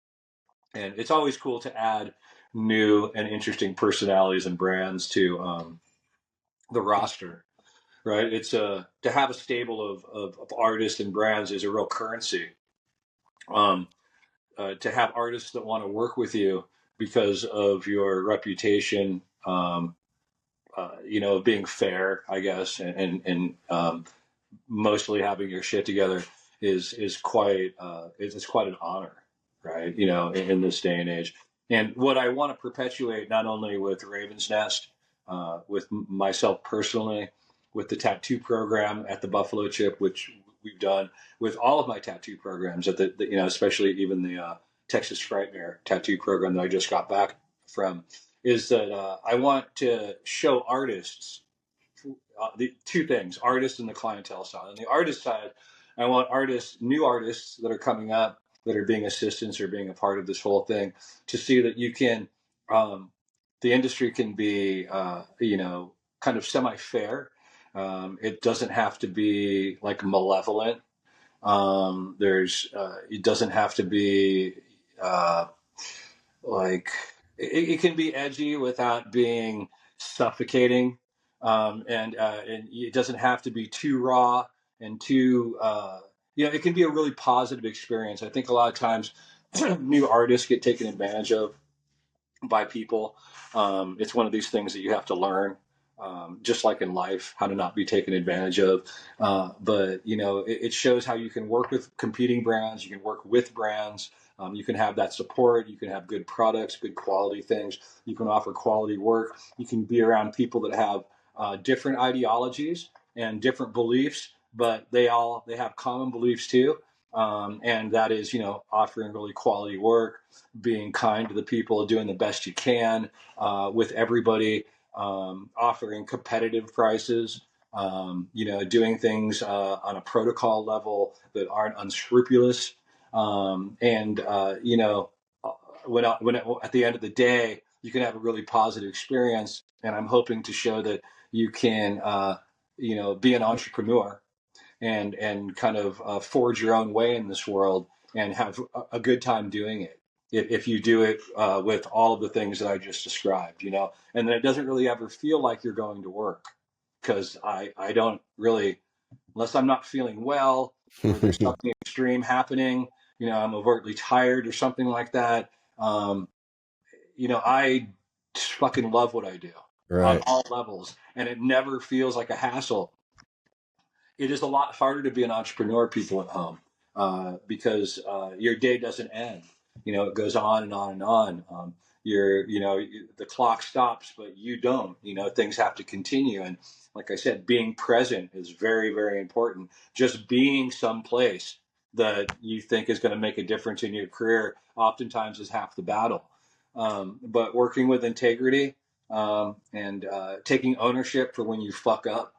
and it's always cool to add new and interesting personalities and brands to the roster, right? It's to have a stable of artists and brands is a real currency. Um, to have artists that want to work with you because of your reputation, being fair, I guess, and mostly having your shit together is quite it's quite an honor, right? In this day and age. And what I want to perpetuate, not only with Raven's Nest, with myself personally, with the tattoo program at the Buffalo Chip, which we've done with all of my tattoo programs at especially even the Texas Frightmare tattoo program that I just got back from, is that I want to show artists the two things: artists and the clientele side. On the artist side, I want new artists that are coming up, that are being assistants or being a part of this whole thing, to see that you can, the industry can be, kind of semi-fair. It doesn't have to be like malevolent. It doesn't have to be uh, like it can be edgy without being suffocating, and it doesn't have to be too raw and too it can be a really positive experience. I think a lot of times new artists get taken advantage of by people. It's one of these things that you have to learn, just like in life, how to not be taken advantage of. But it shows how you can work with competing brands. You can work with brands. You can have that support. You can have good products, good quality things. You can offer quality work. You can be around people that have different ideologies and different beliefs, but they have common beliefs too. And that is, offering really quality work, being kind to the people, doing the best you can with everybody, offering competitive prices, doing things on a protocol level that aren't unscrupulous. And at the end of the day, you can have a really positive experience. And I'm hoping to show that you can, be an entrepreneur and kind of forge your own way in this world and have a good time doing it. If you do it with all of the things that I just described, and then it doesn't really ever feel like you're going to work, because I don't really, unless I'm not feeling well or there's something extreme happening, I'm overtly tired or something like that. I fucking love what I do on Right. all levels, and it never feels like a hassle. It is a lot harder to be an entrepreneur, people at home, because your day doesn't end. It goes on and on and on. The clock stops, but you don't. Things have to continue. And like I said, being present is very, very important. Just being someplace that you think is going to make a difference in your career oftentimes is half the battle. But working with integrity, and taking ownership for when you fuck up,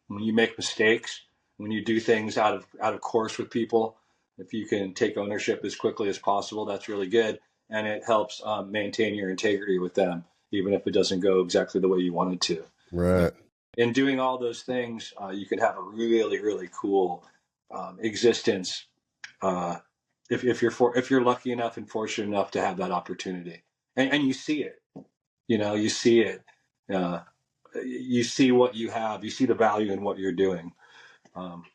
when you make mistakes, when you do things out of course with people, if you can take ownership as quickly as possible, that's really good, and it helps maintain your integrity with them, even if it doesn't go exactly the way you wanted to. Right. In doing all those things, you can have a really, really cool existence uh, if you're lucky enough and fortunate enough to have that opportunity, and you see it. You see it. Uh, you see what you have. You see the value in what you're doing.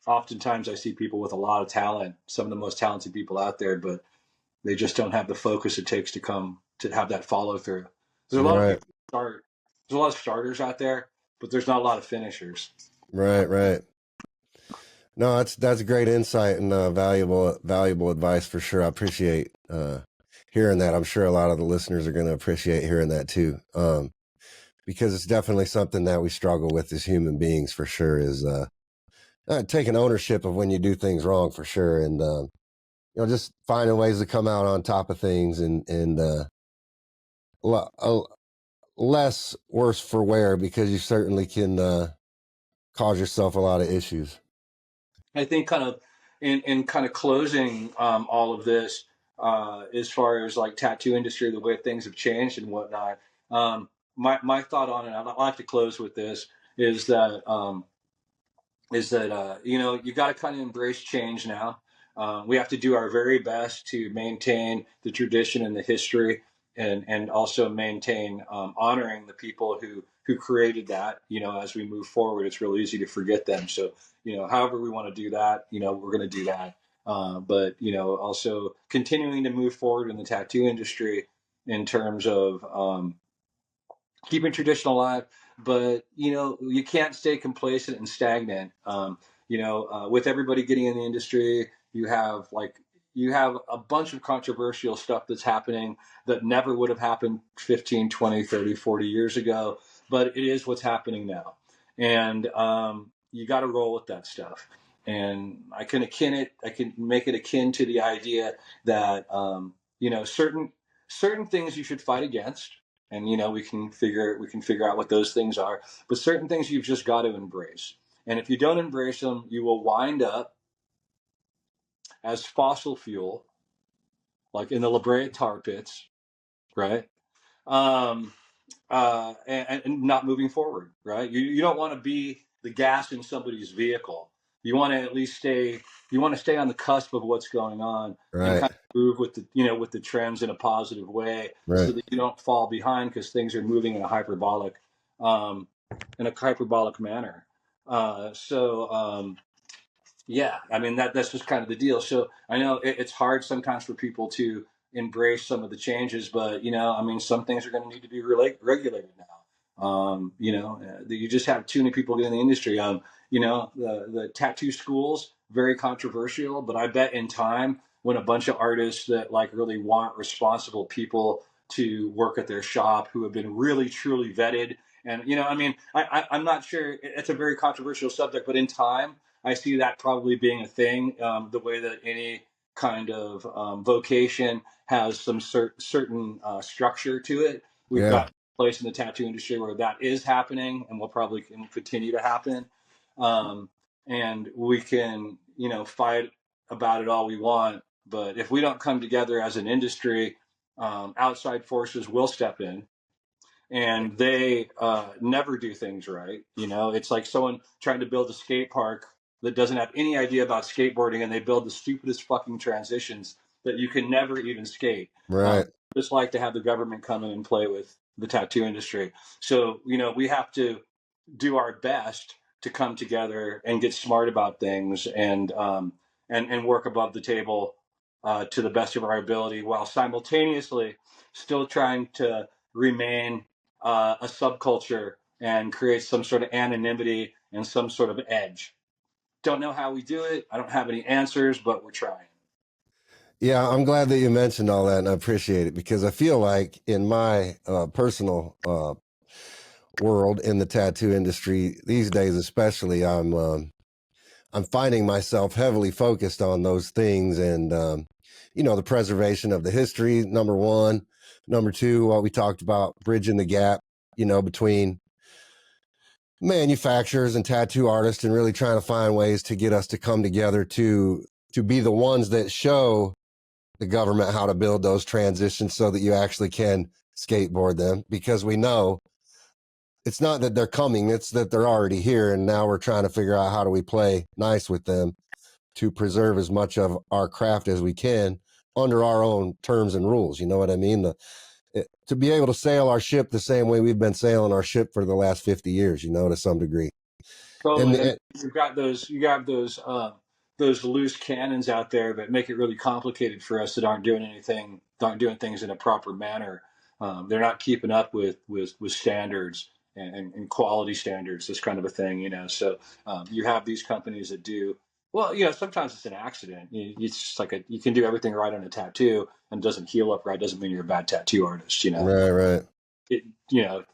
Oftentimes, I see people with a lot of talent, some of the most talented people out there, but they just don't have the focus it takes to have that follow through. There's a lot of Right. people start. There's a lot of starters out there, but there's not a lot of finishers. Right. Right. No, that's great insight and valuable advice for sure. I appreciate hearing that. I'm sure a lot of the listeners are going to appreciate hearing that too, because it's definitely something that we struggle with as human beings for sure. Is taking ownership of when you do things wrong for sure, and just finding ways to come out on top of things and less worse for wear, because you certainly can cause yourself a lot of issues. I think kind of in kind of closing all of this, as far as like tattoo industry, the way things have changed and whatnot. My thought on it, I'd like to close with this, is that you got to kind of embrace change now. We have to do our very best to maintain the tradition and the history, and also maintain honoring the people who created that. As we move forward, it's real easy to forget them. So however we want to do that, we're going to do that. But also continuing to move forward in the tattoo industry in terms of keeping tradition alive, but you can't stay complacent and stagnant. With everybody getting in the industry, you have a bunch of controversial stuff that's happening that never would have happened 15, 20, 30, 40 years ago, but it is what's happening now. And you got to roll with that stuff. And I can make it akin to the idea that certain things you should fight against, and we can figure out what those things are, but certain things you've just got to embrace. And if you don't embrace them, you will wind up as fossil fuel, like in the La Brea tar pits, right? um, and not moving forward, right? You don't want to be the gas in somebody's vehicle. You want to at least stay. You want to stay on the cusp of what's going on and Right. kind of move with the trends in a positive way, Right. so that you don't fall behind because things are moving um, in a hyperbolic manner. Yeah, I mean that's just kind of the deal. So I know it's hard sometimes for people to embrace some of the changes, but I mean, some things are going to need to be regulated now. You just have too many people in the industry. The tattoo schools, very controversial, but I bet in time, when a bunch of artists that like really want responsible people to work at their shop, who have been really truly vetted, and I mean, I'm not sure, it's a very controversial subject, but in time I see that probably being a thing, the way that any kind of vocation has some certain structure to it. We've Yeah. got a place in the tattoo industry where that is happening and will probably continue to happen. Um, and we can, fight about it all we want. But if we don't come together as an industry, outside forces will step in, and they never do things right. It's like someone trying to build a skate park that doesn't have any idea about skateboarding, and they build the stupidest fucking transitions that you can never even skate. Right. Just like to have the government come in and play with the tattoo industry. So we have to do our best to come together and get smart about things, and work above the table, to the best of our ability, while simultaneously still trying to remain a subculture and create some sort of anonymity and some sort of edge. Don't know how we do it. I don't have any answers, but we're trying. Yeah, I'm glad that you mentioned all that, and I appreciate it, because I feel like in my personal world in the tattoo industry these days, especially, I'm finding myself heavily focused on those things, and the preservation of the history, number one. Number two, what we talked about, bridging the gap, between manufacturers and tattoo artists and really trying to find ways to get us to come together to be the ones that show the government how to build those transitions so that you actually can skateboard them, because we know it's not that they're coming, it's that they're already here, and now we're trying to figure out how do we play nice with them to preserve as much of our craft as we can under our own terms and rules. You know what I mean? To be able to sail our ship the same way we've been sailing our ship for the last 50 years, you know, to some degree. And, Totally. And you got those loose cannons out there that make it really complicated for us that aren't doing things in a proper manner. They're not keeping up with standards and quality standards, this kind of a thing, you know. So you have these companies that do well. You know, sometimes it's an accident. It's just like you can do everything right on a tattoo and it doesn't heal up right. Doesn't mean you're a bad tattoo artist, you know. right.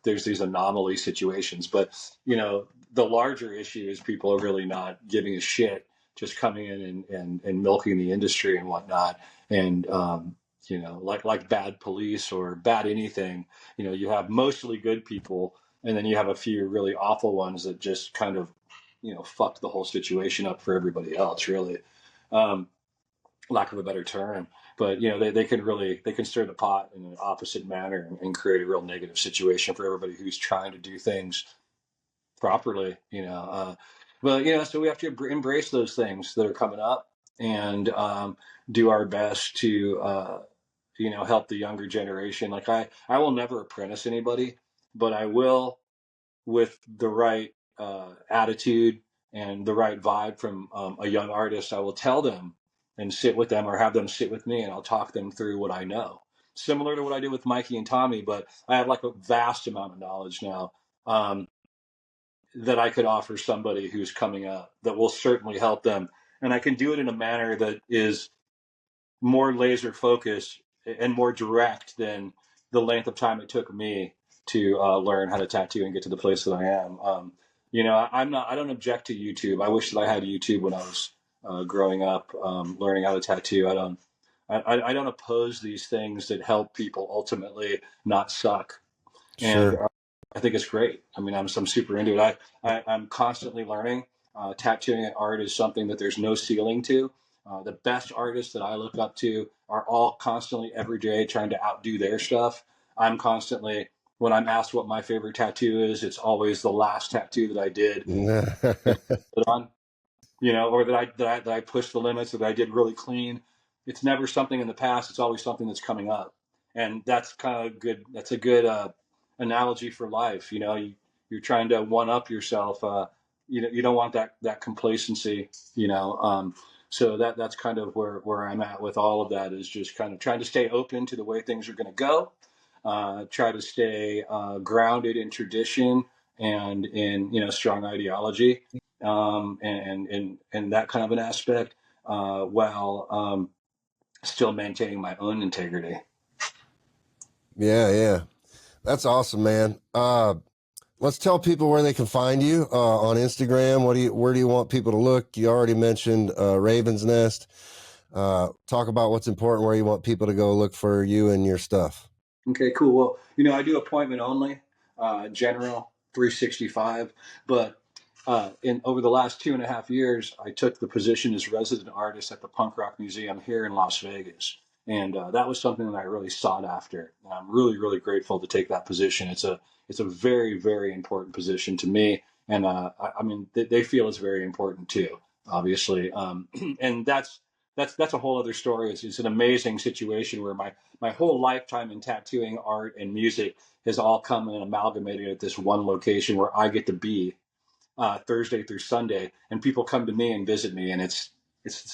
There's these anomaly situations, but the larger issue is people are really not giving a shit, just coming in and milking the industry and whatnot. And like bad police or bad anything, you have mostly good people, and then you have a few really awful ones that just kind of fucked the whole situation up for everybody else, really. um, Lack of a better term. But they can stir the pot in an opposite manner and create a real negative situation for everybody who's trying to do things properly. But so we have to embrace those things that are coming up and do our best to help the younger generation. Like I will never apprentice anybody, but I will, with the right attitude and the right vibe from a young artist, I will tell them and sit with them or have them sit with me, and I'll talk them through what I know. Similar to what I did with Mikey and Tommy, but I have like a vast amount of knowledge now that I could offer somebody who's coming up that will certainly help them. And I can do it in a manner that is more laser focused and more direct than the length of time it took me to learn how to tattoo and get to the place that I am. I don't object to YouTube. I wish that I had YouTube when I was growing up, learning how to tattoo. I don't oppose these things that help people ultimately not suck. And Sure. I think it's great. I mean, I'm super into it. I'm constantly learning. Tattooing and art is something that there's no ceiling to. The best artists that I look up to are all constantly every day trying to outdo their stuff. I'm constantly, when I'm asked what my favorite tattoo is, it's always the last tattoo that I did on, or that I pushed the limits, or that I did really clean. It's never something in the past. It's always something that's coming up, and that's kind of good. That's a good analogy for life. You're trying to one up yourself. You don't want that complacency. So that's kind of where I'm at with all of that, is just kind of trying to stay open to the way things are going to go. Try to stay grounded in tradition and in strong ideology, and that kind of an aspect, while still maintaining my own integrity. Yeah. That's awesome, man. Let's tell people where they can find you on Instagram. Where do you want people to look? You already mentioned Raven's Nest. Talk about what's important, where you want people to go look for you and your stuff. Okay, cool. Well, I do appointment only, general 365, but in over the last 2.5 years, I took the position as resident artist at the Punk Rock Museum here in Las Vegas, and that was something that I really sought after. And I'm really, really grateful to take that position. It's a very, very important position to me, and I mean they feel it's very important too, obviously. And that's a whole other story. It's an amazing situation where my whole lifetime in tattooing, art, and music has all come and amalgamated at this one location where I get to be Thursday through Sunday, and people come to me and visit me, and it's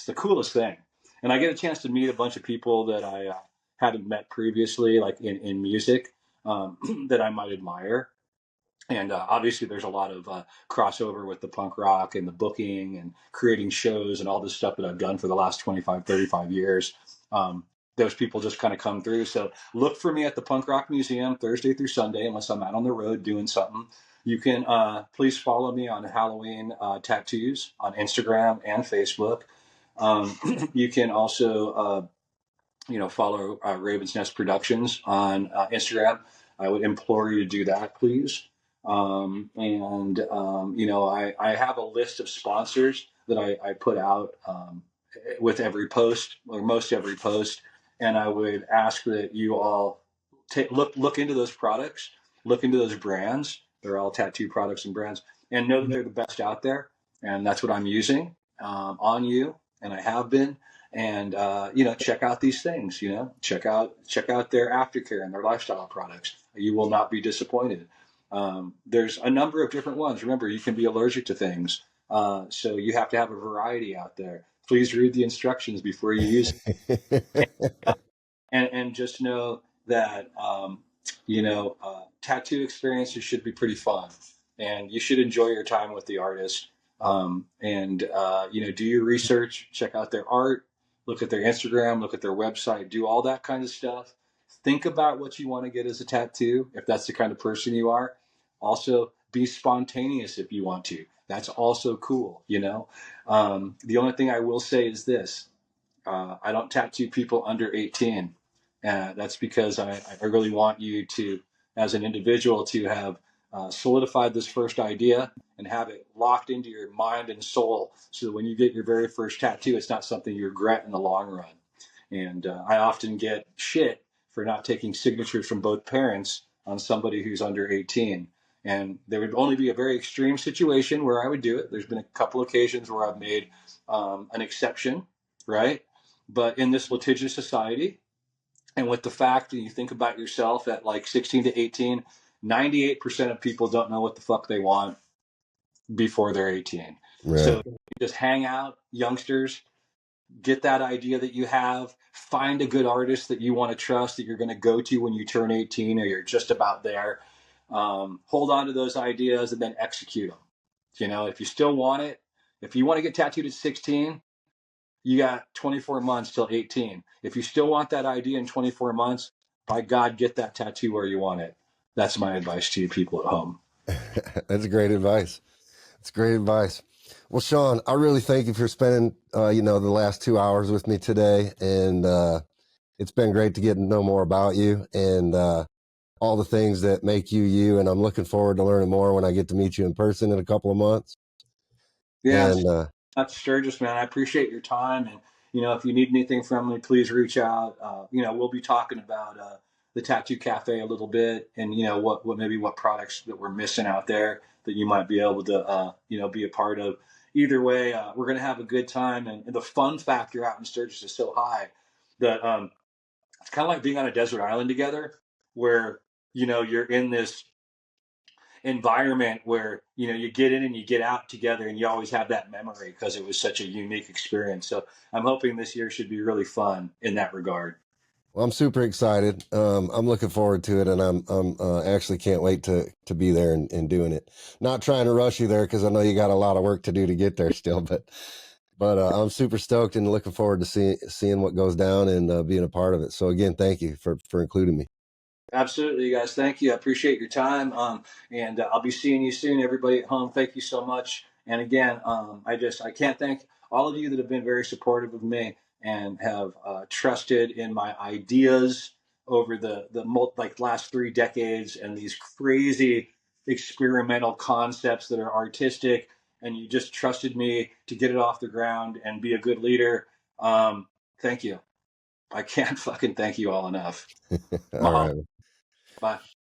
the coolest thing. And I get a chance to meet a bunch of people that I hadn't met previously, like in music, that I might admire. And obviously, there's a lot of crossover with the punk rock and the booking and creating shows and all this stuff that I've done for the last 25, 35 years. Those people just kind of come through. So look for me at the Punk Rock Museum Thursday through Sunday, unless I'm out on the road doing something. You can please follow me on Halloween Tattoos on Instagram and Facebook. You can also follow Raven's Nest Productions on Instagram. I would implore you to do that, please. I have a list of sponsors that I put out with every post or most every post, and I would ask that you all look into those products, look into those brands. They're all tattoo products and brands, and know that they're the best out there. And that's what I'm using on you, and I have been. And check out these things. Check out their aftercare and their lifestyle products. You will not be disappointed. There's a number of different ones. Remember, you can be allergic to things, so you have to have a variety out there. Please read the instructions before you use it. And just know that tattoo experiences should be pretty fun, and you should enjoy your time with the artist. Do your research, check out their art, look at their Instagram, look at their website, do all that kind of stuff. Think about what you want to get as a tattoo, if that's the kind of person you are. Also, be spontaneous if you want to. That's also cool. The only thing I will say is this: I don't tattoo people under 18. That's because I really want you to, as an individual, to have solidified this first idea and have it locked into your mind and soul so that when you get your very first tattoo, it's not something you regret in the long run. And I often get shit for not taking signatures from both parents on somebody who's under 18. And there would only be a very extreme situation where I would do it. There's been a couple occasions where I've made an exception, right? But in this litigious society, and with the fact that you think about yourself at like 16 to 18, 98% of people don't know what the fuck they want before they're 18. Right. So just hang out, youngsters, get that idea that you have, find a good artist that you want to trust that you're going to go to when you turn 18 or you're just about there. Hold on to those ideas and then execute them. If you still want it, if you want to get tattooed at 16, you got 24 months till 18. If you still want that idea in 24 months, by God, get that tattoo where you want it. That's my advice to you people at home. That's great advice. That's great advice. Well, Shaun, I really thank you for spending, the last 2 hours with me today. And it's been great to get to know more about you and all the things that make you you. And I'm looking forward to learning more when I get to meet you in person in a couple of months. Yeah, And that's Sturgis, man. I appreciate your time. And, if you need anything from me, please reach out. We'll be talking about the Tattoo Cafe a little bit and, what products that we're missing out there that you might be able to, be a part of. Either way, we're going to have a good time. And the fun factor out in Sturgis is so high that it's kind of like being on a desert island together where, you're in this environment where you get in and you get out together and you always have that memory because it was such a unique experience. So I'm hoping this year should be really fun in that regard. well, I'm super excited. I'm looking forward to it, and I'm actually can't wait to be there and doing it. Not trying to rush you there because I know you got a lot of work to do to get there still, but I'm super stoked and looking forward to seeing what goes down and being a part of it. So again, thank you for including me. Absolutely, guys. Thank you. I appreciate your time. And I'll be seeing you soon. Everybody at home, thank you so much. And again, I can't thank all of you that have been very supportive of me and have trusted in my ideas over the last 3 decades and these crazy experimental concepts that are artistic. And you just trusted me to get it off the ground and be a good leader. Thank you. I can't fucking thank you all enough. All Mom, right. bye.